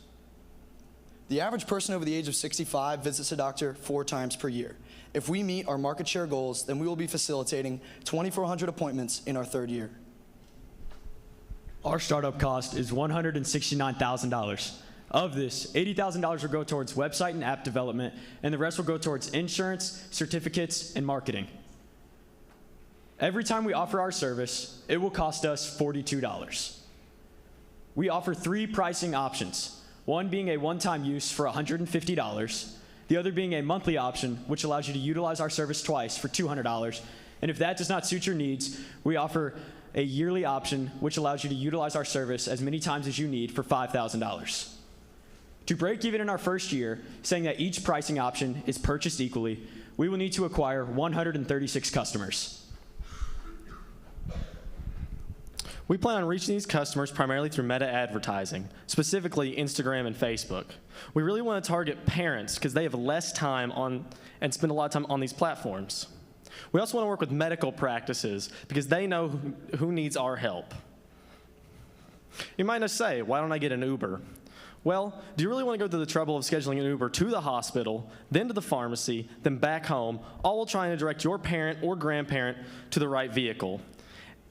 The average person over the age of 65 visits a doctor 4 times per year. If we meet our market share goals, then we will be facilitating 2,400 appointments in our 3rd year. Our startup cost is $169,000. Of this, $80,000 will go towards website and app development, and the rest will go towards insurance, certificates, and marketing. Every time we offer our service, it will cost us $42. We offer 3 pricing options, one being a one-time use for $150, The other being a monthly option, which allows you to utilize our service twice for $200. And if that does not suit your needs, we offer a yearly option, which allows you to utilize our service as many times as you need for $5,000. To break even in our first year, saying that each pricing option is purchased equally, we will need to acquire 136 customers. We plan on reaching these customers primarily through meta advertising, specifically Instagram and Facebook. We really want to target parents because they have less time on and spend a lot of time on these platforms. We also want to work with medical practices because they know who needs our help. You might just say, why don't I get an Uber? Well, do you really want to go through the trouble of scheduling an Uber to the hospital, then to the pharmacy, then back home, all while trying to direct your parent or grandparent to the right vehicle?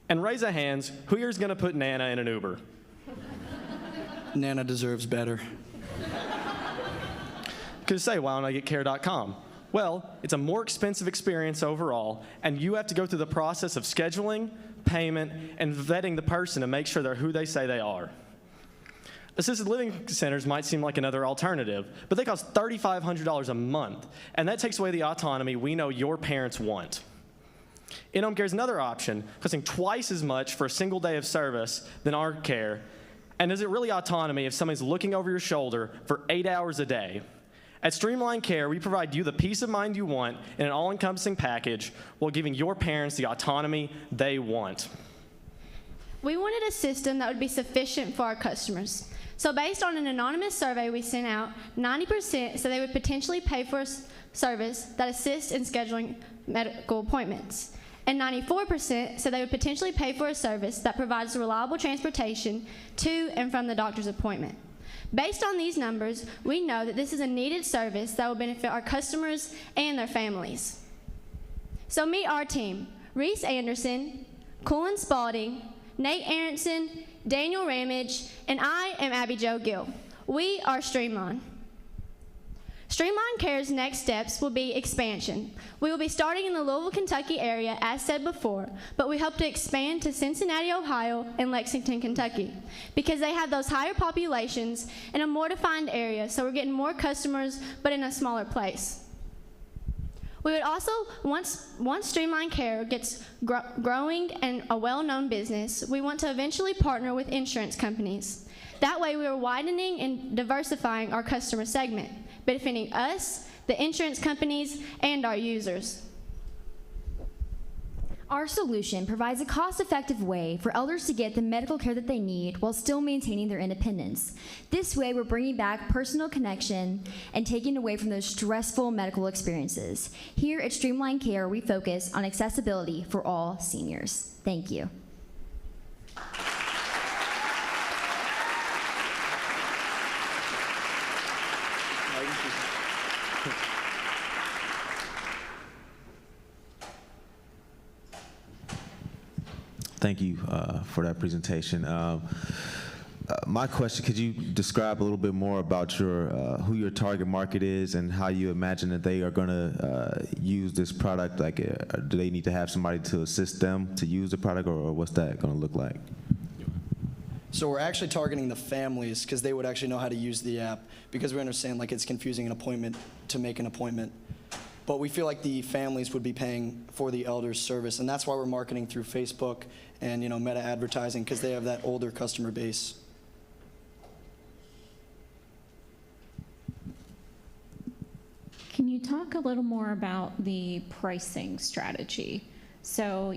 And raise of hands, who here is going to put Nana in an Uber? Nana deserves better. Could say, why don't I get care.com? Well, it's a more expensive experience overall, and you have to go through the process of scheduling, payment, and vetting the person to make sure they're who they say they are. Assisted living centers might seem like another alternative, but they cost $3,500 a month, and that takes away the autonomy we know your parents want. In-home care is another option, costing twice as much for a single day of service than our care. And is it really autonomy if somebody's looking over your shoulder for 8 hours a day? At Streamline Care, we provide you the peace of mind you want in an all-encompassing package while giving your parents the autonomy they want. We wanted a system that would be sufficient for our customers. So based on an anonymous survey we sent out, 90% said they would potentially pay for a service that assists in scheduling medical appointments. And 94% said they would potentially pay for a service that provides reliable transportation to and from the doctor's appointment. Based on these numbers, we know that this is a needed service that will benefit our customers and their families. So meet our team: Reese Anderson, Colin Spalding, Nate Aronson, Daniel Ramage, and I am Abby Jo Gill. We are Streamline. Streamline Care's next steps will be expansion. We will be starting in the Louisville, Kentucky area, as said before, but we hope to expand to Cincinnati, Ohio, and Lexington, Kentucky, because they have those higher populations in a more defined area, so we're getting more customers, but in a smaller place. We would also, once Streamline Care gets growing and a well-known business, we want to eventually partner with insurance companies. That way we are widening and diversifying our customer segment, benefiting us, the insurance companies, and our users. Our solution provides a cost-effective way for elders to get the medical care that they need while still maintaining their independence. This way, we're bringing back personal connection and taking away from those stressful medical experiences. Here at Streamline Care, we focus on accessibility for all seniors. Thank you. Thank you for that presentation. My question, could you describe a little bit more about who your target market is and how you imagine that they are going to use this product? Like, do they need to have somebody to assist them to use the product, or what's that going to look like? So we're actually targeting the families because they would actually know how to use the app, because we understand like it's confusing an appointment to make an appointment. But we feel like the families would be paying for the elders service, and that's why we're marketing through Facebook and meta advertising, because they have that older customer base. Can you talk a little more about the pricing strategy? So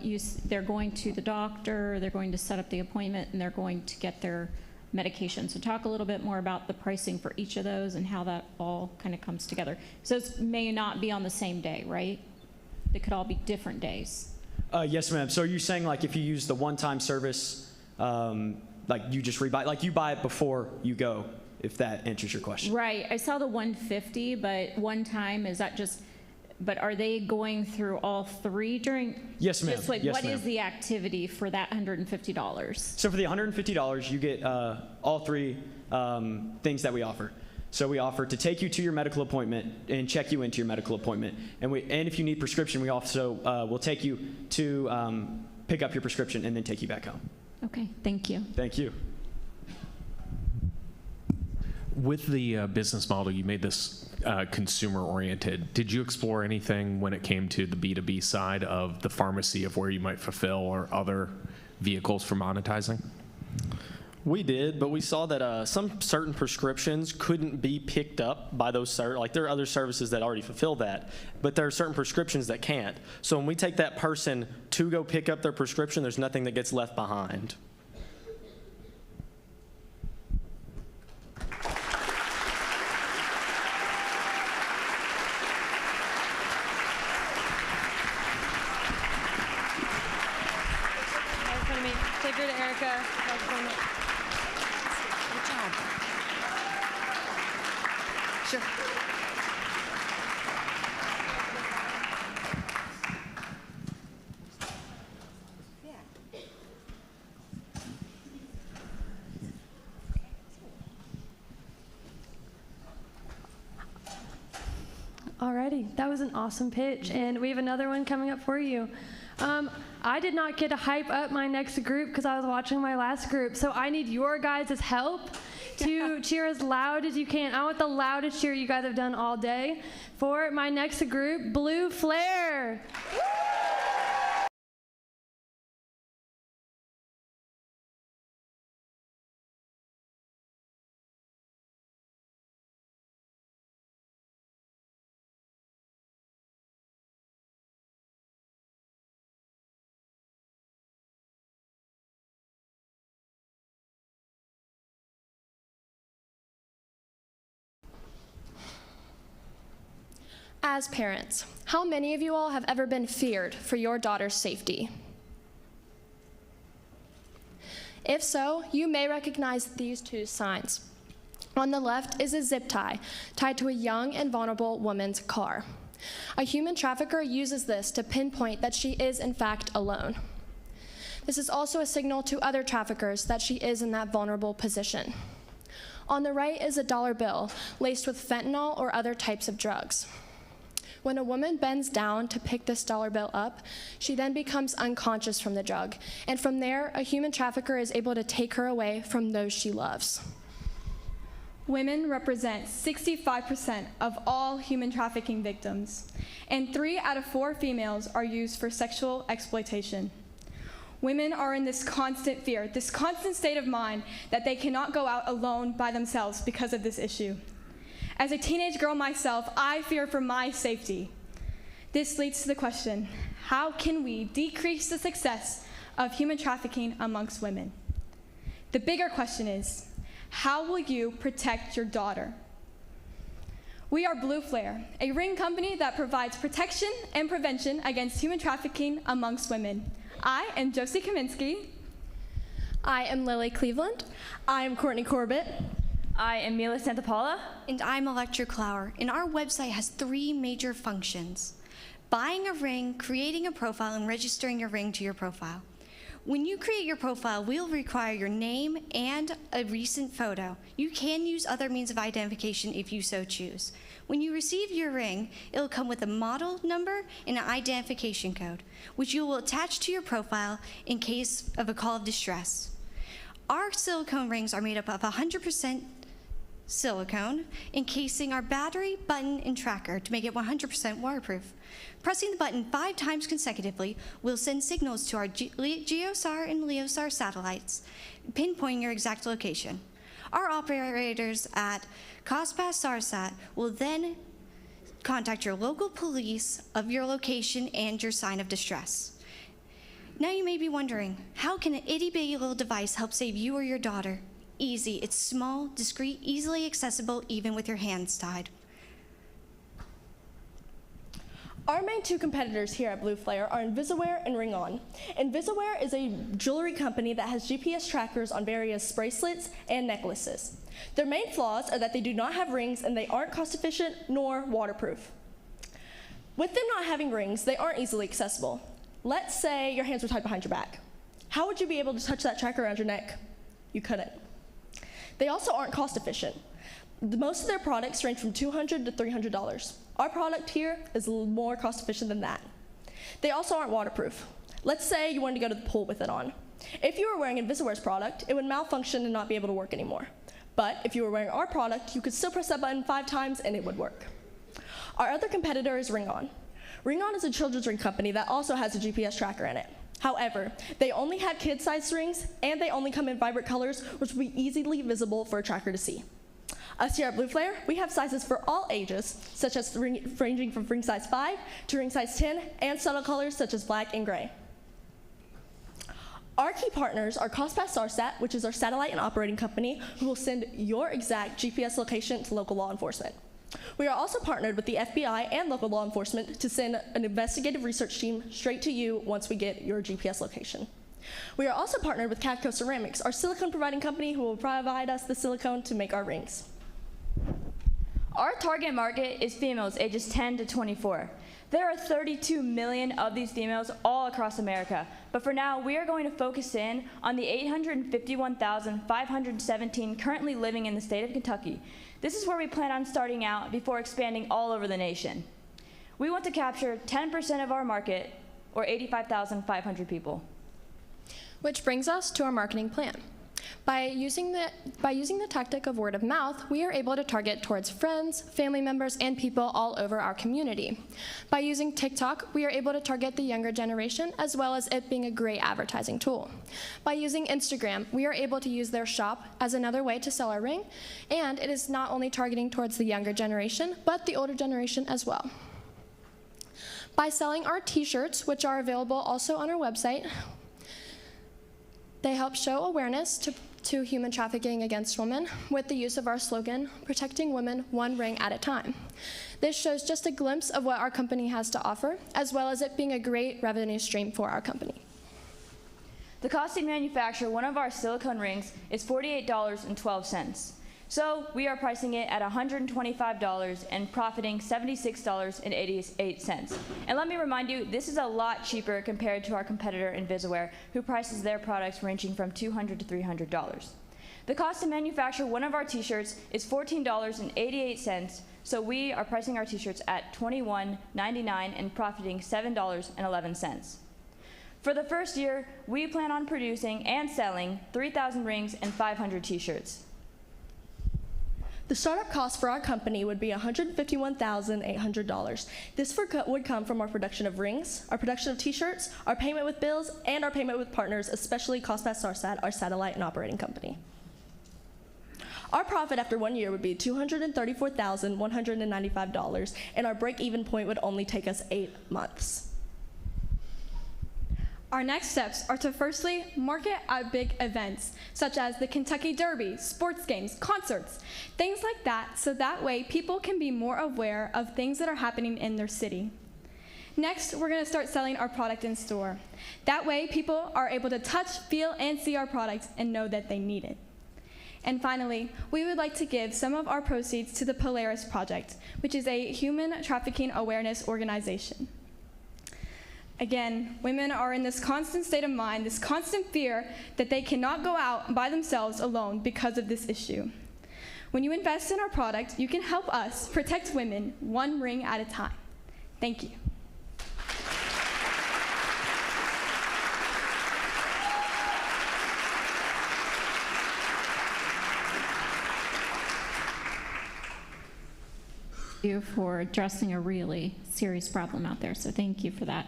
they're going to the doctor, they're going to set up the appointment, and they're going to get their medication. So talk a little bit more about the pricing for each of those and how that all kind of comes together. So it may not be on the same day, right? They could all be different days. Yes, ma'am. So you're saying like if you use the one-time service, like you just rebuy, like you buy it before you go, if that answers your question. Right. I saw the 150, but one time, is that just, but are they going through all three during? Yes, ma'am. Just like, yes, what ma'am. is the activity for that $150? So for the $150, you get all three things that we offer. So we offer to take you to your medical appointment and check you into your medical appointment. And if you need prescription, we also will take you to pick up your prescription and then take you back home. Okay, thank you. Thank you. With the business model, you made this consumer-oriented. Did you explore anything when it came to the B2B side of the pharmacy of where you might fulfill or other vehicles for monetizing? We did, but we saw that some certain prescriptions couldn't be picked up by those, like there are other services that already fulfill that, but there are certain prescriptions that can't. So when we take that person to go pick up their prescription, there's nothing that gets left behind. Take her to Erica. Good job. Sure. Alrighty, that was an awesome pitch, and we have another one coming up for you. I did not get to hype up my next group because I was watching my last group, so I need your guys' help to cheer as loud as you can. I want the loudest cheer you guys have done all day for my next group, Blue Flare. As parents, how many of you all have ever been feared for your daughter's safety? If so, you may recognize these two signs. On the left is a zip tie tied to a young and vulnerable woman's car. A human trafficker uses this to pinpoint that she is in fact alone. This is also a signal to other traffickers that she is in that vulnerable position. On the right is a dollar bill laced with fentanyl or other types of drugs. When a woman bends down to pick this dollar bill up, she then becomes unconscious from the drug, and from there, a human trafficker is able to take her away from those she loves. Women represent 65% of all human trafficking victims, and 3 out of 4 females are used for sexual exploitation. Women are in this constant fear, this constant state of mind that they cannot go out alone by themselves because of this issue. As a teenage girl myself, I fear for my safety. This leads to the question, how can we decrease the success of human trafficking amongst women? The bigger question is, how will you protect your daughter? We are Blue Flare, a ring company that provides protection and prevention against human trafficking amongst women. I am Josie Kaminsky. I am Lily Cleveland. I am Courtney Corbett. I am Mila Santapaula. And I'm Electra Clower, and our website has 3 major functions: buying a ring, creating a profile, and registering a ring to your profile. When you create your profile, we'll require your name and a recent photo. You can use other means of identification if you so choose. When you receive your ring, it'll come with a model number and an identification code, which you will attach to your profile in case of a call of distress. Our silicone rings are made up of 100% silicone, encasing our battery, button, and tracker to make it 100% waterproof. Pressing the button 5 times consecutively will send signals to our GeoSAR and LeoSAR satellites, pinpointing your exact location. Our operators at COSPAS SARSAT will then contact your local police of your location and your sign of distress. Now you may be wondering, how can an itty-bitty little device help save you or your daughter? Easy. It's small, discreet, easily accessible, even with your hands tied. Our main 2 competitors here at Blue Flare are Invisaware and Ring On. Invisaware is a jewelry company that has GPS trackers on various bracelets and necklaces. Their main flaws are that they do not have rings and they aren't cost efficient nor waterproof. With them not having rings, they aren't easily accessible. Let's say your hands were tied behind your back. How would you be able to touch that tracker around your neck? You couldn't. They also aren't cost efficient. Most of their products range from $200 to $300. Our product here is more cost efficient than that. They also aren't waterproof. Let's say you wanted to go to the pool with it on. If you were wearing Invisiware's product, it would malfunction and not be able to work anymore. But if you were wearing our product, you could still press that button 5 times and it would work. Our other competitor is Ring On. Ring On is a children's ring company that also has a GPS tracker in it. However, they only have kid-sized rings, and they only come in vibrant colors, which will be easily visible for a tracker to see. Us here at Blue Flare, we have sizes for all ages, such as ranging from ring size 5 to ring size 10, and subtle colors such as black and gray. Our key partners are CostPass-SARSAT, which is our satellite and operating company, who will send your exact GPS location to local law enforcement. We are also partnered with the FBI and local law enforcement to send an investigative research team straight to you once we get your GPS location. We are also partnered with Cavco Ceramics, our silicone providing company, who will provide us the silicone to make our rings. Our target market is females ages 10 to 24. There are 32 million of these females all across America, but for now we are going to focus in on the 851,517 currently living in the state of Kentucky. This is where we plan on starting out before expanding all over the nation. We want to capture 10% of our market, or 85,500 people. Which brings us to our marketing plan. By using the tactic of word of mouth, we are able to target towards friends, family members, and people all over our community. By using TikTok, we are able to target the younger generation, as well as it being a great advertising tool. By using Instagram, we are able to use their shop as another way to sell our ring, and it is not only targeting towards the younger generation, but the older generation as well. By selling our t-shirts, which are available also on our website, they help show awareness to human trafficking against women with the use of our slogan, protecting women one ring at a time. This shows just a glimpse of what our company has to offer, as well as it being a great revenue stream for our company. The cost to manufacture one of our silicone rings is $48.12. So we are pricing it at $125 and profiting $76.88. And let me remind you, this is a lot cheaper compared to our competitor Invisaware, who prices their products ranging from $200 to $300. The cost to manufacture one of our t-shirts is $14.88, so we are pricing our t-shirts at $21.99 and profiting $7.11. For the first year, we plan on producing and selling 3,000 rings and 500 t-shirts. The startup cost for our company would be $151,800. This would come from our production of rings, our production of t-shirts, our payment with bills, and our payment with partners, especially CostPass-SARSAT, our satellite and operating company. Our profit after 1 year would be $234,195, and our break-even point would only take us 8 months. Our next steps are to firstly market at big events, such as the Kentucky Derby, sports games, concerts, things like that, so that way people can be more aware of things that are happening in their city. Next, we're going to start selling our product in store. That way people are able to touch, feel, and see our product and know that they need it. And finally, we would like to give some of our proceeds to the Polaris Project, which is a human trafficking awareness organization. Again, women are in this constant state of mind, this constant fear that they cannot go out by themselves alone because of this issue. When you invest in our product, you can help us protect women one ring at a time. Thank you. You for addressing a really serious problem out there, so thank you for that.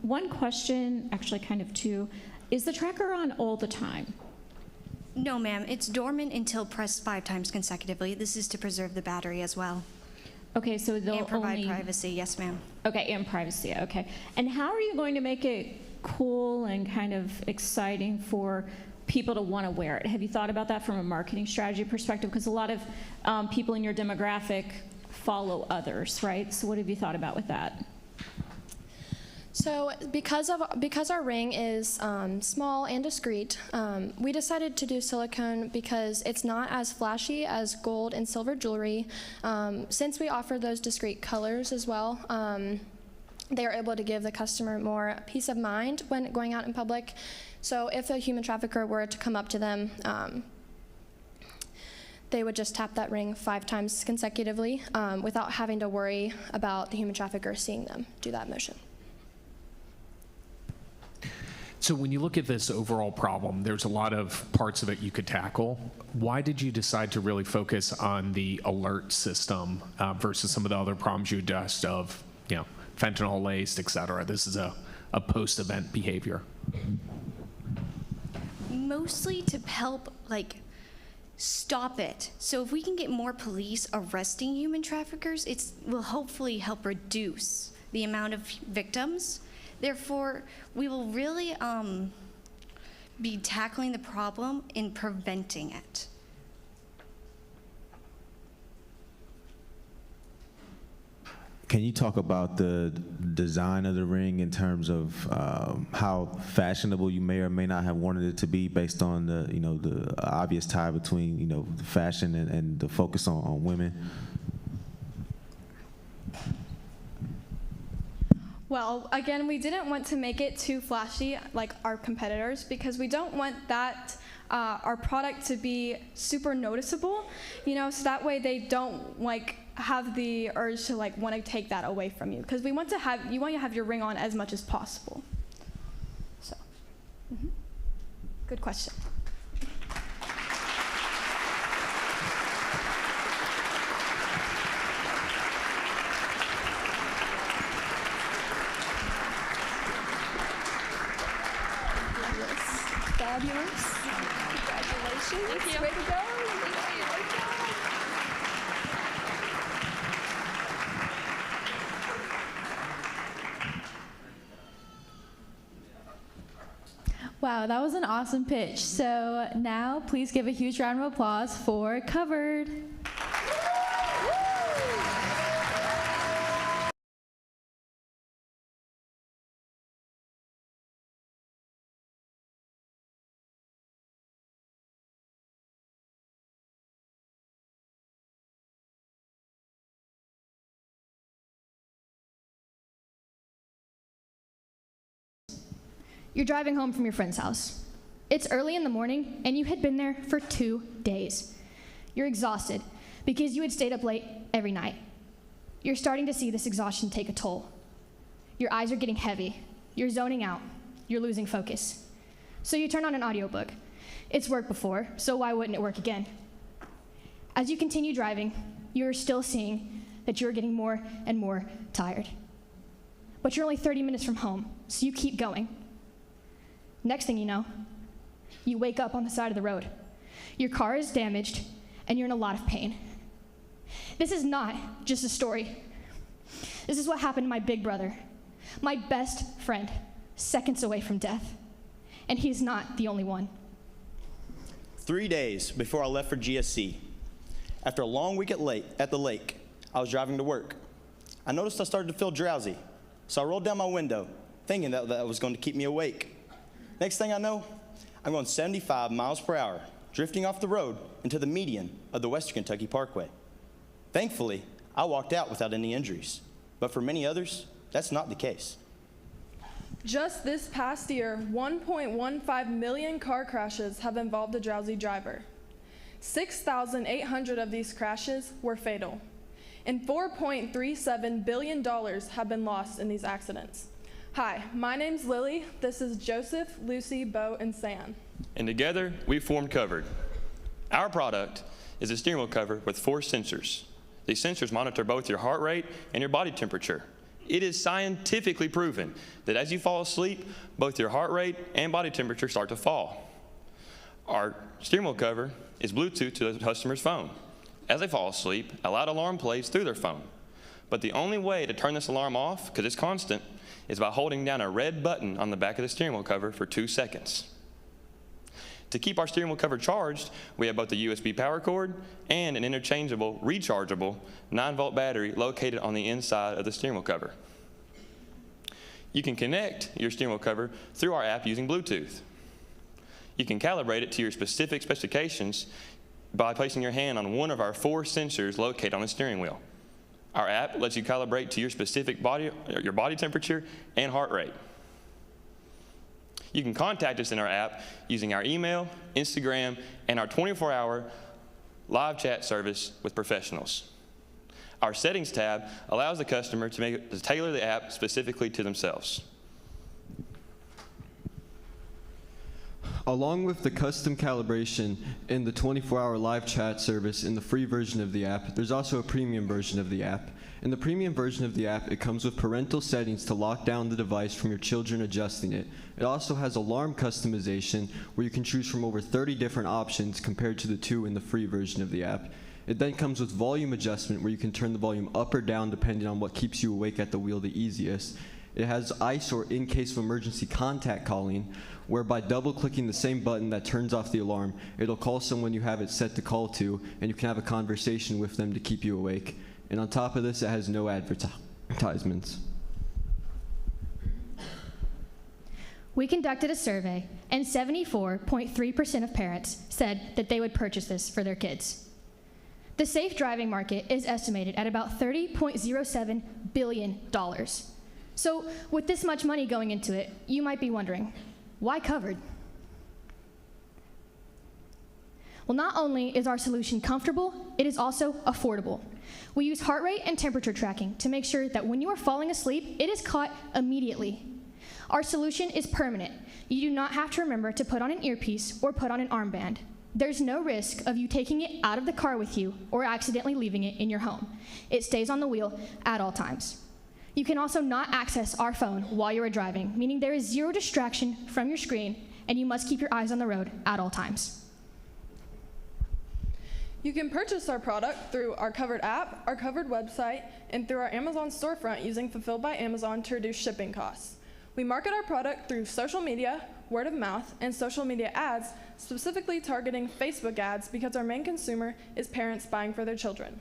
One question, actually kind of two, is the tracker on all the time? No, ma'am. It's dormant until pressed 5 times consecutively. This is to preserve the battery as well. Okay, so they'll and provide only... privacy. Yes, ma'am. Okay, and privacy, okay. And how are you going to make it cool and kind of exciting for people to want to wear it? Have you thought about that from a marketing strategy perspective? Because a lot of people in your demographic follow others, right? So what have you thought about with that? So because our ring is small and discreet, we decided to do silicone because it's not as flashy as gold and silver jewelry. Since we offer those discreet colors as well, they are able to give the customer more peace of mind when going out in public. So if a human trafficker were to come up to them, they would just tap that ring 5 times consecutively without having to worry about the human trafficker seeing them do that motion. So when you look at this overall problem, there's a lot of parts of it you could tackle. Why did you decide to really focus on the alert system versus some of the other problems you addressed of, fentanyl laced, et cetera? This is a post-event behavior. Mostly to help, stop it. So if we can get more police arresting human traffickers, it will hopefully help reduce the amount of victims. Therefore, we will really be tackling the problem and preventing it. Can you talk about the design of the ring in terms of how fashionable you may or may not have wanted it to be, based on the obvious tie between the fashion and the focus on women? Well, again, we didn't want to make it too flashy like our competitors, because we don't want that our product to be super noticeable, so that way they don't have the urge to want to take that away from you, because you want to have your ring on as much as possible. So, good question. Fabulous. Congratulations. Thank you. Way to go. Wow, that was an awesome pitch. So now please give a huge round of applause for Covered. You're driving home from your friend's house. It's early in the morning, and you had been there for 2 days. You're exhausted because you had stayed up late every night. You're starting to see this exhaustion take a toll. Your eyes are getting heavy. You're zoning out. You're losing focus. So you turn on an audiobook. It's worked before, so why wouldn't it work again? As you continue driving, you're still seeing that you're getting more and more tired. But you're only 30 minutes from home, so you keep going. Next thing you know, you wake up on the side of the road. Your car is damaged, and you're in a lot of pain. This is not just a story. This is what happened to my big brother, my best friend, seconds away from death. And he's not the only one. 3 days before I left for GSE, after a long week at the lake, I was driving to work. I noticed I started to feel drowsy, so I rolled down my window, thinking that was going to keep me awake. Next thing I know, I'm going 75 miles per hour, drifting off the road into the median of the Western Kentucky Parkway. Thankfully, I walked out without any injuries, but for many others, that's not the case. Just this past year, 1.15 million car crashes have involved a drowsy driver. 6,800 of these crashes were fatal, and $4.37 billion have been lost in these accidents. Hi, my name's Lily. This is Joseph, Lucy, Bo, and Sam. And together, we formed Covered. Our product is a steering wheel cover with 4 sensors. These sensors monitor both your heart rate and your body temperature. It is scientifically proven that as you fall asleep, both your heart rate and body temperature start to fall. Our steering wheel cover is Bluetooth to the customer's phone. As they fall asleep, a loud alarm plays through their phone. But the only way to turn this alarm off, because it's constant, is by holding down a red button on the back of the steering wheel cover for 2 seconds. To keep our steering wheel cover charged, we have both a USB power cord and an interchangeable, rechargeable 9-volt battery located on the inside of the steering wheel cover. You can connect your steering wheel cover through our app using Bluetooth. You can calibrate it to your specific specifications by placing your hand on one of our 4 sensors located on the steering wheel. Our app lets you calibrate to your specific body temperature and heart rate. You can contact us in our app using our email, Instagram, and our 24-hour live chat service with professionals. Our settings tab allows the customer to tailor the app specifically to themselves. Along with the custom calibration and the 24-hour live chat service in the free version of the app, there's also a premium version of the app. In the premium version of the app, it comes with parental settings to lock down the device from your children adjusting it. It also has alarm customization where you can choose from over 30 different options compared to the 2 in the free version of the app. It then comes with volume adjustment where you can turn the volume up or down depending on what keeps you awake at the wheel the easiest. It has ICE or in case of emergency contact calling, where by double-clicking the same button that turns off the alarm, it'll call someone you have it set to call to, and you can have a conversation with them to keep you awake. And on top of this, it has no advertisements. We conducted a survey, and 74.3% of parents said that they would purchase this for their kids. The safe driving market is estimated at about $30.07 billion. So with this much money going into it, you might be wondering, why covered? Well, not only is our solution comfortable, it is also affordable. We use heart rate and temperature tracking to make sure that when you are falling asleep, it is caught immediately. Our solution is permanent. You do not have to remember to put on an earpiece or put on an armband. There's no risk of you taking it out of the car with you or accidentally leaving it in your home. It stays on the wheel at all times. You can also not access our phone while you are driving, meaning there is zero distraction from your screen, and you must keep your eyes on the road at all times. You can purchase our product through our covered app, our covered website, and through our Amazon storefront using Fulfilled by Amazon to reduce shipping costs. We market our product through social media, word of mouth, and social media ads, specifically targeting Facebook ads because our main consumer is parents buying for their children.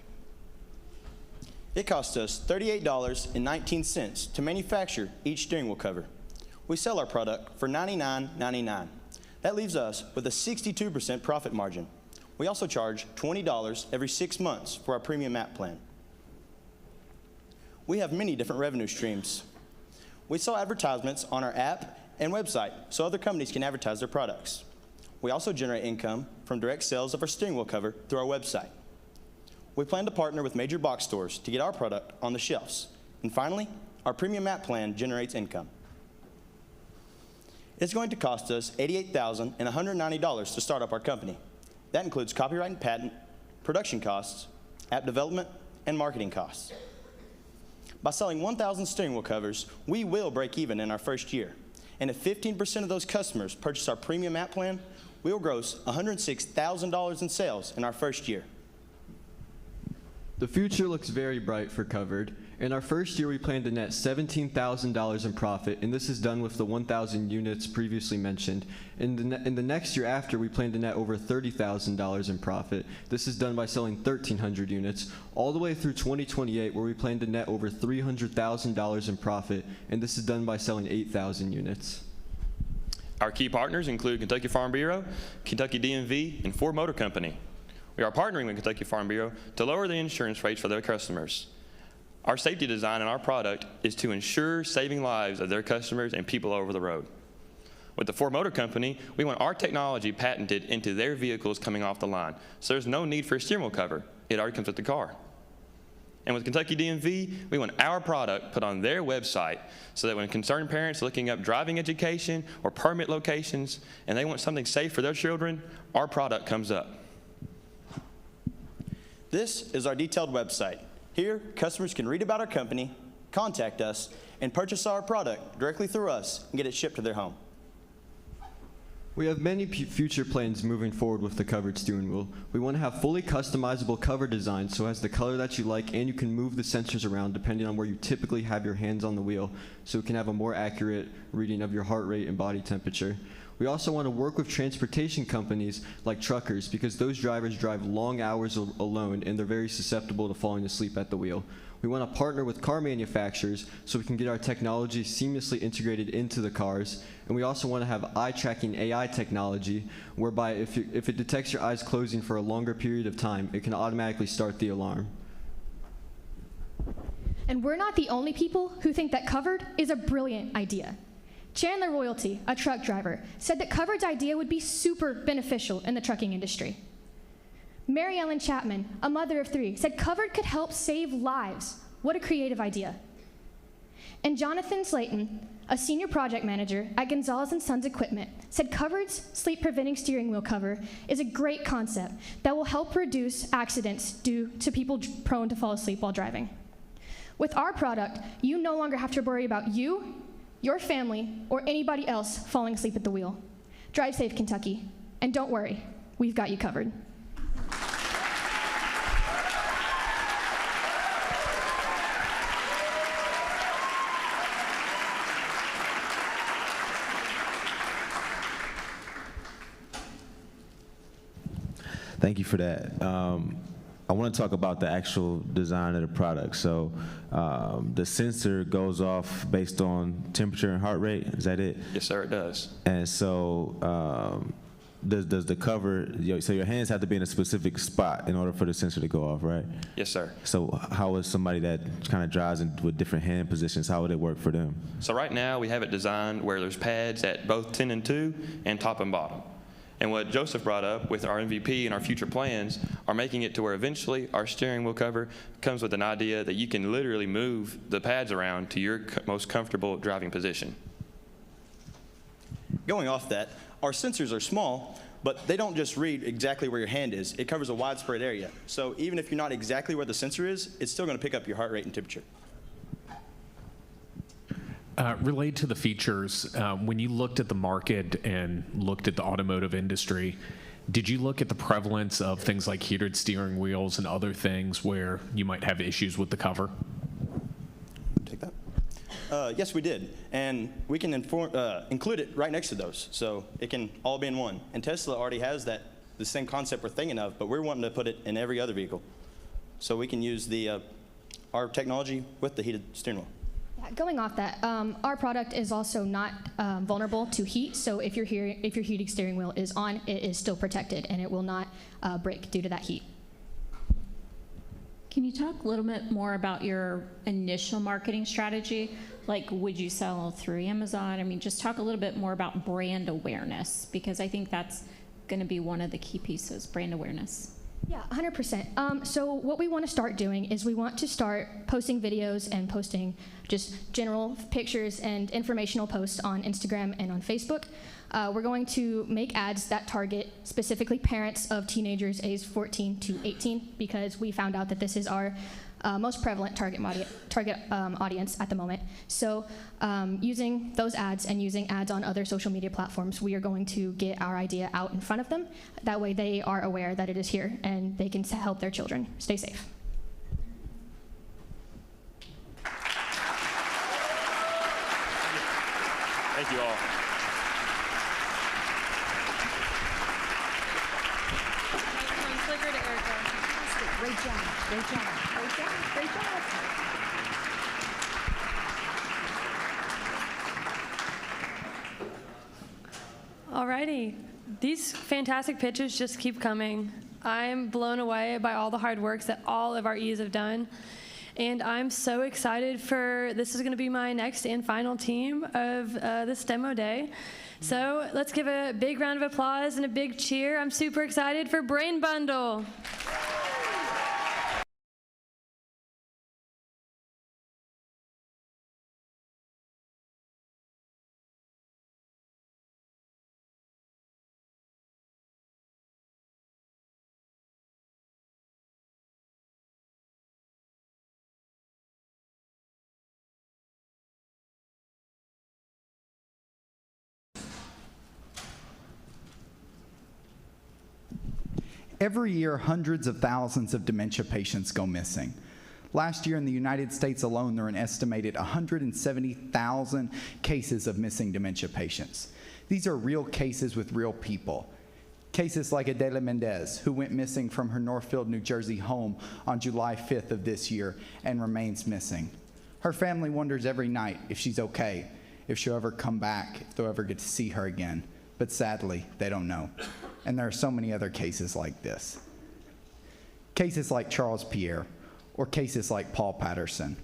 It costs us $38.19 to manufacture each steering wheel cover. We sell our product for $99.99. That leaves us with a 62% profit margin. We also charge $20 every 6 months for our premium app plan. We have many different revenue streams. We sell advertisements on our app and website so other companies can advertise their products. We also generate income from direct sales of our steering wheel cover through our website. We plan to partner with major box stores to get our product on the shelves. And finally, our premium app plan generates income. It's going to cost us $88,190 to start up our company. That includes copyright and patent, production costs, app development, and marketing costs. By selling 1,000 steering wheel covers, we will break even in our first year. And if 15% of those customers purchase our premium app plan, we will gross $106,000 in sales in our first year. The future looks very bright for Covered. In our first year, we plan to net $17,000 in profit, and this is done with the 1,000 units previously mentioned. In the next year after, we plan to net over $30,000 in profit. This is done by selling 1,300 units, all the way through 2028, where we plan to net over $300,000 in profit, and this is done by selling 8,000 units. Our key partners include Kentucky Farm Bureau, Kentucky DMV, and Ford Motor Company. We are partnering with Kentucky Farm Bureau to lower the insurance rates for their customers. Our safety design in our product is to ensure saving lives of their customers and people over the road. With the Ford Motor Company, we want our technology patented into their vehicles coming off the line, so there's no need for a steering wheel cover. It already comes with the car. And with Kentucky DMV, we want our product put on their website so that when concerned parents are looking up driving education or permit locations and they want something safe for their children, our product comes up. This is our detailed website. Here, customers can read about our company, contact us, and purchase our product directly through us and get it shipped to their home. We have many future plans moving forward with the Covered steering wheel. We want to have fully customizable cover designs so it has the color that you like, and you can move the sensors around depending on where you typically have your hands on the wheel, so it can have a more accurate reading of your heart rate and body temperature. We also want to work with transportation companies like truckers because those drivers drive long hours alone and they're very susceptible to falling asleep at the wheel. We want to partner with car manufacturers so we can get our technology seamlessly integrated into the cars. And we also want to have eye tracking AI technology whereby if it detects your eyes closing for a longer period of time, it can automatically start the alarm. And we're not the only people who think that Covered is a brilliant idea. Chandler Royalty, a truck driver, said that Covered's idea would be super beneficial in the trucking industry. Mary Ellen Chapman, a mother of 3, said Covered could help save lives. What a creative idea. And Jonathan Slayton, a senior project manager at Gonzalez & Sons Equipment, said Covered's sleep-preventing steering wheel cover is a great concept that will help reduce accidents due to people prone to fall asleep while driving. With our product, you no longer have to worry about you, your family, or anybody else falling asleep at the wheel. Drive safe, Kentucky, and don't worry, we've got you covered. Thank you for that. I want to talk about the actual design of the product. So the sensor goes off based on temperature and heart rate. Is that it? Yes, sir, it does. And so does the cover, so your hands have to be in a specific spot in order for the sensor to go off, right? Yes, sir. So how is somebody that kind of drives with different hand positions, how would it work for them? So right now we have it designed where there's pads at both 10 and 2 and top and bottom. And what Joseph brought up with our MVP and our future plans are making it to where eventually our steering wheel cover comes with an idea that you can literally move the pads around to your most comfortable driving position. Going off that, our sensors are small, but they don't just read exactly where your hand is. It covers a widespread area. So even if you're not exactly where the sensor is, it's still going to pick up your heart rate and temperature. Related to the features, when you looked at the market and looked at the automotive industry, did you look at the prevalence of things like heated steering wheels and other things where you might have issues with the cover? Take that. Yes, we did. And we can include it right next to those. So it can all be in one. And Tesla already has the same concept we're thinking of, but we're wanting to put it in every other vehicle. So we can use our technology with the heated steering wheel. Yeah, going off that, our product is also not vulnerable to heat, so if your heating steering wheel is on, it is still protected and it will not break due to that heat. Can you talk a little bit more about your initial marketing strategy? Like, would you sell through Amazon? I mean, just talk a little bit more about brand awareness, because I think that's going to be one of the key pieces, brand awareness. Yeah, 100%. So what we want to start doing is we want to start posting videos and posting just general pictures and informational posts on Instagram and on Facebook. We're going to make ads that target specifically parents of teenagers aged 14 to 18 because we found out that this is our most prevalent target audience at the moment. So using those ads and using ads on other social media platforms, we are going to get our idea out in front of them. That way they are aware that it is here and they can help their children stay safe. Thank you all. Great job, great job, great job, great job. Alrighty, these fantastic pitches just keep coming. I'm blown away by all the hard work that all of our E's have done. And I'm so excited this is gonna be my next and final team of this demo day. So let's give a big round of applause and a big cheer. I'm super excited for Brain Bundle. Every year, hundreds of thousands of dementia patients go missing. Last year in the United States alone, there are an estimated 170,000 cases of missing dementia patients. These are real cases with real people. Cases like Adela Mendez, who went missing from her Northfield, New Jersey home on July 5th of this year and remains missing. Her family wonders every night if she's okay, if she'll ever come back, if they'll ever get to see her again. But sadly, they don't know. And there are so many other cases like this. Cases like Charles Pierre, or cases like Paul Patterson.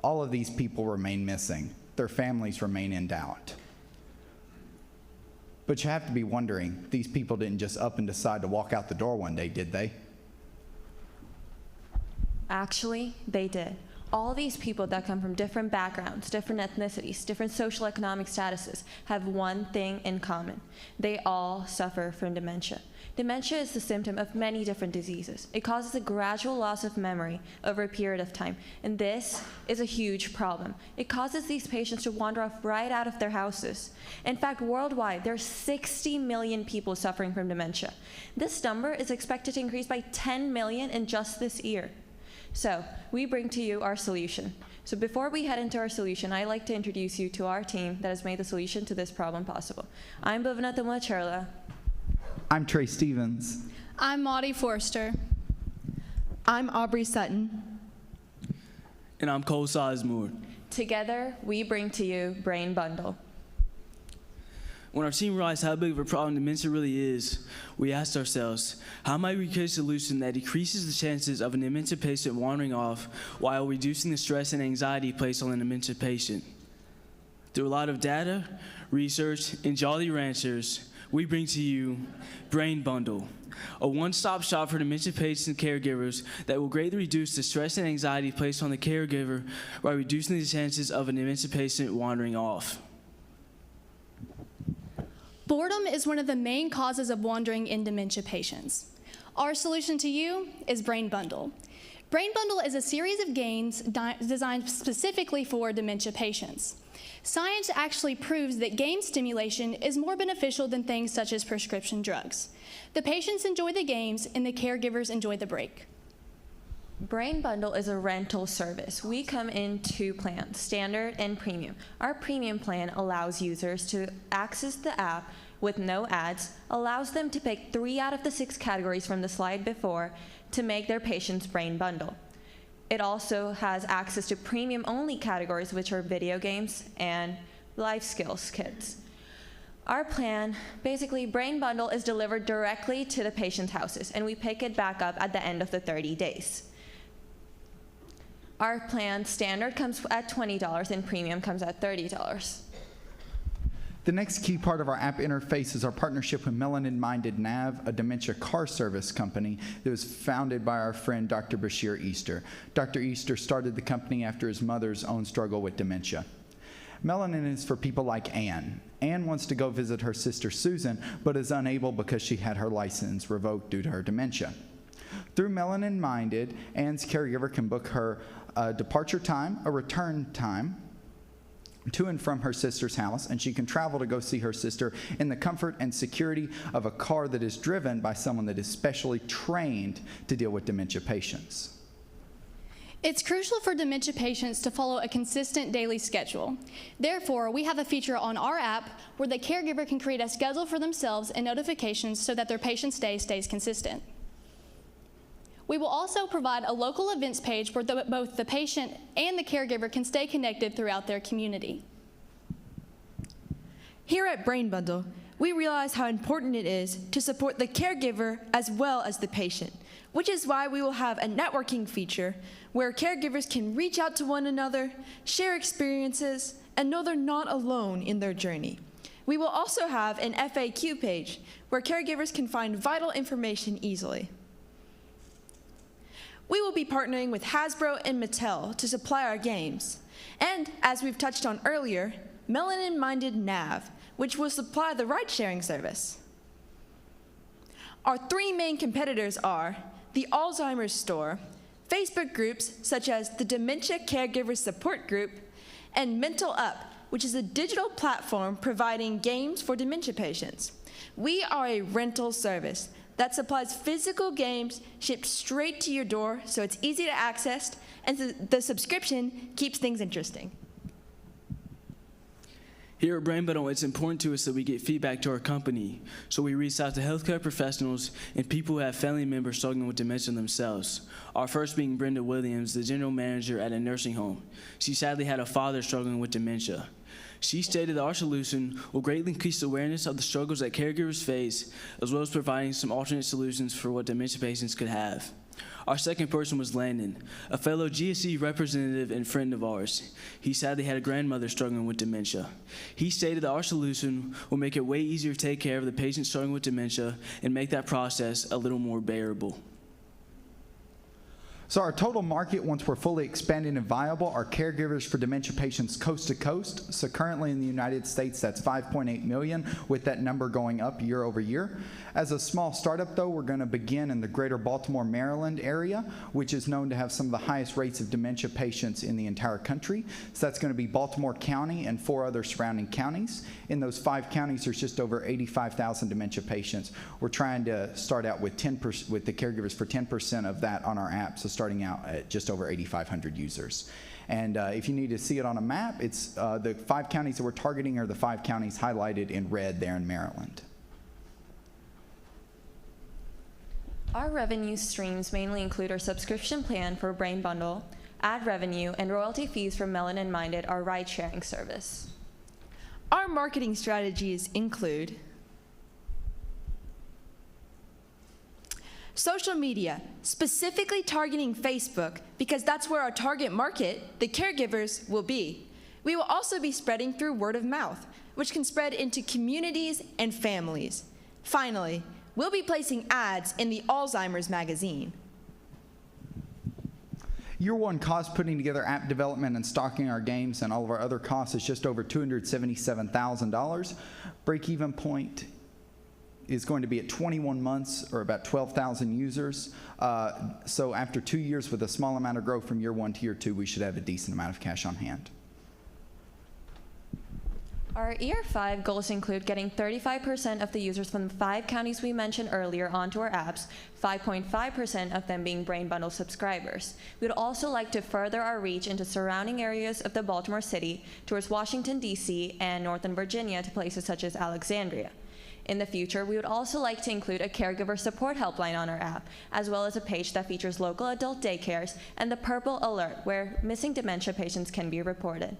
All of these people remain missing. Their families remain in doubt. But you have to be wondering, these people didn't just up and decide to walk out the door one day, did they? Actually, they did. All these people that come from different backgrounds, different ethnicities, different social economic statuses have one thing in common. They all suffer from dementia. Dementia is the symptom of many different diseases. It causes a gradual loss of memory over a period of time, and this is a huge problem. It causes these patients to wander off right out of their houses. In fact, worldwide, there are 60 million people suffering from dementia. This number is expected to increase by 10 million in just this year. So, we bring to you our solution. So before we head into our solution, I'd like to introduce you to our team that has made the solution to this problem possible. I'm Bhavana Tumacharla. I'm Trey Stevens. I'm Maudie Forster. I'm Aubrey Sutton. And I'm Cole Sizemore. Together, we bring to you Brain Bundle. When our team realized how big of a problem dementia really is, we asked ourselves, how might we create a solution that decreases the chances of a dementia patient wandering off while reducing the stress and anxiety placed on a dementia patient? Through a lot of data, research, and Jolly Ranchers, we bring to you Brain Bundle, a one-stop shop for dementia patients and caregivers that will greatly reduce the stress and anxiety placed on the caregiver by reducing the chances of a dementia patient wandering off. Boredom is one of the main causes of wandering in dementia patients. Our solution to you is Brain Bundle. Brain Bundle is a series of games designed specifically for dementia patients. Science actually proves that game stimulation is more beneficial than things such as prescription drugs. The patients enjoy the games and the caregivers enjoy the break. Brain Bundle is a rental service. We come in two plans, standard and premium. Our premium plan allows users to access the app with no ads, allows them to pick 3 out of the 6 categories from the slide before to make their patient's Brain Bundle. It also has access to premium-only categories, which are video games and life skills kits. Our plan, basically, Brain Bundle is delivered directly to the patient's houses, and we pick it back up at the end of the 30 days. Our plan standard comes at $20 and premium comes at $30. The next key part of our app interface is our partnership with Melanin Minded Nav, a dementia car service company that was founded by our friend Dr. Bashir Easter. Dr. Easter started the company after his mother's own struggle with dementia. Melanin is for people like Anne. Anne wants to go visit her sister Susan, but is unable because she had her license revoked due to her dementia. Through Melanin Minded, Anne's caregiver can book her a departure time, a return time, to and from her sister's house, and she can travel to go see her sister in the comfort and security of a car that is driven by someone that is specially trained to deal with dementia patients. It's crucial for dementia patients to follow a consistent daily schedule. Therefore, we have a feature on our app where the caregiver can create a schedule for themselves and notifications so that their patient's day stays consistent. We will also provide a local events page where both the patient and the caregiver can stay connected throughout their community. Here at Brain Bundle, we realize how important it is to support the caregiver as well as the patient, which is why we will have a networking feature where caregivers can reach out to one another, share experiences, and know they're not alone in their journey. We will also have an FAQ page where caregivers can find vital information easily. We will be partnering with Hasbro and Mattel to supply our games. And, as we've touched on earlier, Melanin Minded Nav, which will supply the ride-sharing service. Our 3 main competitors are the Alzheimer's Store, Facebook groups such as the Dementia Caregiver Support Group, and Mental Up, which is a digital platform providing games for dementia patients. We are a rental service that supplies physical games shipped straight to your door so it's easy to access, and the subscription keeps things interesting. Here at Brain Bundle, it's important to us that we get feedback to our company, so we reach out to healthcare professionals and people who have family members struggling with dementia themselves. Our first being Brenda Williams, the general manager at a nursing home. She sadly had a father struggling with dementia. She stated that our solution will greatly increase awareness of the struggles that caregivers face, as well as providing some alternate solutions for what dementia patients could have. Our second person was Landon, a fellow GSE representative and friend of ours. He sadly had a grandmother struggling with dementia. He stated that our solution will make it way easier to take care of the patient struggling with dementia and make that process a little more bearable. So our total market, once we're fully expanded and viable, are caregivers for dementia patients coast to coast. So currently in the United States, that's 5.8 million, with that number going up year over year. As a small startup, though, we're going to begin in the greater Baltimore, Maryland area, which is known to have some of the highest rates of dementia patients in the entire country. So that's going to be Baltimore County and 4 other surrounding counties. In those 5 counties, there's just over 85,000 dementia patients. We're trying to start out with 10% with the caregivers for 10% of that on our app. So starting out at just over 8,500 users. And if you need to see it on a map, it's the 5 counties that we're targeting are the 5 counties highlighted in red there in Maryland. Our revenue streams mainly include our subscription plan for Brain Bundle, ad revenue, and royalty fees from Melanin Minded, our ride-sharing service. Our marketing strategies include social media, specifically targeting Facebook, because that's where our target market, the caregivers, will be. We will also be spreading through word of mouth, which can spread into communities and families. Finally, we'll be placing ads in the Alzheimer's magazine. Year one cost putting together app development and stocking our games and all of our other costs is just over $277,000. Break-even point is going to be at 21 months or about 12,000 users. So after 2 years with a small amount of growth from year 1 to year 2, we should have a decent amount of cash on hand. Our year 5 goals include getting 35% of the users from the 5 counties we mentioned earlier onto our apps, 5.5% of them being Brain Bundle subscribers. We would also like to further our reach into surrounding areas of the Baltimore City towards Washington, D.C. and Northern Virginia to places such as Alexandria. In the future, we would also like to include a caregiver support helpline on our app, as well as a page that features local adult daycares and the Purple Alert, where missing dementia patients can be reported.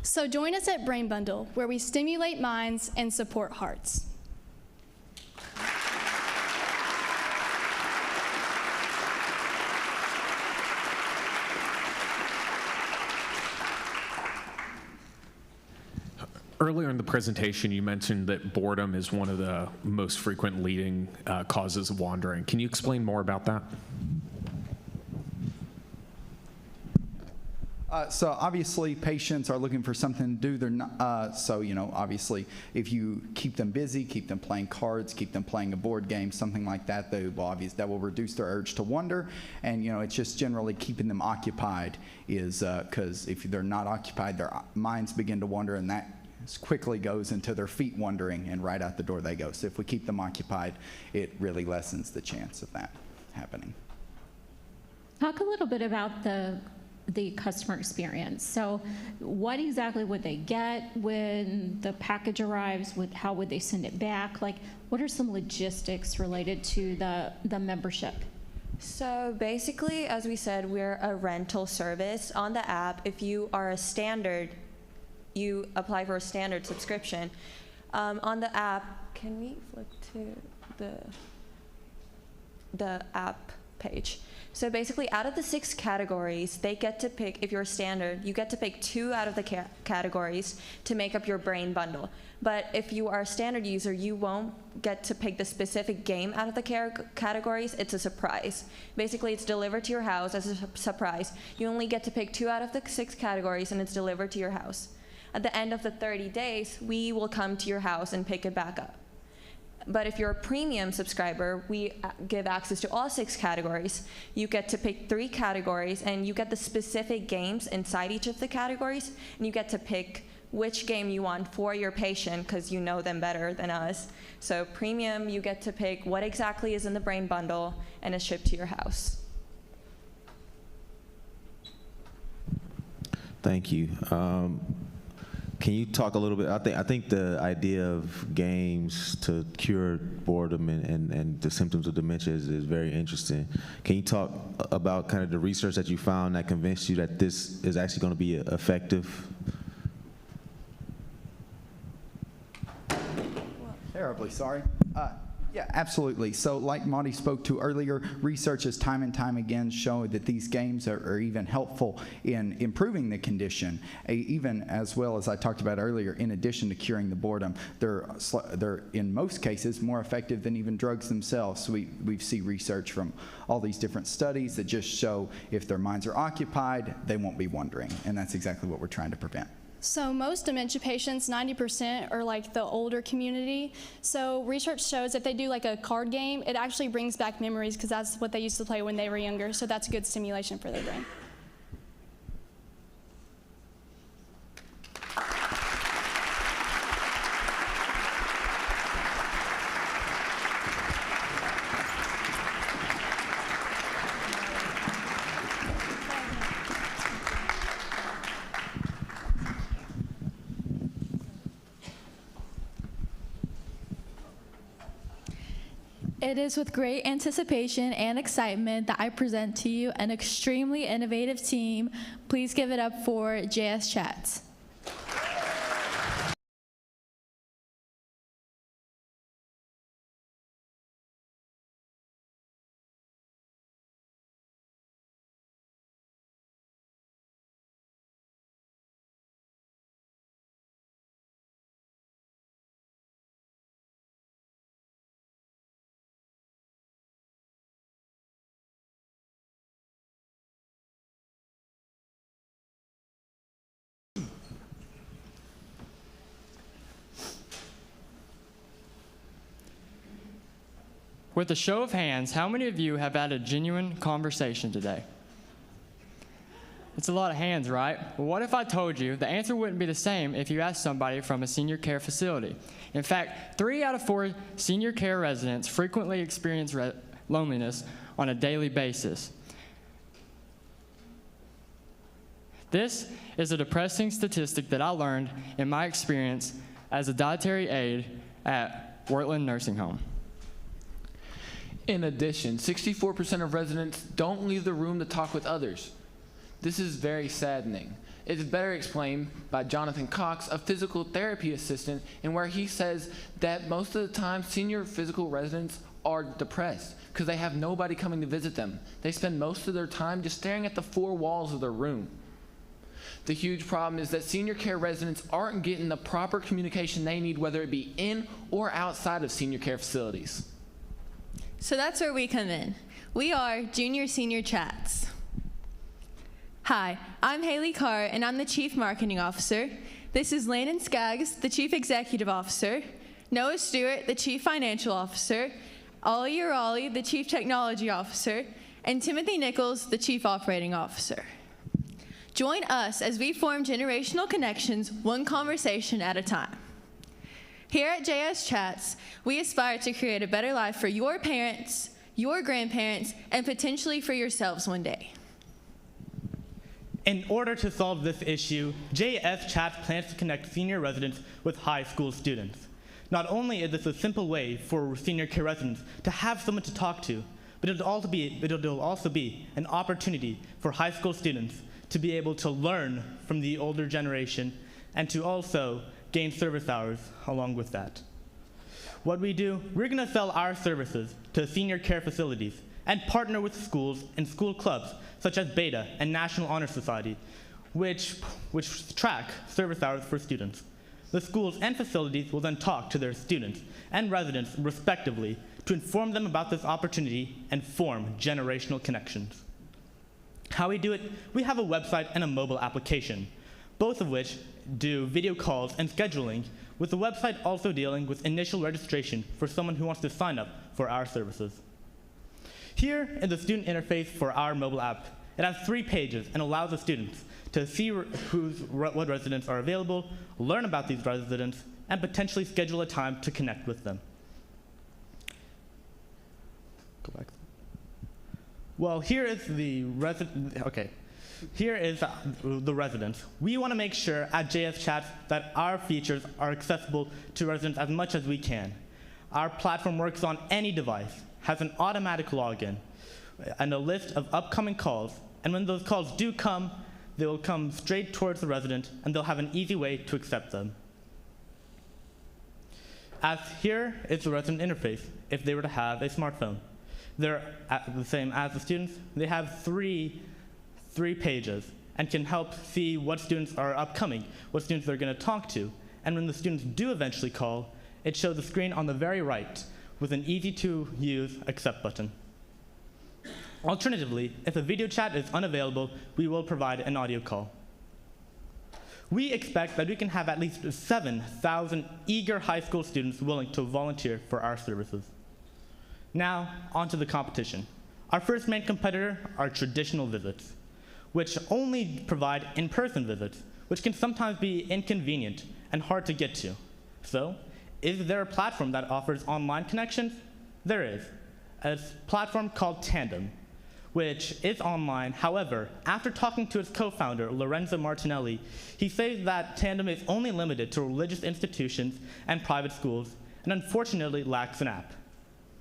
So join us at Brain Bundle, where we stimulate minds and support hearts. Earlier in the presentation, you mentioned that boredom is one of the most frequent leading causes of wandering. Can you explain more about that? So obviously patients are looking for something to do. They're not, so obviously if you keep them busy, keep them playing cards, keep them playing a board game, something like that, that will reduce their urge to wander. And it's just generally keeping them occupied is because if they're not occupied, their minds begin to wander, and that quickly goes into their feet wandering, and right out the door they go. So if we keep them occupied, it really lessens the chance of that happening. Talk a little bit about the customer experience. So what exactly would they get when the package arrives? How would they send it back? Like, what are some logistics related to the membership? So basically, as we said, we're a rental service. On the app, if you are a standard, you apply for a standard subscription. On the app, can we flip to the app page? So basically, out of the 6 categories, they get to pick, if you're a standard, you get to pick 2 out of the categories to make up your Brain Bundle. But if you are a standard user, you won't get to pick the specific game out of the categories. It's a surprise. Basically, it's delivered to your house as a surprise. You only get to pick 2 out of the 6 categories, and it's delivered to your house. At the end of the 30 days, we will come to your house and pick it back up. But if you're a premium subscriber, we give access to all 6 categories. You get to pick 3 categories, and you get the specific games inside each of the categories, and you get to pick which game you want for your patient, because you know them better than us. So premium, you get to pick what exactly is in the Brain Bundle, and it's shipped to your house. Thank you. Can you talk a little bit? I think the idea of games to cure boredom and the symptoms of dementia is very interesting. Can you talk about kind of the research that you found that convinced you that this is actually going to be effective? Terribly sorry. Yeah, absolutely. So like Monty spoke to earlier, research has time and time again shown that these games are even helpful in improving the condition, even as well as I talked about earlier, in addition to curing the boredom. They're in most cases more effective than even drugs themselves. So we see research from all these different studies that just show if their minds are occupied, they won't be wandering. And that's exactly what we're trying to prevent. So most dementia patients, 90%, are like the older community. So research shows if they do like a card game, it actually brings back memories because that's what they used to play when they were younger. So that's a good stimulation for their brain. It is with great anticipation and excitement that I present to you an extremely innovative team. Please give it up for JS Chats. With a show of hands, how many of you have had a genuine conversation today? It's a lot of hands, right? Well, what if I told you the answer wouldn't be the same if you asked somebody from a senior care facility? In fact, 3 out of 4 senior care residents frequently experience loneliness on a daily basis. This is a depressing statistic that I learned in my experience as a dietary aide at Wortland Nursing Home. In addition, 64% of residents don't leave the room to talk with others. This is very saddening. It's better explained by Jonathan Cox, a physical therapy assistant, and where he says that most of the time senior physical residents are depressed because they have nobody coming to visit them. They spend most of their time just staring at the 4 walls of their room. The huge problem is that senior care residents aren't getting the proper communication they need, whether it be in or outside of senior care facilities. So that's where we come in. We are Junior Senior Chats. Hi, I'm Haley Carr, and I'm the Chief Marketing Officer. This is Landon Skaggs, the Chief Executive Officer, Noah Stewart, the Chief Financial Officer, Ollie Urali, the Chief Technology Officer, and Timothy Nichols, the Chief Operating Officer. Join us as we form generational connections, one conversation at a time. Here at JS Chats, we aspire to create a better life for your parents, your grandparents, and potentially for yourselves one day. In order to solve this issue, JS Chats plans to connect senior residents with high school students. Not only is this a simple way for senior care residents to have someone to talk to, but it'll also be an opportunity for high school students to be able to learn from the older generation and to also gain service hours along with that. What we do, we're going to sell our services to senior care facilities and partner with schools and school clubs such as Beta and National Honor Society, which track service hours for students. The schools and facilities will then talk to their students and residents respectively to inform them about this opportunity and form generational connections. How we do it, we have a website and a mobile application, both of which do video calls and scheduling, with the website also dealing with initial registration for someone who wants to sign up for our services. Here is the student interface for our mobile app. It has 3 pages and allows the students to see what residents are available, learn about these residents, and potentially schedule a time to connect with them. Go back. Well, here is the Here is the residents. We want to make sure at JS Chats that our features are accessible to residents as much as we can. Our platform works on any device, has an automatic login, and a list of upcoming calls. And when those calls do come, they will come straight towards the resident, and they'll have an easy way to accept them. As here is the resident interface if they were to have a smartphone. They're the same as the students. They have three pages and can help see what students are upcoming, what students they're going to talk to. And when the students do eventually call, it shows the screen on the very right with an easy-to-use accept button. Alternatively, if a video chat is unavailable, we will provide an audio call. We expect that we can have at least 7,000 eager high school students willing to volunteer for our services. Now, on to the competition. Our first main competitor are traditional visits, which only provide in-person visits, which can sometimes be inconvenient and hard to get to. So, is there a platform that offers online connections? There is. A platform called Tandem, which is online. However, after talking to its co-founder, Lorenzo Martinelli, he says that Tandem is only limited to religious institutions and private schools, and unfortunately lacks an app.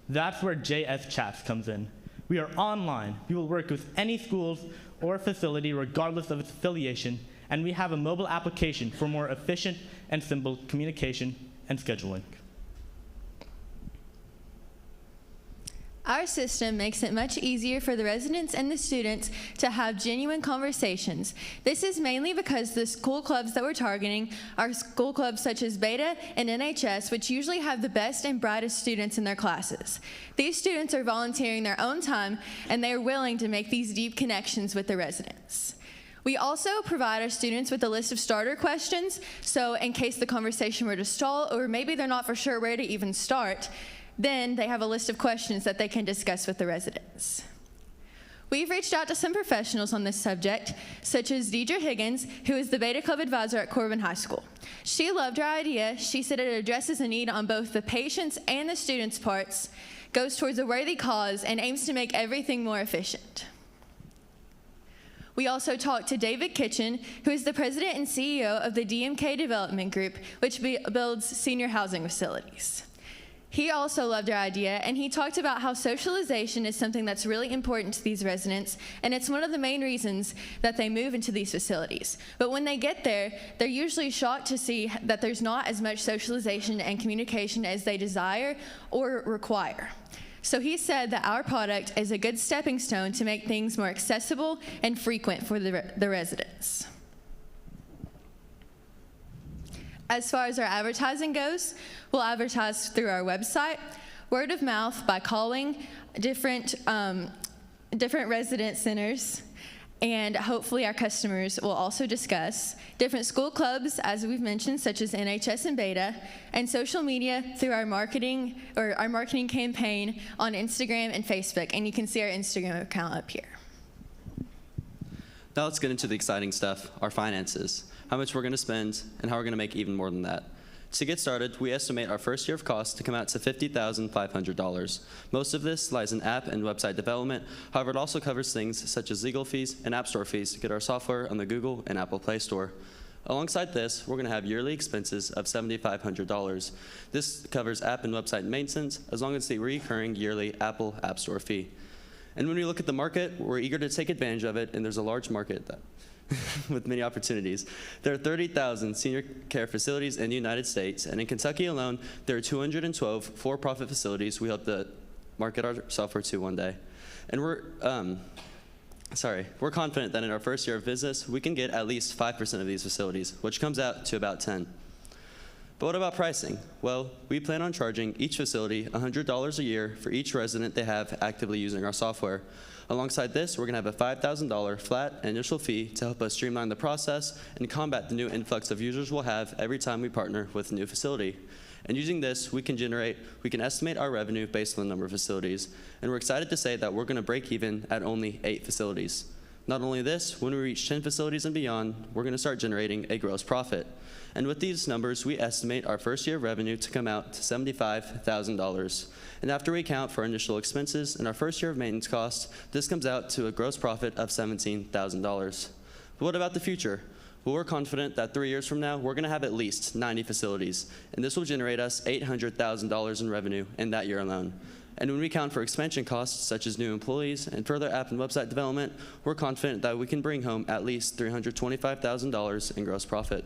That's where JS Chats comes in. We are online. We will work with any schools or facility regardless of its affiliation, and we have a mobile application for more efficient and simple communication and scheduling. Our system makes it much easier for the residents and the students to have genuine conversations. This is mainly because the school clubs that we're targeting are school clubs such as Beta and NHS, which usually have the best and brightest students in their classes. These students are volunteering their own time, and they are willing to make these deep connections with the residents. We also provide our students with a list of starter questions, so in case the conversation were to stall, or maybe they're not for sure where to even start, then they have a list of questions that they can discuss with the residents. We've reached out to some professionals on this subject, such as Deidre Higgins, who is the Beta Club advisor at Corbin High School. She loved our idea. She said it addresses a need on both the patients' and the students' parts, goes towards a worthy cause, and aims to make everything more efficient. We also talked to David Kitchen, who is the president and CEO of the DMK Development Group, which builds senior housing facilities. He also loved our idea, and he talked about how socialization is something that's really important to these residents, and it's one of the main reasons that they move into these facilities. But when they get there, they're usually shocked to see that there's not as much socialization and communication as they desire or require. So he said that our product is a good stepping stone to make things more accessible and frequent for the residents. As far as our advertising goes, we'll advertise through our website, word of mouth by calling different resident centers, and hopefully our customers will also discuss different school clubs, as we've mentioned, such as NHS and Beta, and social media through our marketing campaign on Instagram and Facebook, and you can see our Instagram account up here. Now let's get into the exciting stuff, our finances, how much we're going to spend, and how we're going to make even more than that. To get started, we estimate our first year of costs to come out to $50,500. Most of this lies in app and website development. However, it also covers things such as legal fees and app store fees to get our software on the Google and Apple Play Store. Alongside this, we're going to have yearly expenses of $7,500. This covers app and website maintenance, as long as the recurring yearly Apple App Store fee. And when we look at the market, we're eager to take advantage of it, and there's a large market that with many opportunities. There are 30,000 senior care facilities in the United States, and in Kentucky alone, there are 212 for-profit facilities we hope to market our software to one day. And we're confident that in our first year of business, we can get at least 5% of these facilities, which comes out to about 10. But what about pricing? Well, we plan on charging each facility $100 a year for each resident they have actively using our software. Alongside this, we're going to have a $5,000 flat initial fee to help us streamline the process and combat the new influx of users we'll have every time we partner with a new facility. And using this, we can estimate our revenue based on the number of facilities. And we're excited to say that we're going to break even at only 8 facilities. Not only this, when we reach 10 facilities and beyond, we're going to start generating a gross profit. And with these numbers, we estimate our first year revenue to come out to $75,000. And after we account for our initial expenses and our first year of maintenance costs, this comes out to a gross profit of $17,000. But what about the future? Well, we're confident that 3 years from now, we're going to have at least 90 facilities, and this will generate us $800,000 in revenue in that year alone. And when we account for expansion costs, such as new employees and further app and website development, we're confident that we can bring home at least $325,000 in gross profit.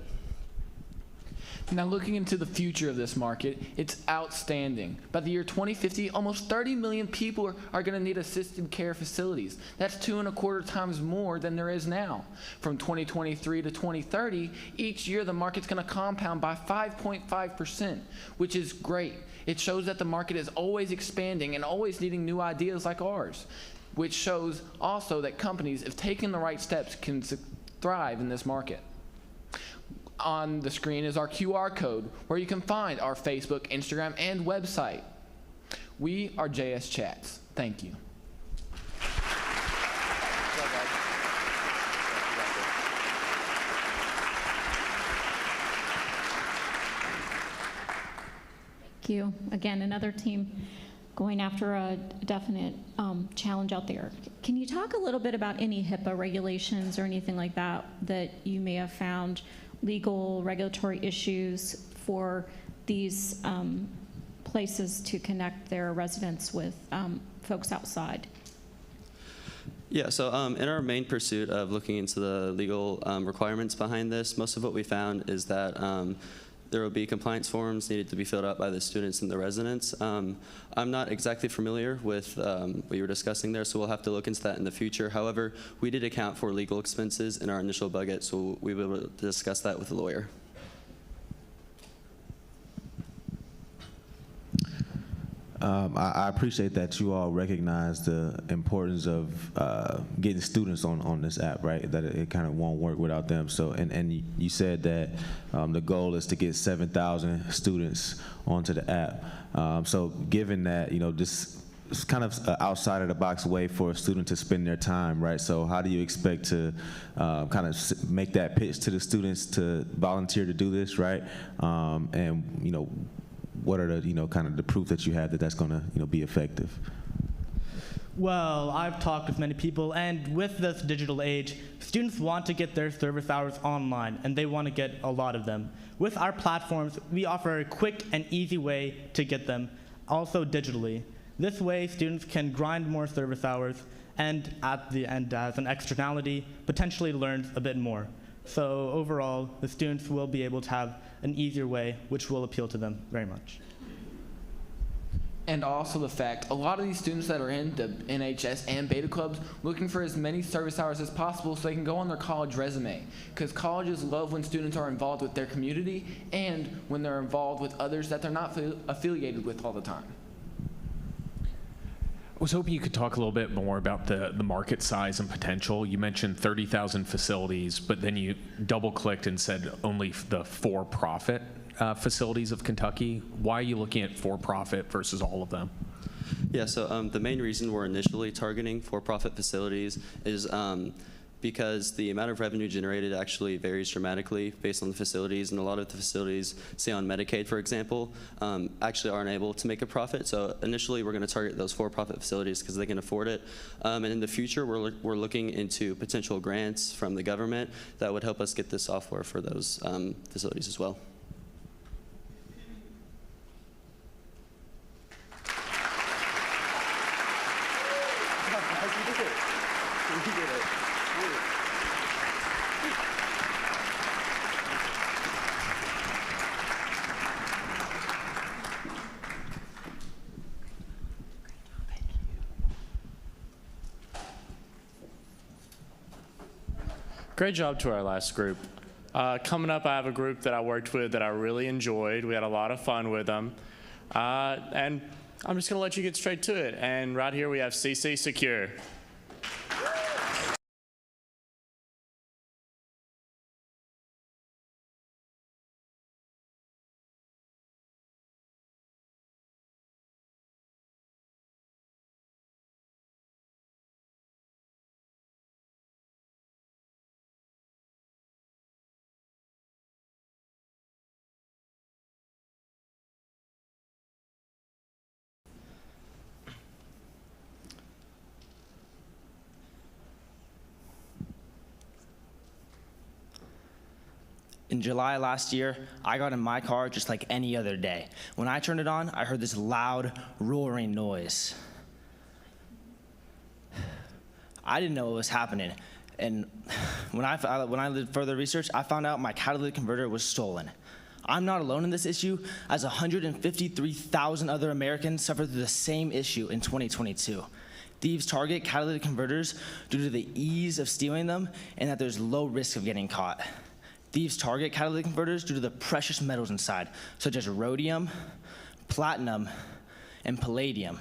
Now, looking into the future of this market, it's outstanding. By the year 2050, almost 30 million people are going to need assisted care facilities. That's 2.25 times more than there is now. From 2023 to 2030, each year the market's going to compound by 5.5%, which is great. It shows that the market is always expanding and always needing new ideas like ours, which shows also that companies, if taken the right steps, can thrive in this market. On the screen is our QR code, where you can find our Facebook, Instagram, and website. We are JS Chats. Thank you. Thank you. Again, another team going after a definite challenge out there. Can you talk a little bit about any HIPAA regulations or anything like that that you may have found, legal, regulatory issues for these places to connect their residents with folks outside? Yeah, so in our main pursuit of looking into the legal requirements behind this, most of what we found is that there will be compliance forms needed to be filled out by the students and the residents. I'm not exactly familiar with what you were discussing there, so we'll have to look into that in the future. However, we did account for legal expenses in our initial budget, so we will be able to discuss that with the lawyer. I appreciate that you all recognize the importance of getting students on this app, right? That it kind of won't work without them. So, and you said that the goal is to get 7,000 students onto the app. So, given that, you know, this is kind of an outside of the box way for a student to spend their time, right? So, how do you expect to kind of make that pitch to the students to volunteer to do this, right? And you know, what are the, you know, kind of the proof that you have that that's going to, you know, be effective? Well, I've talked with many people, and with this digital age, students want to get their service hours online, and they want to get a lot of them. With our platforms, we offer a quick and easy way to get them, also digitally. This way, students can grind more service hours, and at the end, as an externality, potentially learn a bit more. So overall, the students will be able to have an easier way, which will appeal to them very much. And also the fact, a lot of these students that are in the NHS and beta clubs looking for as many service hours as possible so they can go on their college resume. Because colleges love when students are involved with their community and when they're involved with others that they're not affiliated with all the time. I was hoping you could talk a little bit more about the market size and potential. You mentioned 30,000 facilities, but then you double-clicked and said only the for-profit facilities of Kentucky. Why are you looking at for-profit versus all of them? Yeah, so the main reason we're initially targeting for-profit facilities is because the amount of revenue generated actually varies dramatically based on the facilities, and a lot of the facilities, say on Medicaid, for example, actually aren't able to make a profit. So initially, we're going to target those for-profit facilities because they can afford it. And in the future, we're looking into potential grants from the government that would help us get the software for those facilities as well. Great job to our last group. Coming up, I have a group that I worked with that I really enjoyed. We had a lot of fun with them. And I'm just going to let you get straight to it. And right here we have CC Secure. In July last year, I got in my car just like any other day. When I turned it on, I heard this loud, roaring noise. I didn't know what was happening. And when I did further research, I found out my catalytic converter was stolen. I'm not alone in this issue, as 153,000 other Americans suffered through the same issue in 2022. Thieves target catalytic converters due to the ease of stealing them and that there's low risk of getting caught. Thieves target catalytic converters due to the precious metals inside, such as rhodium, platinum, and palladium.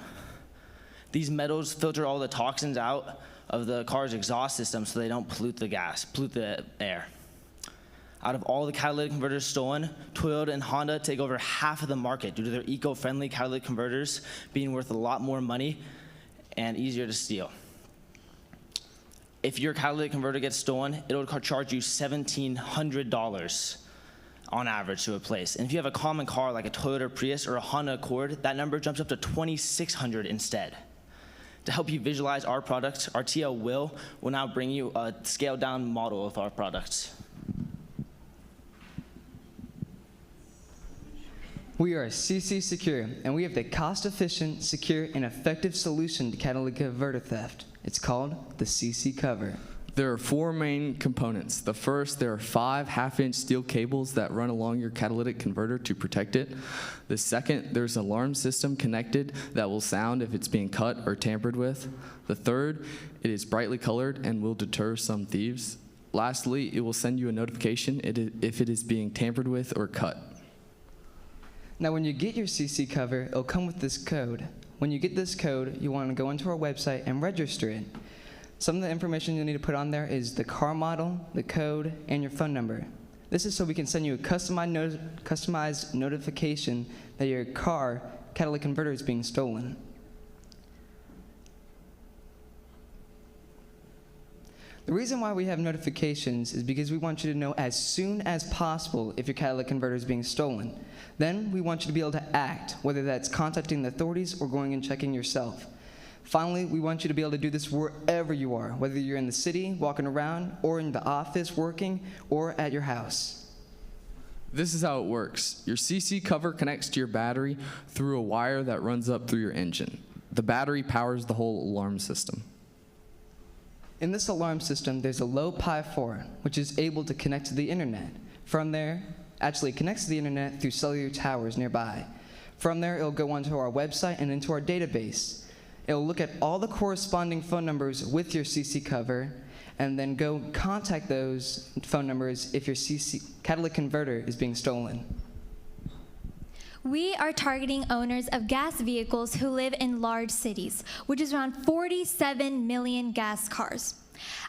These metals filter all the toxins out of the car's exhaust system so they don't pollute the air. Out of all the catalytic converters stolen, Toyota and Honda take over half of the market due to their eco-friendly catalytic converters being worth a lot more money and easier to steal. If your catalytic converter gets stolen, it'll charge you $1,700 on average to replace. And if you have a common car like a Toyota Prius or a Honda Accord, that number jumps up to $2,600 instead. To help you visualize our products, our TL will now bring you a scaled down model of our products. We are CC Secure, and we have the cost-efficient, secure, and effective solution to catalytic converter theft. It's called the CC Cover. There are 4 main components. The first, there are 5 half-inch steel cables that run along your catalytic converter to protect it. The second, there's an alarm system connected that will sound if it's being cut or tampered with. The third, it is brightly colored and will deter some thieves. Lastly, it will send you a notification if it is being tampered with or cut. Now, when you get your CC Cover, it'll come with this code. When you get this code, you want to go into our website and register it. Some of the information you'll need to put on there is the car model, the code, and your phone number. This is so we can send you a customized notification that your car catalytic converter is being stolen. The reason why we have notifications is because we want you to know as soon as possible if your catalytic converter is being stolen. Then we want you to be able to act, whether that's contacting the authorities or going and checking yourself. Finally, we want you to be able to do this wherever you are, whether you're in the city, walking around, or in the office working, or at your house. This is how it works. Your CC cover connects to your battery through a wire that runs up through your engine. The battery powers the whole alarm system. In this alarm system, there's a low Pi 4, which is able to connect to the internet. From there, actually connects to the internet through cellular towers nearby. From there, it'll go onto our website and into our database. It'll look at all the corresponding phone numbers with your CC cover, and then go contact those phone numbers if your CC catalytic converter is being stolen. We are targeting owners of gas vehicles who live in large cities, which is around 47 million gas cars.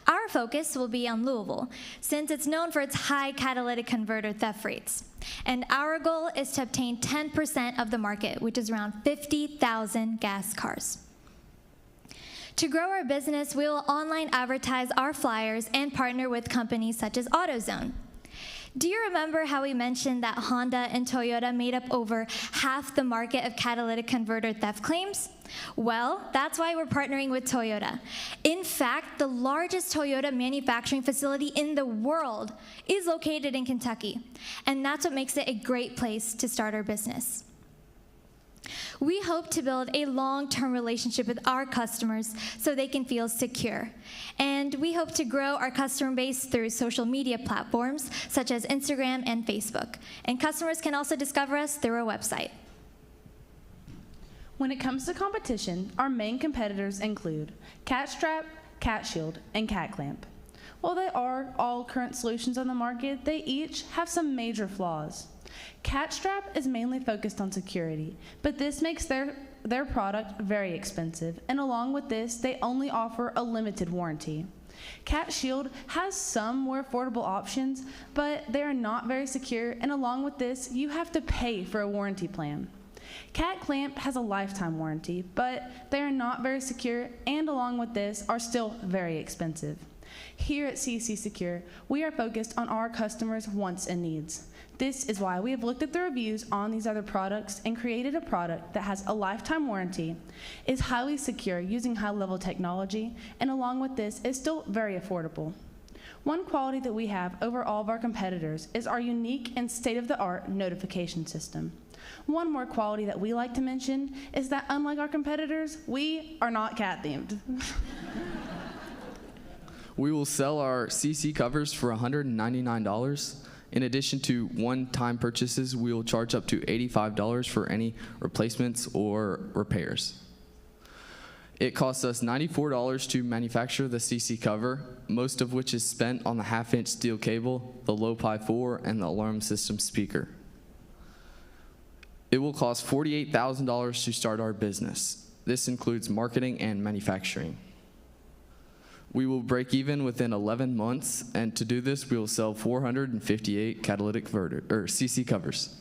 Our focus will be on Louisville, since it's known for its high catalytic converter theft rates. And our goal is to obtain 10% of the market, which is around 50,000 gas cars. To grow our business, we will online advertise our flyers and partner with companies such as AutoZone. Do you remember how we mentioned that Honda and Toyota made up over half the market of catalytic converter theft claims? Well, that's why we're partnering with Toyota. In fact, the largest Toyota manufacturing facility in the world is located in Kentucky, and that's what makes it a great place to start our business. We hope to build a long-term relationship with our customers so they can feel secure. And we hope to grow our customer base through social media platforms such as Instagram and Facebook. And customers can also discover us through our website. When it comes to competition, our main competitors include Cat Strap, Cat Shield, and Cat Clamp. While they are all current solutions on the market, they each have some major flaws. Cat Strap is mainly focused on security, but this makes their product very expensive, and along with this, they only offer a limited warranty. Cat Shield has some more affordable options, but they are not very secure, and along with this, you have to pay for a warranty plan. Cat Clamp has a lifetime warranty, but they are not very secure, and along with this, are still very expensive. Here at CC Secure, we are focused on our customers' wants and needs. This is why we have looked at the reviews on these other products and created a product that has a lifetime warranty, is highly secure using high-level technology, and along with this is still very affordable. One quality that we have over all of our competitors is our unique and state-of-the-art notification system. One more quality that we like to mention is that unlike our competitors, we are not cat-themed. We will sell our CC covers for $199. In addition to one-time purchases, we will charge up to $85 for any replacements or repairs. It costs us $94 to manufacture the CC cover, most of which is spent on the half-inch steel cable, the low pi 4, and the alarm system speaker. It will cost $48,000 to start our business. This includes marketing and manufacturing. We will break even within 11 months, and to do this, we will sell 458 catalytic CC covers.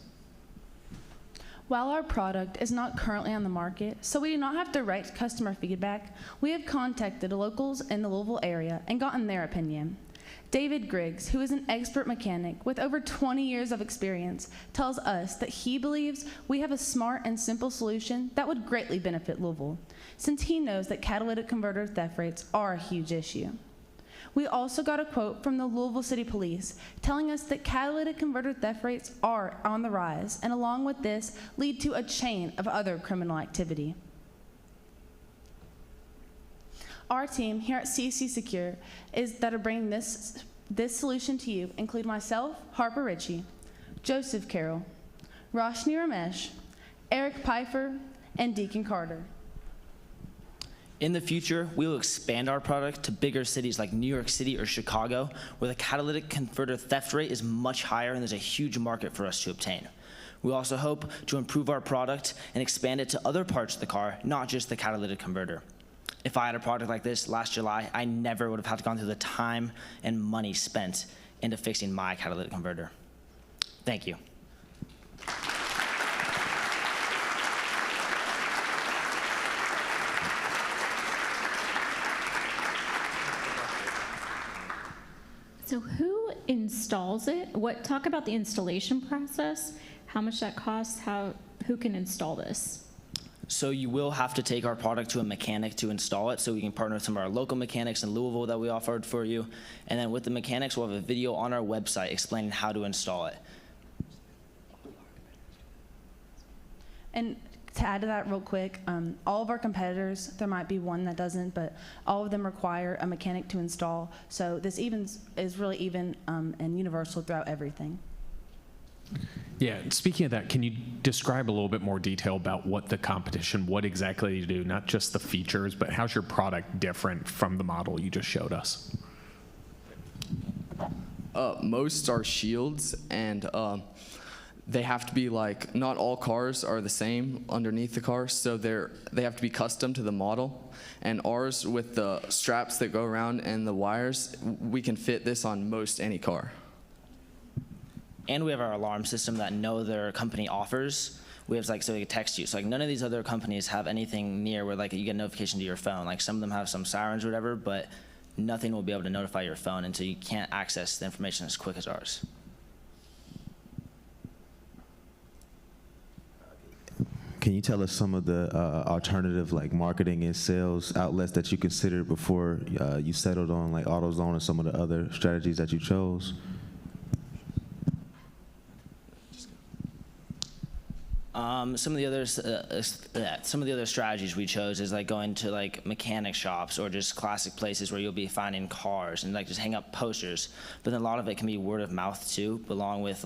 While our product is not currently on the market, so we do not have direct customer feedback, we have contacted locals in the Louisville area and gotten their opinion. David Griggs, who is an expert mechanic with over 20 years of experience, tells us that he believes we have a smart and simple solution that would greatly benefit Louisville, since he knows that catalytic converter theft rates are a huge issue. We also got a quote from the Louisville City Police telling us that catalytic converter theft rates are on the rise, and along with this, lead to a chain of other criminal activity. Our team here at CC Secure that are bringing this solution to you include myself, Harper Ritchie, Joseph Carroll, Roshni Ramesh, Eric Pfeiffer, and Deacon Carter. In the future, we will expand our product to bigger cities like New York City or Chicago, where the catalytic converter theft rate is much higher and there's a huge market for us to obtain. We also hope to improve our product and expand it to other parts of the car, not just the catalytic converter. If I had a product like this last July, I never would have had to gone through the time and money spent into fixing my catalytic converter. Thank you. So who installs it? Talk about the installation process, how much that costs, who can install this? So you will have to take our product to a mechanic to install it, so we can partner with some of our local mechanics in Louisville that we offered for you. And then with the mechanics, we'll have a video on our website explaining how to install it. And to add to that real quick, all of our competitors, there might be one that doesn't, but all of them require a mechanic to install. So this is really even and universal throughout everything. Yeah, speaking of that, can you describe a little bit more detail about what the competition, what exactly you do, not just the features, but how's your product different from the model you just showed us? Most are shields, and they have to be not all cars are the same underneath the car, so they have to be custom to the model. And ours, with the straps that go around and the wires, we can fit this on most any car. And we have our alarm system that no other company offers. We have so we can text you. So none of these other companies have anything near where you get a notification to your phone. Some of them have some sirens or whatever, but nothing will be able to notify your phone, and so you can't access the information as quick as ours. Can you tell us some of the alternative marketing and sales outlets that you considered before you settled on AutoZone and some of the other strategies that you chose? Some of the other strategies we chose is going to mechanic shops or just classic places where you'll be finding cars and just hang up posters. But then a lot of it can be word of mouth too, along with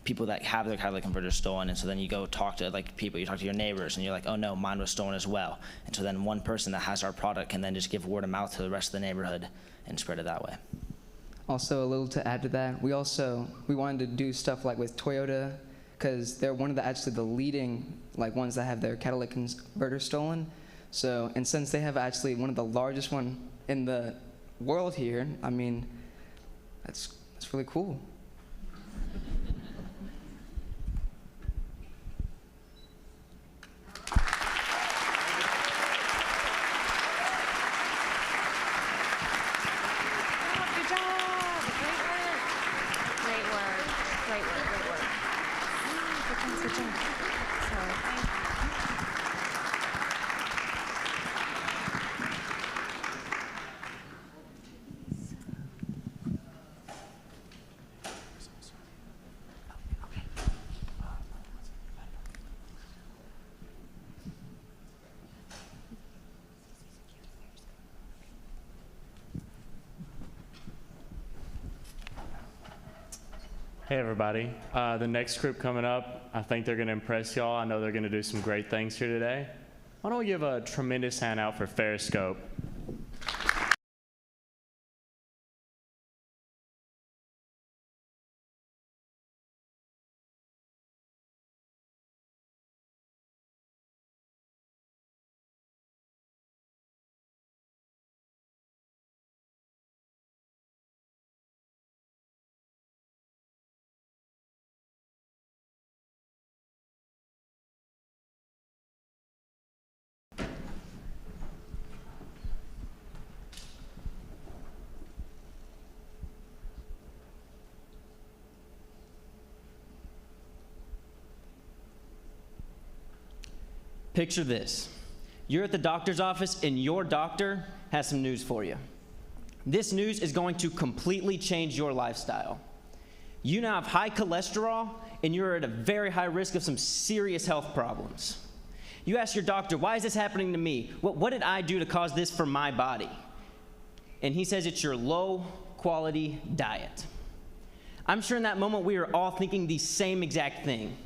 people that have their catalytic converters stolen, and so then you go talk to people, you talk to your neighbors, and you're oh no, mine was stolen as well. And so then one person that has our product can then just give word of mouth to the rest of the neighborhood and spread it that way. Also, a little to add to that, we wanted to do stuff with Toyota, because they're one of the leading ones that have their catalytic converter stolen. So, and since they have actually one of the largest one in the world here, I mean, that's really cool. Hey everybody. The next group coming up, I think they're going to impress y'all. I know they're going to do some great things here today. Why don't we give a tremendous hand out for Ferriscope? Picture this. You're at the doctor's office and your doctor has some news for you. This news is going to completely change your lifestyle. You now have high cholesterol and you're at a very high risk of some serious health problems. You ask your doctor, why is this happening to me? What did I do to cause this for my body? And he says it's your low quality diet. I'm sure in that moment we are all thinking the same exact thing.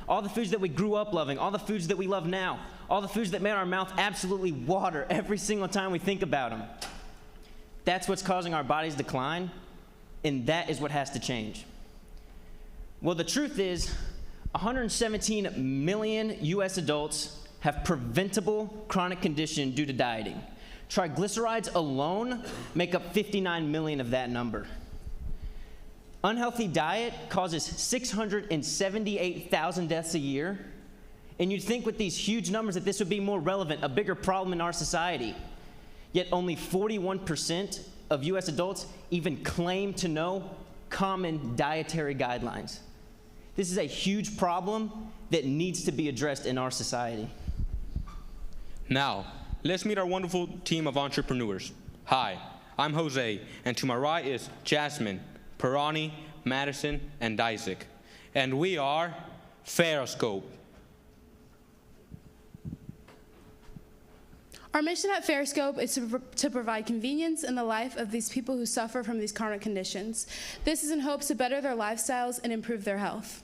All the foods that we grew up loving, all the foods that we love now, all the foods that made our mouth absolutely water every single time we think about them. That's what's causing our body's decline, and that is what has to change. Well, the truth is, 117 million US adults have preventable chronic condition due to dieting. Triglycerides alone make up 59 million of that number. Unhealthy diet causes 678,000 deaths a year. And you'd think with these huge numbers that this would be more relevant, a bigger problem in our society. Yet only 41% of US adults even claim to know common dietary guidelines. This is a huge problem that needs to be addressed in our society. Now, let's meet our wonderful team of entrepreneurs. Hi, I'm Jose, and to my right is Jasmine, Perani, Madison, and Isaac. And we are Ferriscope. Our mission at Ferriscope is to provide convenience in the life of these people who suffer from these chronic conditions. This is in hopes to better their lifestyles and improve their health.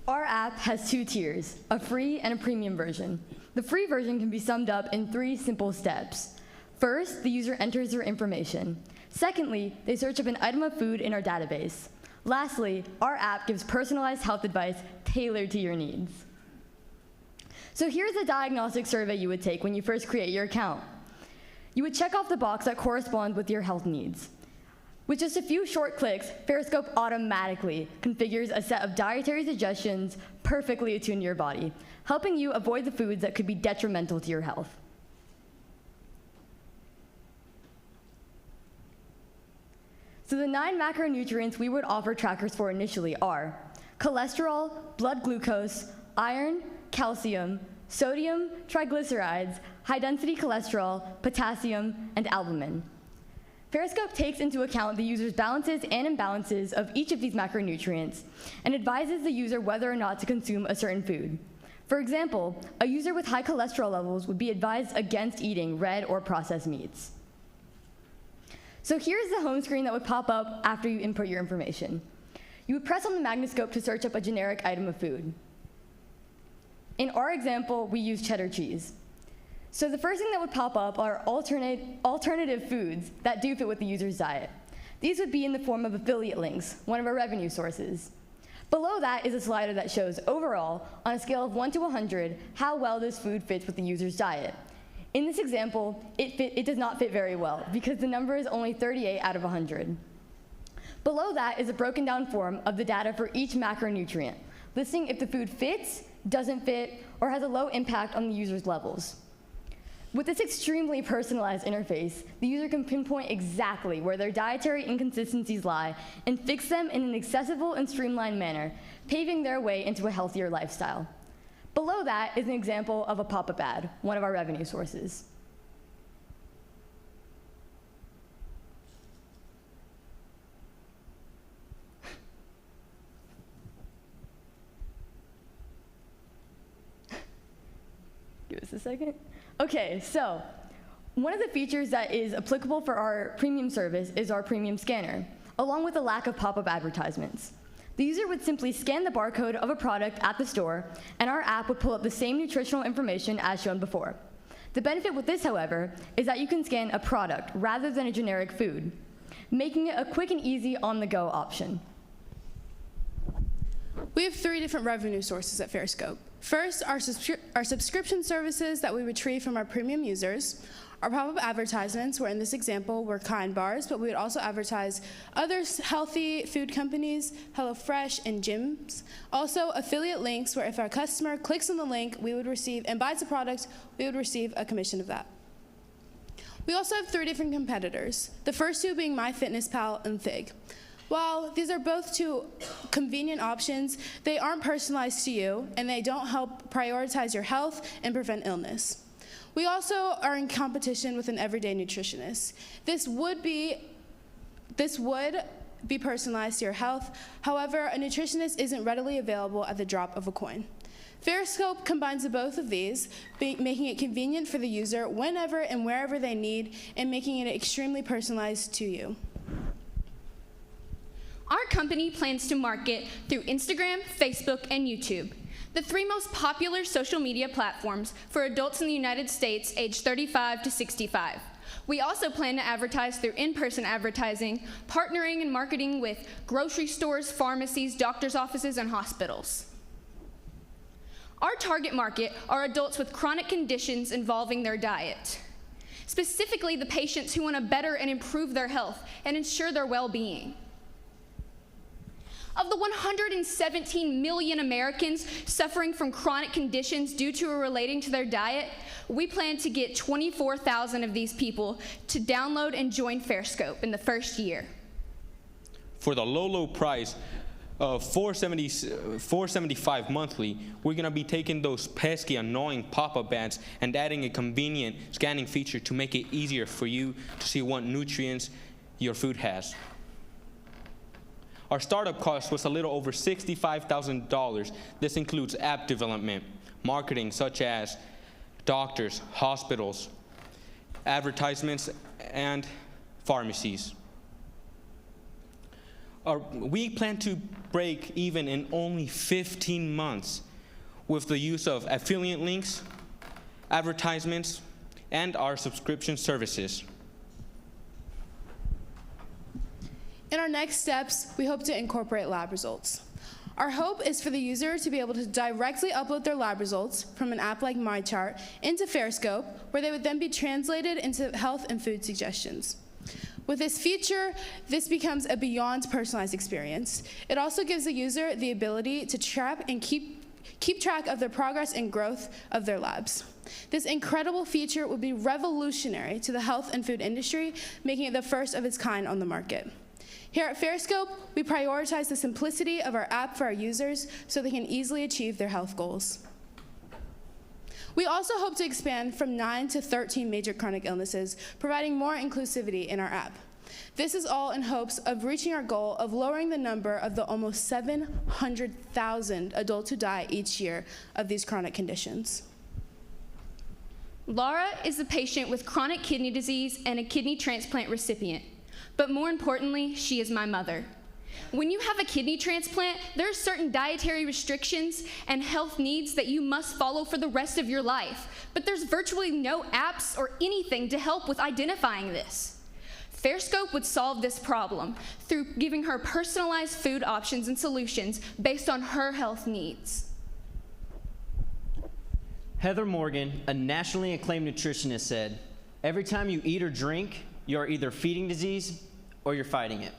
Our app has 2 tiers, a free and a premium version. The free version can be summed up in 3 simple steps. First, the user enters their information. Secondly, they search up an item of food in our database. Lastly, our app gives personalized health advice tailored to your needs. So here's a diagnostic survey you would take when you first create your account. You would check off the box that corresponds with your health needs. With just a few short clicks, Ferriscope automatically configures a set of dietary suggestions perfectly attuned to your body, helping you avoid the foods that could be detrimental to your health. So the 9 macronutrients we would offer trackers for initially are cholesterol, blood glucose, iron, calcium, sodium, triglycerides, high-density cholesterol, potassium, and albumin. Ferriscope takes into account the user's balances and imbalances of each of these macronutrients and advises the user whether or not to consume a certain food. For example, a user with high cholesterol levels would be advised against eating red or processed meats. So here's the home screen that would pop up after you input your information. You would press on the Magnify to search up a generic item of food. In our example, we use cheddar cheese. So the first thing that would pop up are alternative foods that do fit with the user's diet. These would be in the form of affiliate links, one of our revenue sources. Below that is a slider that shows overall, on a scale of 1 to 100, how well this food fits with the user's diet. In this example, it does not fit very well because the number is only 38 out of 100. Below that is a broken down form of the data for each macronutrient, listing if the food fits, doesn't fit, or has a low impact on the user's levels. With this extremely personalized interface, the user can pinpoint exactly where their dietary inconsistencies lie and fix them in an accessible and streamlined manner, paving their way into a healthier lifestyle. Below that is an example of a pop-up ad, one of our revenue sources. Give us a second. Okay, so One of the features that is applicable for our premium service is our premium scanner, along with a lack of pop-up advertisements. The user would simply scan the barcode of a product at the store, and our app would pull up the same nutritional information as shown before. The benefit with this, however, is that you can scan a product rather than a generic food, making it a quick and easy on-the-go option. We have 3 different revenue sources at Ferriscope. First, our subscription services that we retrieve from our premium users. Our pop-up advertisements, where in this example were Kind bars, but we would also advertise other healthy food companies, HelloFresh, and gyms. Also, affiliate links, where if our customer clicks on the link, we would receive and buys the product, we would receive a commission of that. We also have 3 different competitors, the first 2 being MyFitnessPal and Thig. While these are both 2 convenient options, they aren't personalized to you, and they don't help prioritize your health and prevent illness. We also are in competition with an everyday nutritionist. This would be personalized to your health. However, a nutritionist isn't readily available at the drop of a coin. Ferriscope combines both of these, making it convenient for the user whenever and wherever they need, and making it extremely personalized to you. Our company plans to market through Instagram, Facebook, and YouTube, the 3 most popular social media platforms for adults in the United States aged 35 to 65. We also plan to advertise through in-person advertising, partnering and marketing with grocery stores, pharmacies, doctors' offices, and hospitals. Our target market are adults with chronic conditions involving their diet, specifically the patients who want to better and improve their health and ensure their well-being. Of the 117 million Americans suffering from chronic conditions due to or relating to their diet, we plan to get 24,000 of these people to download and join Ferriscope in the first year. For the low price of $475 monthly, we're gonna be taking those pesky, annoying pop-up ads and adding a convenient scanning feature to make it easier for you to see what nutrients your food has. Our startup cost was a little over $65,000. This includes app development, marketing such as doctors, hospitals, advertisements, and pharmacies. We plan to break even in only 15 months with the use of affiliate links, advertisements, and our subscription services. In our next steps, we hope to incorporate lab results. Our hope is for the user to be able to directly upload their lab results from an app like MyChart into Ferriscope, where they would then be translated into health and food suggestions. With this feature, this becomes a beyond personalized experience. It also gives the user the ability to track and keep track of the progress and growth of their labs. This incredible feature will be revolutionary to the health and food industry, making it the first of its kind on the market. Here at Ferriscope, we prioritize the simplicity of our app for our users so they can easily achieve their health goals. We also hope to expand from 9 to 13 major chronic illnesses, providing more inclusivity in our app. This is all in hopes of reaching our goal of lowering the number of the almost 700,000 adults who die each year of these chronic conditions. Laura is a patient with chronic kidney disease and a kidney transplant recipient. But more importantly, she is my mother. When you have a kidney transplant, there are certain dietary restrictions and health needs that you must follow for the rest of your life. But there's virtually no apps or anything to help with identifying this. Ferriscope would solve this problem through giving her personalized food options and solutions based on her health needs. Heather Morgan, a nationally acclaimed nutritionist, said, "Every time you eat or drink, you're either feeding disease or you're fighting it."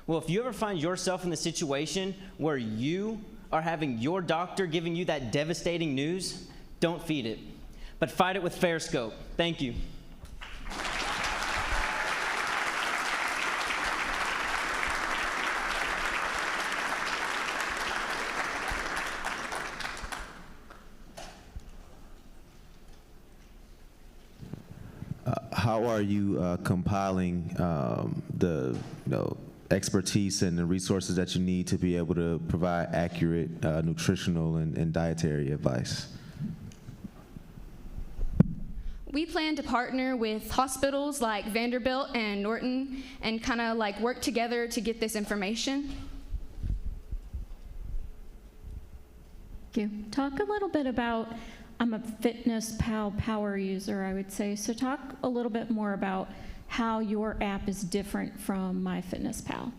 Well, if you ever find yourself in the situation where you are having your doctor giving you that devastating news, don't feed it, but fight it with Ferriscope. Thank you. How are you compiling the expertise and the resources that you need to be able to provide accurate nutritional and dietary advice? We plan to partner with hospitals like Vanderbilt and Norton and kind of like work together to get this information. Thank you. Talk a little bit about, I'm a FitnessPal power user, I would say. So talk a little bit more about how your app is different from MyFitnessPal.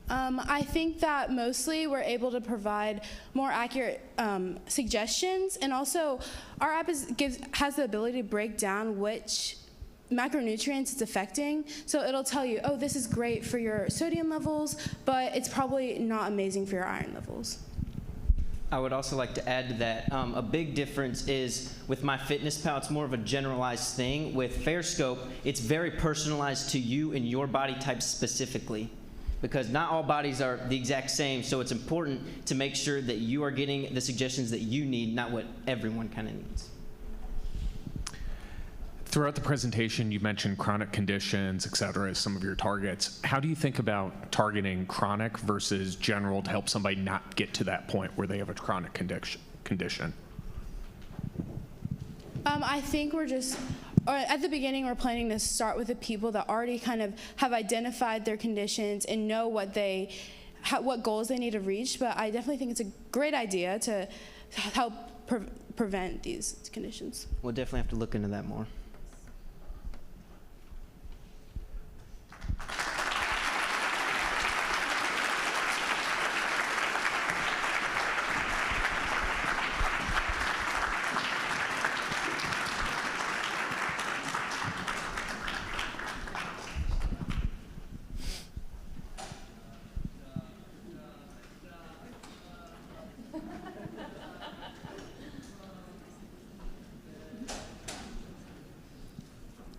I think that mostly we're able to provide more accurate suggestions, and also our app has the ability to break down which macronutrients it's affecting. So it'll tell you, oh, this is great for your sodium levels, but it's probably not amazing for your iron levels. I would also like to add to that a big difference is with MyFitnessPal, it's more of a generalized thing. With Ferriscope, it's very personalized to you and your body type specifically, because not all bodies are the exact same, so it's important to make sure that you are getting the suggestions that you need, not what everyone kind of needs. Throughout the presentation, you mentioned chronic conditions, et cetera, as some of your targets. How do you think about targeting chronic versus general to help somebody not get to that point where they have a chronic condition? I think at the beginning, we're planning to start with the people that already kind of have identified their conditions and know what goals they need to reach. But I definitely think it's a great idea to help prevent these conditions. We'll definitely have to look into that more.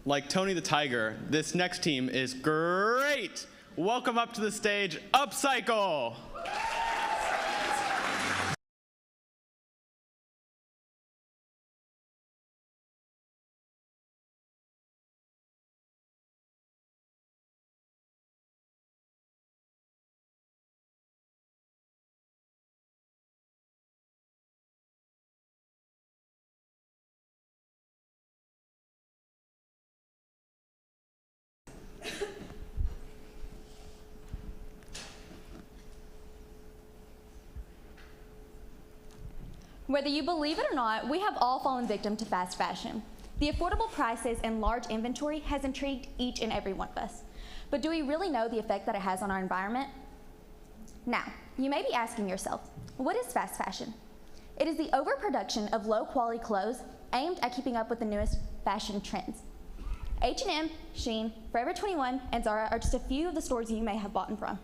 Like Tony the Tiger, this next team is great. Welcome up to the stage, Upcycle. Whether you believe it or not, we have all fallen victim to fast fashion. The affordable prices and large inventory has intrigued each and every one of us. But do we really know the effect that it has on our environment? Now, you may be asking yourself, what is fast fashion? It is the overproduction of low-quality clothes aimed at keeping up with the newest fashion trends. H&M, Shein, Forever 21, and Zara are just a few of the stores you may have bought from.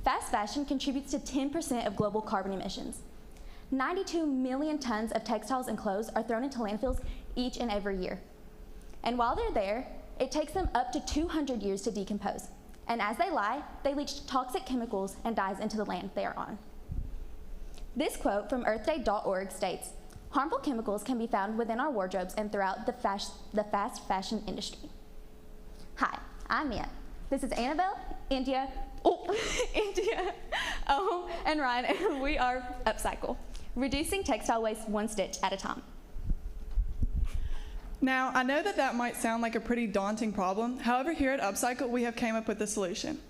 Fast fashion contributes to 10% of global carbon emissions. 92 million tons of textiles and clothes are thrown into landfills each and every year. And while they're there, it takes them up to 200 years to decompose. And as they lie, they leach toxic chemicals and dyes into the land they are on. This quote from earthday.org states, "Harmful chemicals can be found within our wardrobes and throughout the fast fashion industry." Hi, I'm Mia. This is Annabelle, India, and Ryan, and we are Upcycle, reducing textile waste one stitch at a time. Now, I know that might sound like a pretty daunting problem. However, here at Upcycle, we have came up with a solution.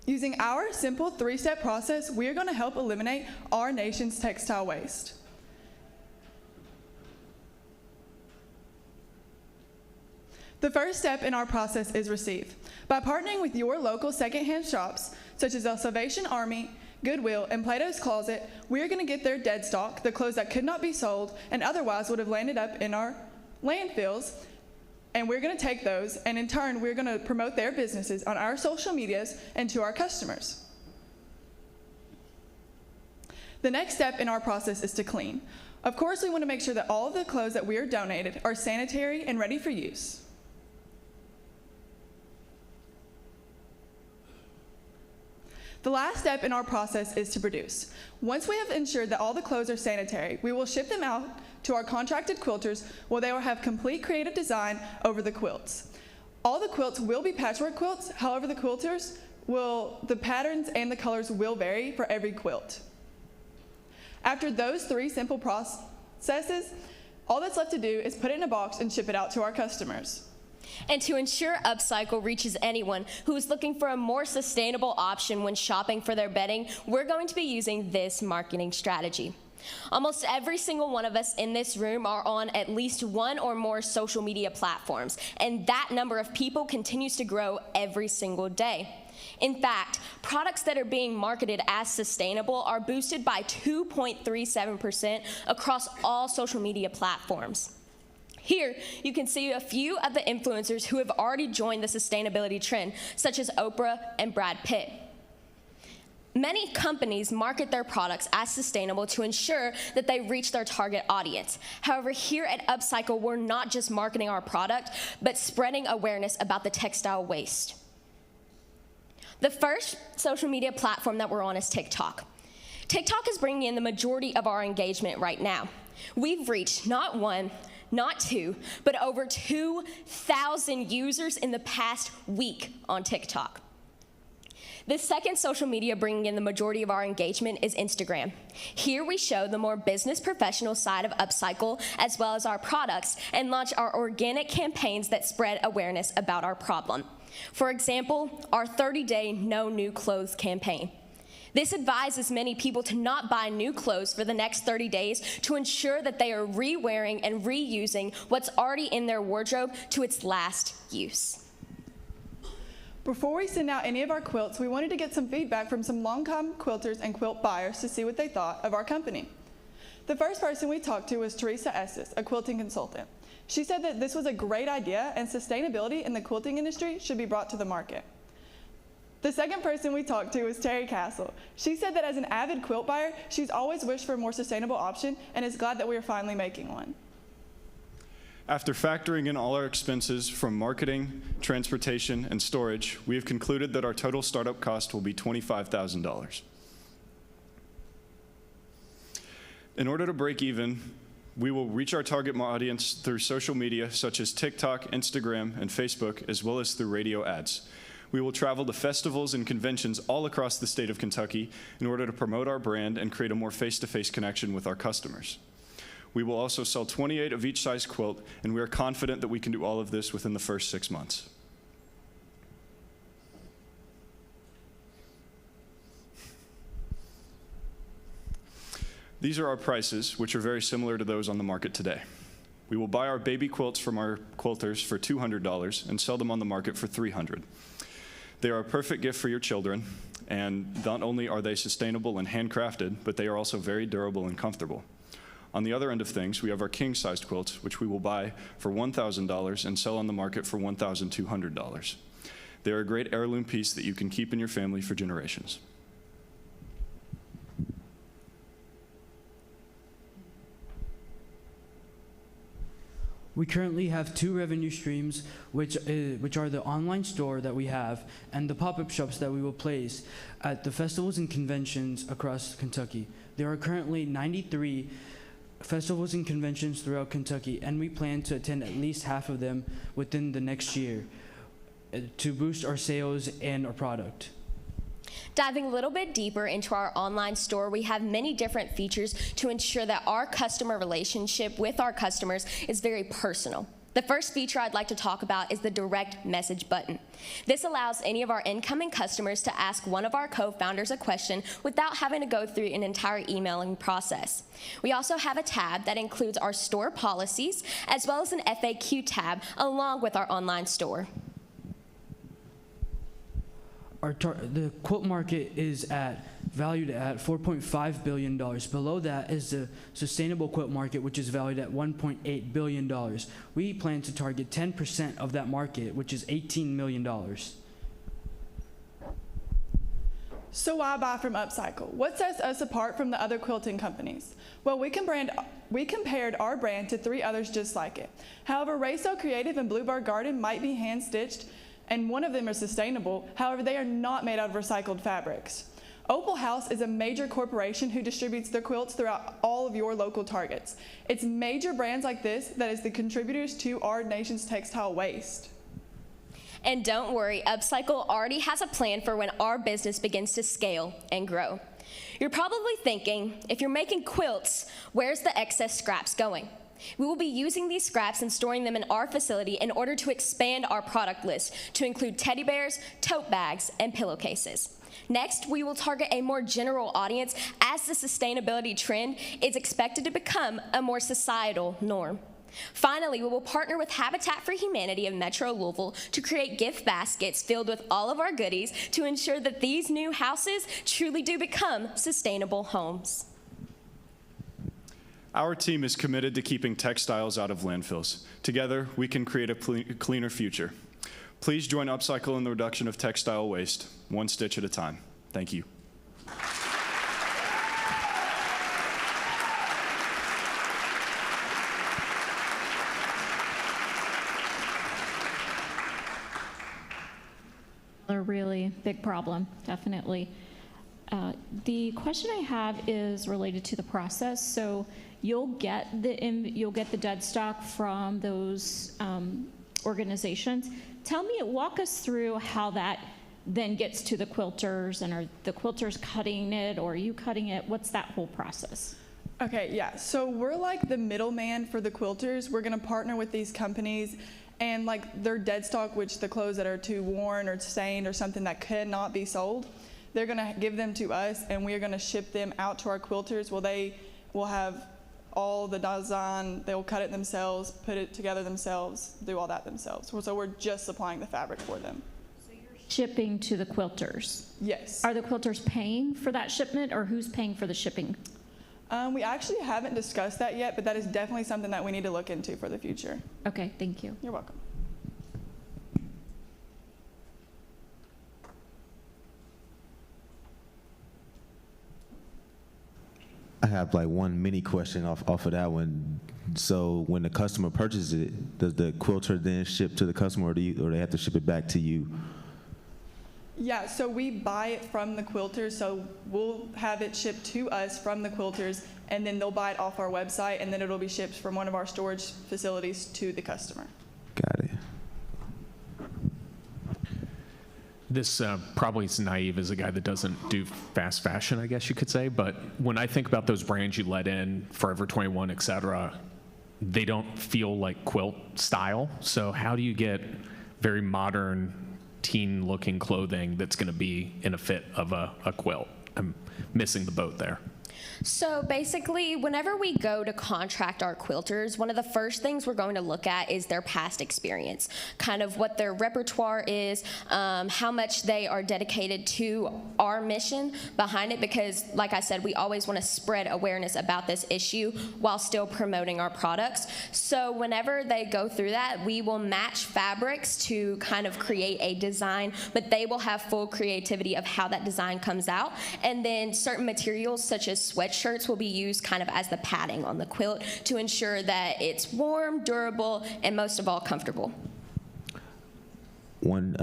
Using our simple 3-step process, we are going to help eliminate our nation's textile waste. The first step in our process is receive. By partnering with your local secondhand shops, such as El Salvation Army, Goodwill, and Plato's Closet, we are going to get their dead stock, the clothes that could not be sold and otherwise would have landed up in our landfills, and we're going to take those, and in turn, we're going to promote their businesses on our social medias and to our customers. The next step in our process is to clean. Of course, we want to make sure that all of the clothes that we are donated are sanitary and ready for use. The last step in our process is to produce. Once we have ensured that all the clothes are sanitary, we will ship them out to our contracted quilters where they will have complete creative design over the quilts. All the quilts will be patchwork quilts, however the patterns and the colors will vary for every quilt. After those 3 simple processes, all that's left to do is put it in a box and ship it out to our customers. And to ensure Upcycle reaches anyone who is looking for a more sustainable option when shopping for their bedding, we're going to be using this marketing strategy. Almost every single one of us in this room are on at least one or more social media platforms, and that number of people continues to grow every single day. In fact, products that are being marketed as sustainable are boosted by 2.37% across all social media platforms. Here, you can see a few of the influencers who have already joined the sustainability trend, such as Oprah and Brad Pitt. Many companies market their products as sustainable to ensure that they reach their target audience. However, here at Upcycle, we're not just marketing our product, but spreading awareness about the textile waste. The first social media platform that we're on is TikTok. TikTok is bringing in the majority of our engagement right now. We've reached not 1, not 2, but over 2,000 users in the past week on TikTok. The second social media bringing in the majority of our engagement is Instagram. Here we show the more business professional side of Upcycle as well as our products and launch our organic campaigns that spread awareness about our problem. For example, our 30-day No New Clothes campaign. This advises many people to not buy new clothes for the next 30 days to ensure that they are re-wearing and reusing what's already in their wardrobe to its last use. Before we send out any of our quilts, we wanted to get some feedback from some longtime quilters and quilt buyers to see what they thought of our company. The first person we talked to was Teresa Estes, a quilting consultant. She said that this was a great idea and sustainability in the quilting industry should be brought to the market. The second person we talked to was Terry Castle. She said that as an avid quilt buyer, she's always wished for a more sustainable option and is glad that we are finally making one. After factoring in all our expenses from marketing, transportation, and storage, we have concluded that our total startup cost will be $25,000. In order to break even, we will reach our target audience through social media such as TikTok, Instagram, and Facebook, as well as through radio ads. We will travel to festivals and conventions all across the state of Kentucky in order to promote our brand and create a more face-to-face connection with our customers. We will also sell 28 of each size quilt, and we are confident that we can do all of this within the first 6 months. These are our prices, which are very similar to those on the market today. We will buy our baby quilts from our quilters for $200 and sell them on the market for $300. They are a perfect gift for your children, and not only are they sustainable and handcrafted, but they are also very durable and comfortable. On the other end of things, we have our king-sized quilts, which we will buy for $1,000 and sell on the market for $1,200. They are a great heirloom piece that you can keep in your family for generations. We currently have 2 revenue streams, which are the online store that we have and the pop-up shops that we will place at the festivals and conventions across Kentucky. There are currently 93 festivals and conventions throughout Kentucky, and we plan to attend at least half of them within the next year to boost our sales and our product. Diving a little bit deeper into our online store, we have many different features to ensure that our customer relationship with our customers is very personal. The first feature I'd like to talk about is the direct message button. This allows any of our incoming customers to ask one of our co-founders a question without having to go through an entire emailing process. We also have a tab that includes our store policies as well as an FAQ tab along with our online store. The quilt market is valued at $4.5 billion. Below that is the sustainable quilt market, which is valued at $1.8 billion. We plan to target 10% of that market, which is $18 million. So why buy from Upcycle? What sets us apart from the other quilting companies? Well, we compared our brand to 3 others just like it. However, Rayso Creative and Bluebird Garden might be hand-stitched, and one of them is sustainable. However, they are not made out of recycled fabrics. Opal House is a major corporation who distributes their quilts throughout all of your local targets. It's major brands like this that is the contributors to our nation's textile waste. And don't worry, Upcycle already has a plan for when our business begins to scale and grow. You're probably thinking, if you're making quilts, where's the excess scraps going? We will be using these scraps and storing them in our facility in order to expand our product list to include teddy bears, tote bags, and pillowcases. Next, we will target a more general audience as the sustainability trend is expected to become a more societal norm. Finally, we will partner with Habitat for Humanity of Metro Louisville to create gift baskets filled with all of our goodies to ensure that these new houses truly do become sustainable homes. Our team is committed to keeping textiles out of landfills. Together, we can create a cleaner future. Please join Upcycle in the reduction of textile waste, one stitch at a time. Thank you. A really big problem, definitely. The question I have is related to the process. So you'll get the dead stock from those organizations. Walk us through how that then gets to the quilters, and are the quilters cutting it, or are you cutting it? What's that whole process? Okay, yeah, so we're like the middleman for the quilters. We're gonna partner with these companies, and like their dead stock, which the clothes that are too worn or stained or something that cannot be sold, they're gonna give them to us, and we are gonna ship them out to our quilters. Well, they will have all the design, they'll cut it themselves, put it together themselves, do all that themselves. So we're just supplying the fabric for them. So you're shipping to the quilters? Yes. Are the quilters paying for that shipment, or who's paying for the shipping? We actually haven't discussed that yet, but that is definitely something that we need to look into for the future. Okay, thank you. You're welcome. I have like one mini question off of that one. So when the customer purchases it, does the quilter then ship to the customer, or they have to ship it back to you? Yeah, so we buy it from the quilters, so we'll have it shipped to us from the quilters, and then they'll buy it off our website, and then it'll be shipped from one of our storage facilities to the customer. Got it. This probably is naive as a guy that doesn't do fast fashion, I guess you could say, but when I think about those brands you let in, Forever 21, et cetera, they don't feel like quilt style. So how do you get very modern, teen-looking clothing that's going to be in a fit of a quilt? I'm missing the boat there. So basically, whenever we go to contract our quilters, one of the first things we're going to look at is their past experience, kind of what their repertoire is, how much they are dedicated to our mission behind it, because like I said, we always want to spread awareness about this issue while still promoting our products. So whenever they go through that, we will match fabrics to kind of create a design, but they will have full creativity of how that design comes out. And then certain materials such as sweatshirts will be used kind of as the padding on the quilt to ensure that it's warm, durable, and most of all, comfortable. One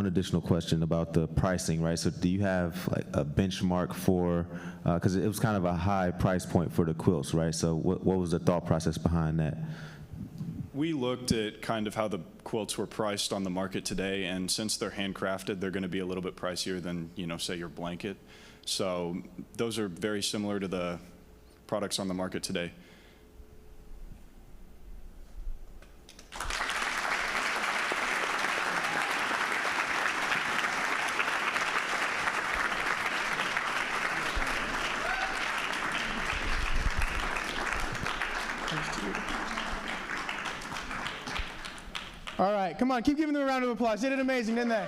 additional question about the pricing, right? So do you have like a benchmark for, because it was kind of a high price point for the quilts, right? So what was the thought process behind that? We looked at kind of how the quilts were priced on the market today, and since they're handcrafted, they're going to be a little bit pricier than, say, your blanket. So those are very similar to the products on the market today. All right, come on, keep giving them a round of applause. They did amazing, didn't they?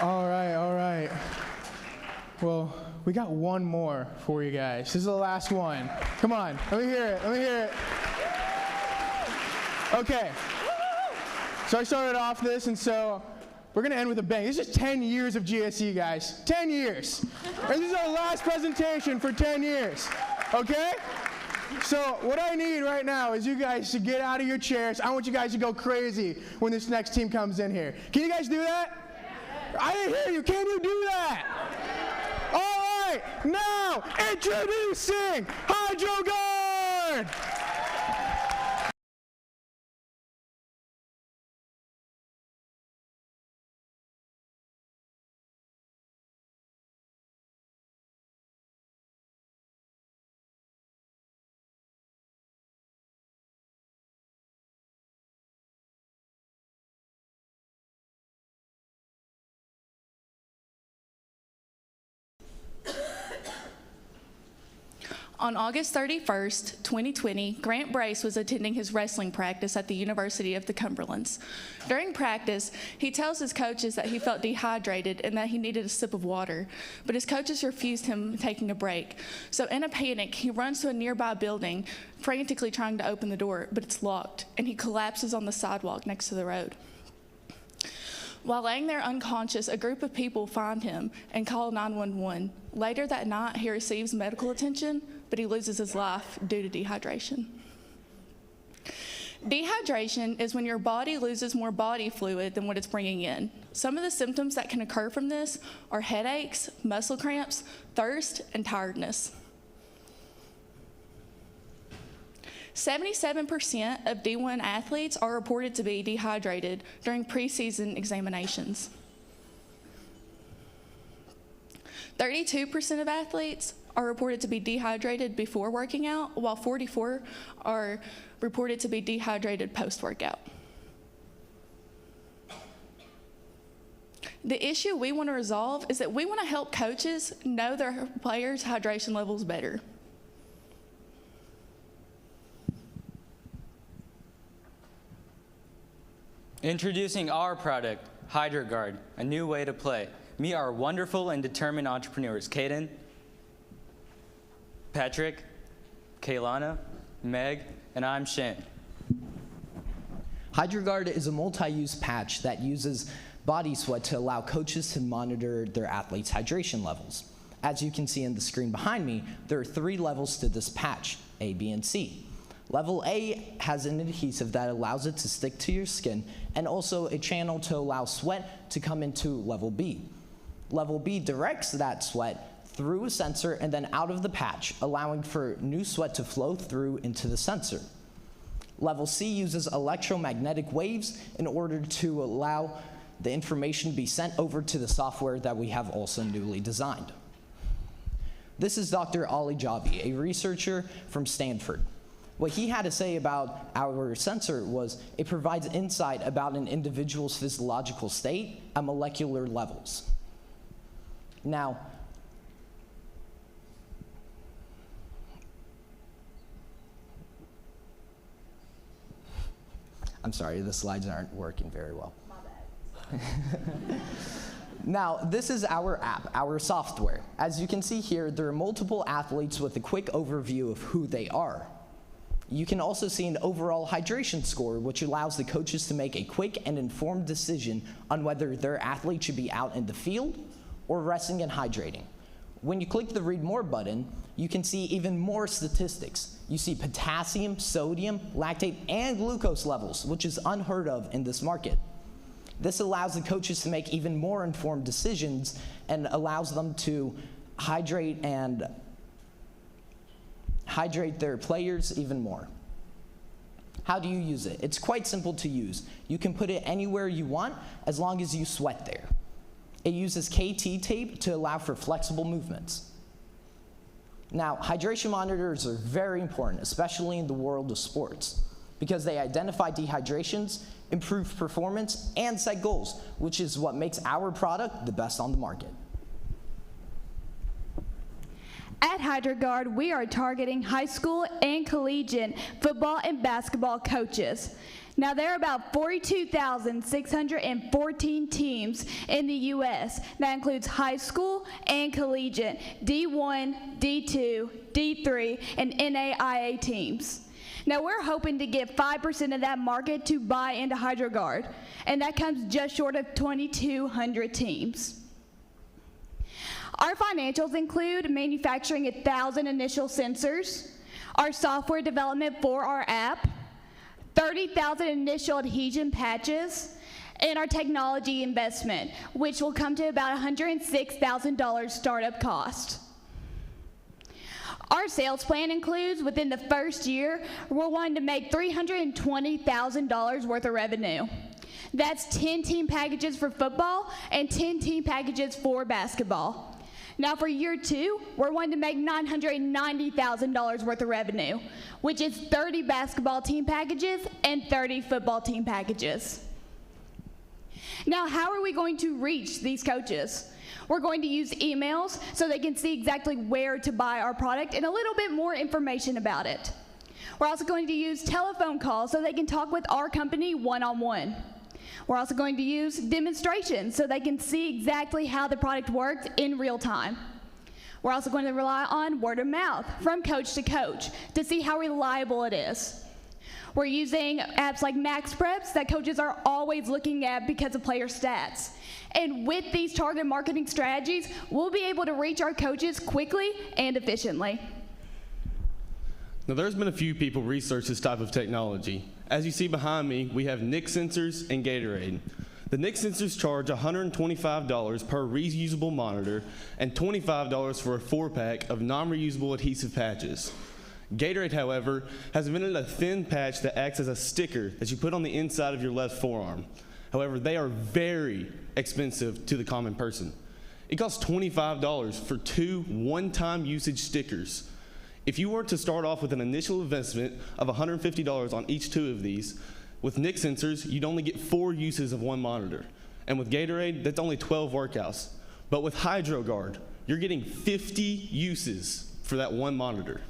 All right. Well, we got one more for you guys. This is the last one. Come on, let me hear it. Okay, so I started off this, and so we're gonna end with a bang. This is 10 years of GSE, guys. 10 years. And this is our last presentation for 10 years, okay? So what I need right now is you guys to get out of your chairs. I want you guys to go crazy when this next team comes in here. Can you guys do that? I didn't hear you. Can you do that? All right, now introducing Hydroguard. On August 31st, 2020, Grant Brace was attending his wrestling practice at the University of the Cumberlands. During practice, he tells his coaches that he felt dehydrated and that he needed a sip of water, but his coaches refused him taking a break. So in a panic, he runs to a nearby building, frantically trying to open the door, but it's locked, and he collapses on the sidewalk next to the road. While laying there unconscious, a group of people find him and call 911. Later that night, he receives medical attention, but he loses his life due to dehydration. Dehydration is when your body loses more body fluid than what it's bringing in. Some of the symptoms that can occur from this are headaches, muscle cramps, thirst, and tiredness. 77% of D1 athletes are reported to be dehydrated during preseason examinations. 32% of athletes are reported to be dehydrated before working out, while 44% are reported to be dehydrated post-workout. The issue we want to resolve is that we want to help coaches know their players' hydration levels better. Introducing our product, Hydroguard, a new way to play. Meet our wonderful and determined entrepreneurs, Caden, Patrick, Kaylana, Meg, and I'm Shane. Hydroguard is a multi-use patch that uses body sweat to allow coaches to monitor their athletes' hydration levels. As you can see in the screen behind me, there are 3 levels to this patch, A, B, and C. Level A has an adhesive that allows it to stick to your skin, and also a channel to allow sweat to come into level B. Level B directs that sweat through a sensor and then out of the patch, allowing for new sweat to flow through into the sensor. Level C uses electromagnetic waves in order to allow the information to be sent over to the software that we have also newly designed. This is Dr. Ali Javi, a researcher from Stanford. What he had to say about our sensor was it provides insight about an individual's physiological state at molecular levels. Now, I'm sorry, the slides aren't working very well. My bad. Now, this is our app, our software. As you can see here, there are multiple athletes with a quick overview of who they are. You can also see an overall hydration score, which allows the coaches to make a quick and informed decision on whether their athlete should be out in the field or resting and hydrating. When you click the Read More button, you can see even more statistics. You see potassium, sodium, lactate, and glucose levels, which is unheard of in this market. This allows the coaches to make even more informed decisions and allows them to hydrate their players even more. How do you use it? It's quite simple to use. You can put it anywhere you want as long as you sweat there. It uses KT tape to allow for flexible movements. Now, hydration monitors are very important, especially in the world of sports, because they identify dehydrations, improve performance, and set goals, which is what makes our product the best on the market. At Hydroguard, we are targeting high school and collegiate football and basketball coaches. Now, there are about 42,614 teams in the U.S. That includes high school and collegiate, D1, D2, D3, and NAIA teams. Now, we're hoping to get 5% of that market to buy into Hydroguard, and that comes just short of 2,200 teams. Our financials include manufacturing 1,000 initial sensors, our software development for our app, 30,000 initial adhesion patches, and our technology investment, which will come to about $106,000 startup cost. Our sales plan includes, within the first year, we're wanting to make $320,000 worth of revenue. That's 10 team packages for football and 10 team packages for basketball. Now for year 2, we're wanting to make $990,000 worth of revenue, which is 30 basketball team packages and 30 football team packages. Now, how are we going to reach these coaches? We're going to use emails so they can see exactly where to buy our product and a little bit more information about it. We're also going to use telephone calls so they can talk with our company one-on-one. We're also going to use demonstrations so they can see exactly how the product works in real time. We're also going to rely on word of mouth from coach to coach to see how reliable it is. We're using apps like Max Preps that coaches are always looking at because of player stats. And with these targeted marketing strategies, we'll be able to reach our coaches quickly and efficiently. Now, there's been a few people research this type of technology. As you see behind me, we have NIC sensors and Gatorade. The NIC sensors charge $125 per reusable monitor and $25 for a 4-pack of non-reusable adhesive patches. Gatorade, however, has invented a thin patch that acts as a sticker that you put on the inside of your left forearm. However, they are very expensive to the common person. It costs $25 for 2 one-time usage stickers. If you were to start off with an initial investment of $150 on each 2 of these, with NIC sensors, you'd only get 4 uses of one monitor. And with Gatorade, that's only 12 workouts. But with Hydroguard, you're getting 50 uses for that one monitor.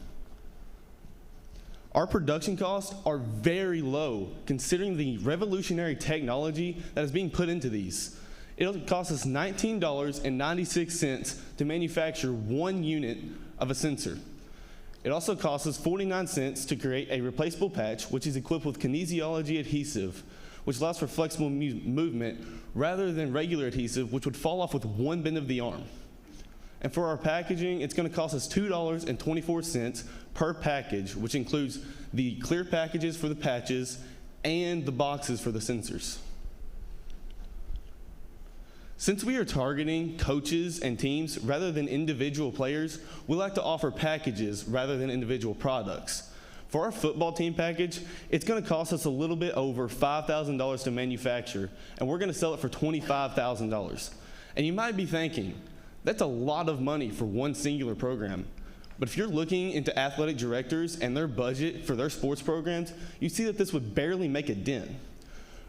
Our production costs are very low considering the revolutionary technology that is being put into these. It'll cost us $19.96 to manufacture 1 unit of a sensor. It also costs us 49 cents to create a replaceable patch, which is equipped with kinesiology adhesive, which allows for flexible movement rather than regular adhesive, which would fall off with 1 bend of the arm. And for our packaging, it's going to cost us $2.24 per package, which includes the clear packages for the patches and the boxes for the sensors. Since we are targeting coaches and teams rather than individual players, we like to offer packages rather than individual products. For our football team package, it's going to cost us a little bit over $5,000 to manufacture, and we're going to sell it for $25,000. And you might be thinking, that's a lot of money for one singular program. But if you're looking into athletic directors and their budget for their sports programs, you see that this would barely make a dent.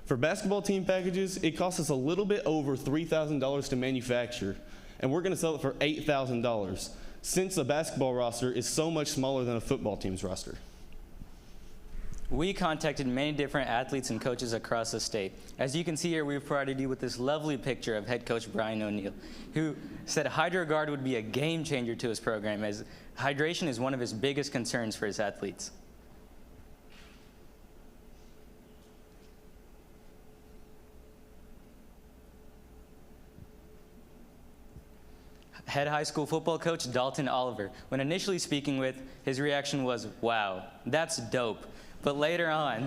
For basketball team packages, it costs us a little bit over $3,000 to manufacture, and we're going to sell it for $8,000, since the basketball roster is so much smaller than a football team's roster. We contacted many different athletes and coaches across the state. As you can see here, we've provided you with this lovely picture of head coach Brian O'Neill, who said Hydroguard would be a game changer to his program, as hydration is one of his biggest concerns for his athletes. Head high school football coach Dalton Oliver, when initially speaking with, his reaction was, "Wow, that's dope." But later on,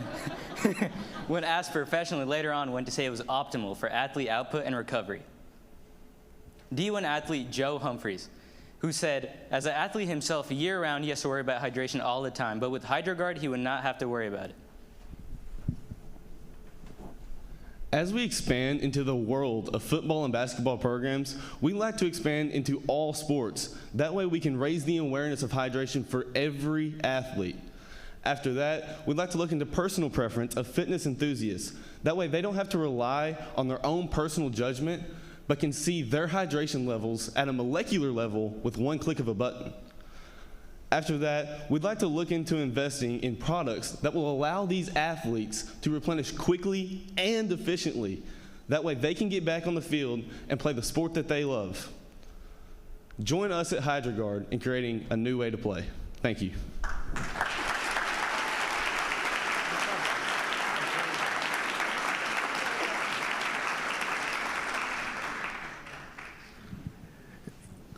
when asked professionally, later on went to say it was optimal for athlete output and recovery. D1 athlete Joe Humphreys, who said, as an athlete himself, year-round he has to worry about hydration all the time, but with Hydroguard he would not have to worry about it. As we expand into the world of football and basketball programs, we like to expand into all sports. That way we can raise the awareness of hydration for every athlete. After that, we'd like to look into personal preference of fitness enthusiasts. That way they don't have to rely on their own personal judgment, but can see their hydration levels at a molecular level with one click of a button. After that, we'd like to look into investing in products that will allow these athletes to replenish quickly and efficiently. That way they can get back on the field and play the sport that they love. Join us at Hydroguard in creating a new way to play. Thank you.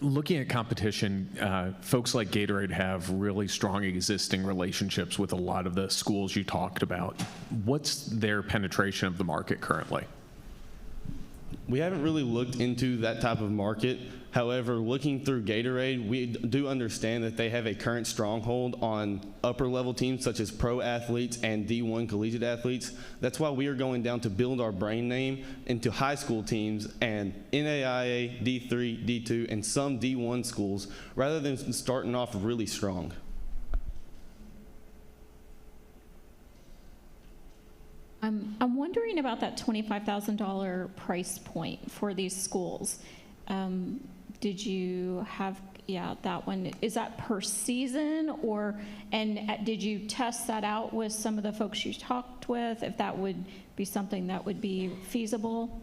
Looking at competition, folks like Gatorade have really strong existing relationships with a lot of the schools you talked about. What's their penetration of the market currently? We haven't really looked into that type of market. However, looking through Gatorade, we do understand that they have a current stronghold on upper level teams such as pro athletes and D1 collegiate athletes. That's why we are going down to build our brand name into high school teams and NAIA, D3, D2, and some D1 schools, rather than starting off really strong. I'm wondering about that $25,000 price point for these schools. Did you have, that one, is that per season did you test that out with some of the folks you talked with, if that would be something that would be feasible?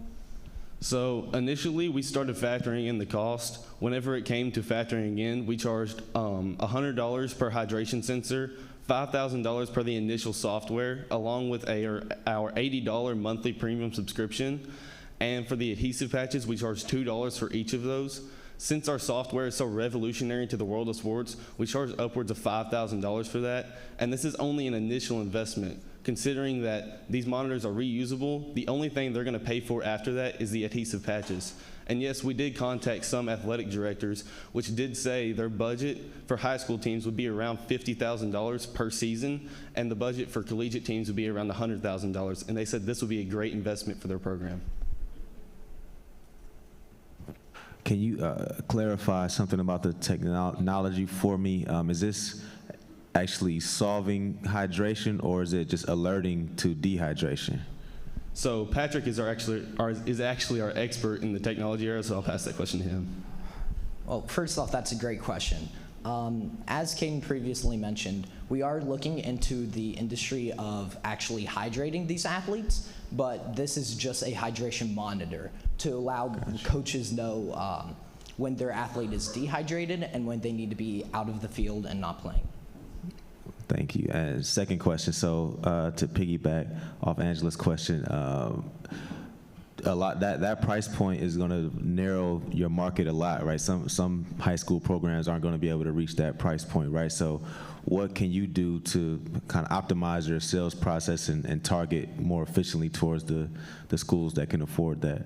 So initially, we started factoring in the cost. Whenever it came to factoring in, we charged $100 per hydration sensor, $5,000 per the initial software, along with our $80 monthly premium subscription. And for the adhesive patches, we charge $2 for each of those. Since our software is so revolutionary to the world of sports, we charge upwards of $5,000 for that. And this is only an initial investment. Considering that these monitors are reusable, the only thing they're going to pay for after that is the adhesive patches. And yes, we did contact some athletic directors, which did say their budget for high school teams would be around $50,000 per season, and the budget for collegiate teams would be around $100,000. And they said this would be a great investment for their program. Can you clarify something about the technology for me? Is this actually solving hydration, or is it just alerting to dehydration? So Patrick is actually our expert in the technology area, so I'll pass that question to him. Well, first off, that's a great question. As Caden previously mentioned, we are looking into the industry of actually hydrating these athletes, but this is just a hydration monitor to allow coaches know when their athlete is dehydrated and when they need to be out of the field and not playing. Thank you. And second question, so to piggyback off Angela's question, a lot that price point is going to narrow your market a lot, right? Some high school programs aren't going to be able to reach that price point, right? So what can you do to kind of optimize your sales process and target more efficiently towards the schools that can afford that?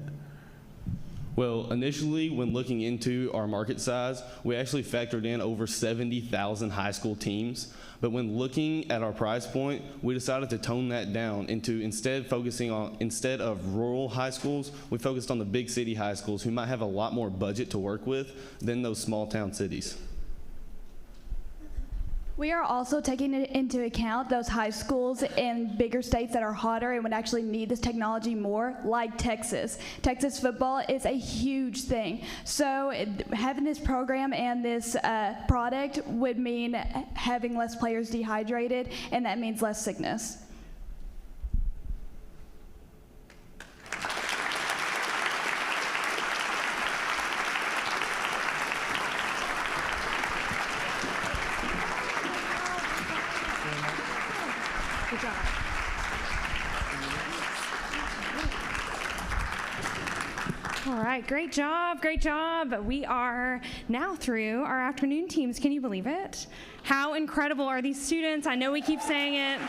Well, initially, when looking into our market size, we actually factored in over 70,000 high school teams. But when looking at our price point, we decided to tone that down into instead of rural high schools, we focused on the big city high schools who might have a lot more budget to work with than those small town cities. We are also taking into account those high schools in bigger states that are hotter and would actually need this technology more, like Texas. Texas football is a huge thing. So having this program and this product would mean having less players dehydrated, and that means less sickness. Good job. All right, great job, great job. We are now through our afternoon teams. Can you believe it? How incredible are these students? I know we keep saying it.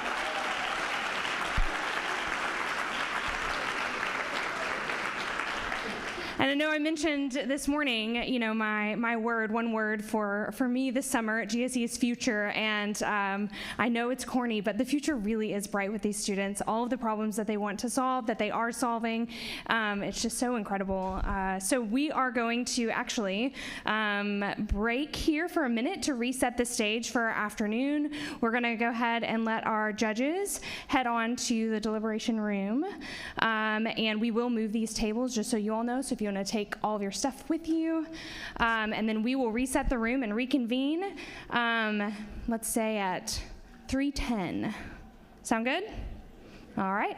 And I know I mentioned this morning, you know, one word for me this summer at GSE is future. And I know it's corny, but the future really is bright with these students. All of the problems that they want to solve, that they are solving, it's just so incredible. So we are going to actually break here for a minute to reset the stage for our afternoon. We're going to go ahead and let our judges head on to the deliberation room. And we will move these tables just so you all know. So if you want to take all of your stuff with you, and then we will reset the room and reconvene, let's say at 3:10. Sound good? All right.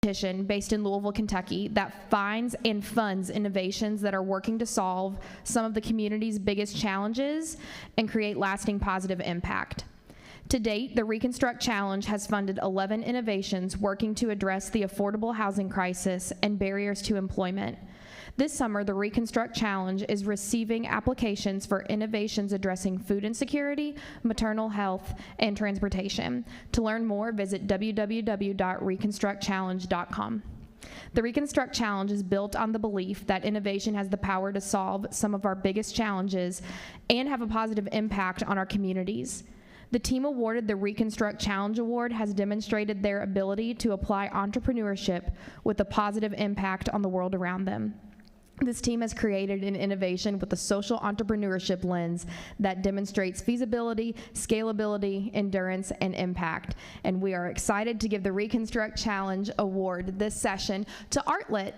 competition based in Louisville, Kentucky that finds and funds innovations that are working to solve some of the community's biggest challenges and create lasting positive impact. To date, the Reconstruct Challenge has funded 11 innovations working to address the affordable housing crisis and barriers to employment. This summer, the Reconstruct Challenge is receiving applications for innovations addressing food insecurity, maternal health, and transportation. To learn more, visit www.reconstructchallenge.com. The Reconstruct Challenge is built on the belief that innovation has the power to solve some of our biggest challenges and have a positive impact on our communities. The team awarded the Reconstruct Challenge Award has demonstrated their ability to apply entrepreneurship with a positive impact on the world around them. This team has created an innovation with a social entrepreneurship lens that demonstrates feasibility, scalability, endurance, and impact. And we are excited to give the Reconstruct Challenge Award this session to Artlit.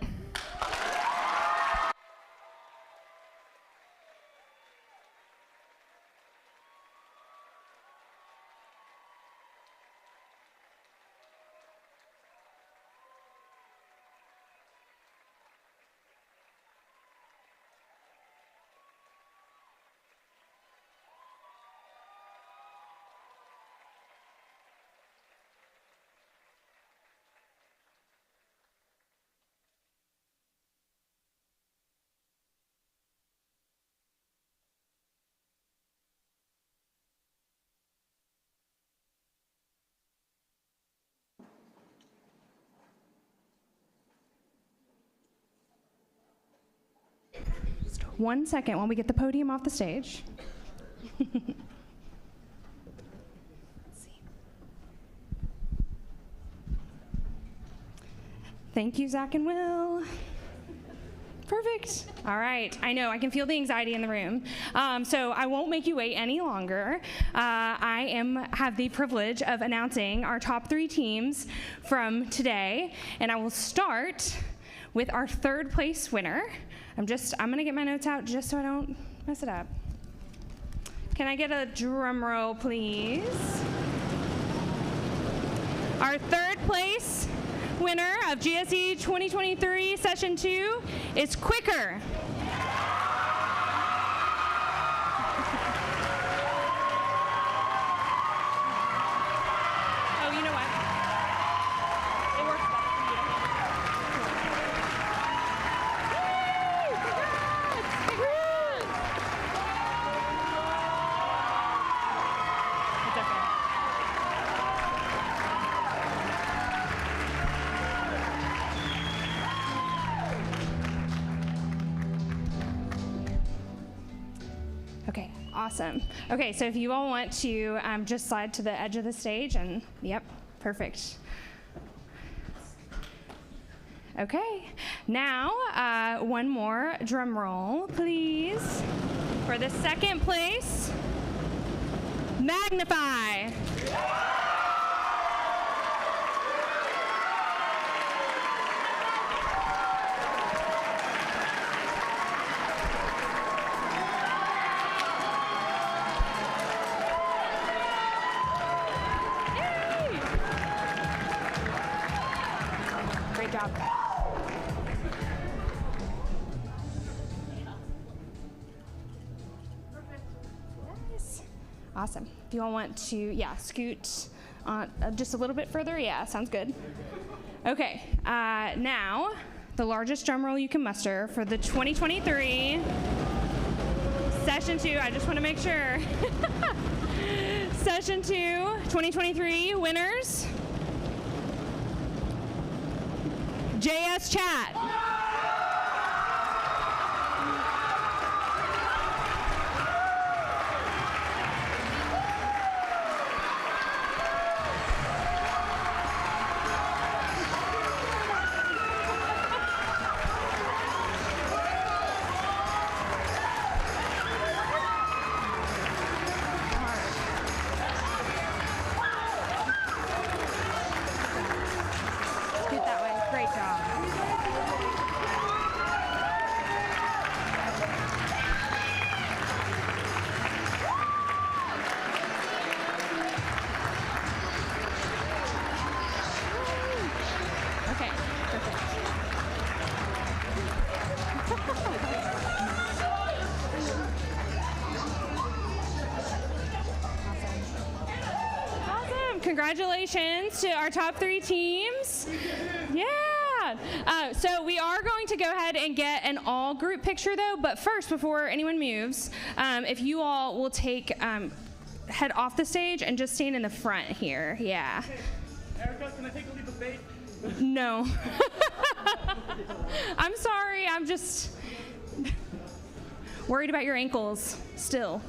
Just 1 second while we get the podium off the stage. Thank you, Zach and Will. Perfect. All right. I know. I can feel the anxiety in the room. So I won't make you wait any longer. I have the privilege of announcing our top 3 teams from today, and I will start with our 3rd place winner. I'm going to get my notes out just so I don't mess it up. Can I get a drum roll, please? Our 3rd place winner of GSE 2023 Session 2 is Quicker. Oh, you know what? It works Okay, awesome. Okay, so if you all want to just slide to the edge of the stage and, yep, perfect. Okay, now one more drum roll, please. For the 2nd place, Magnify. Great job. Nice. Awesome. If you all want to, scoot just a little bit further, sounds good. Okay, now the largest drum roll you can muster for the 2023 Session 2. I just want to make sure. Session 2, 2023 winners. JS Chat. Get that way. Great job. Congratulations to our top 3 teams. Yeah. So we are going to go ahead and get an all group picture though, but first, before anyone moves, if you all will take, head off the stage and just stand in the front here. Yeah. Erica, can I take a leap of faith? No. I'm sorry, I'm just worried about your ankles still.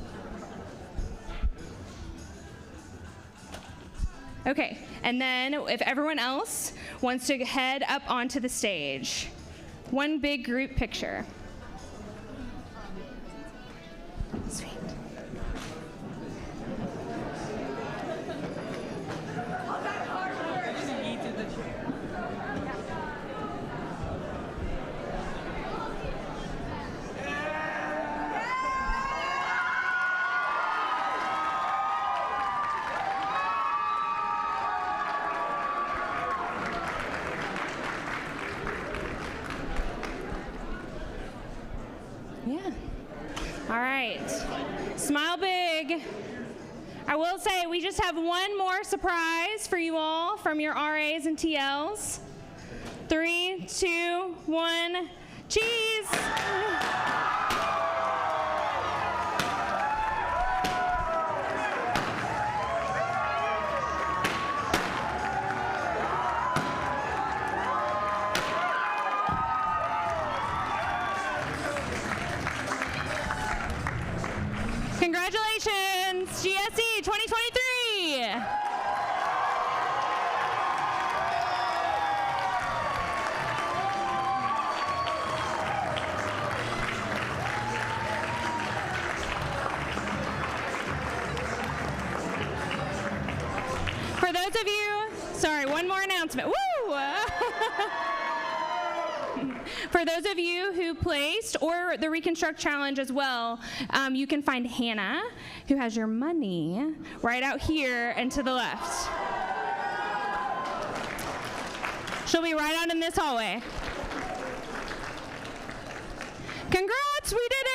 Okay, and then if everyone else wants to head up onto the stage, one big group picture. Sweet. All right, smile big. I will say we just have one more surprise for you all from your RAs and TLs. 3, 2, 1, cheese. Congratulations, GSE 2023. For those of you, sorry, one more announcement. Woo! For those of you who placed, or the Reconstruct Challenge as well, you can find Hannah, who has your money, right out here and to the left. She'll be right out in this hallway. Congrats, we did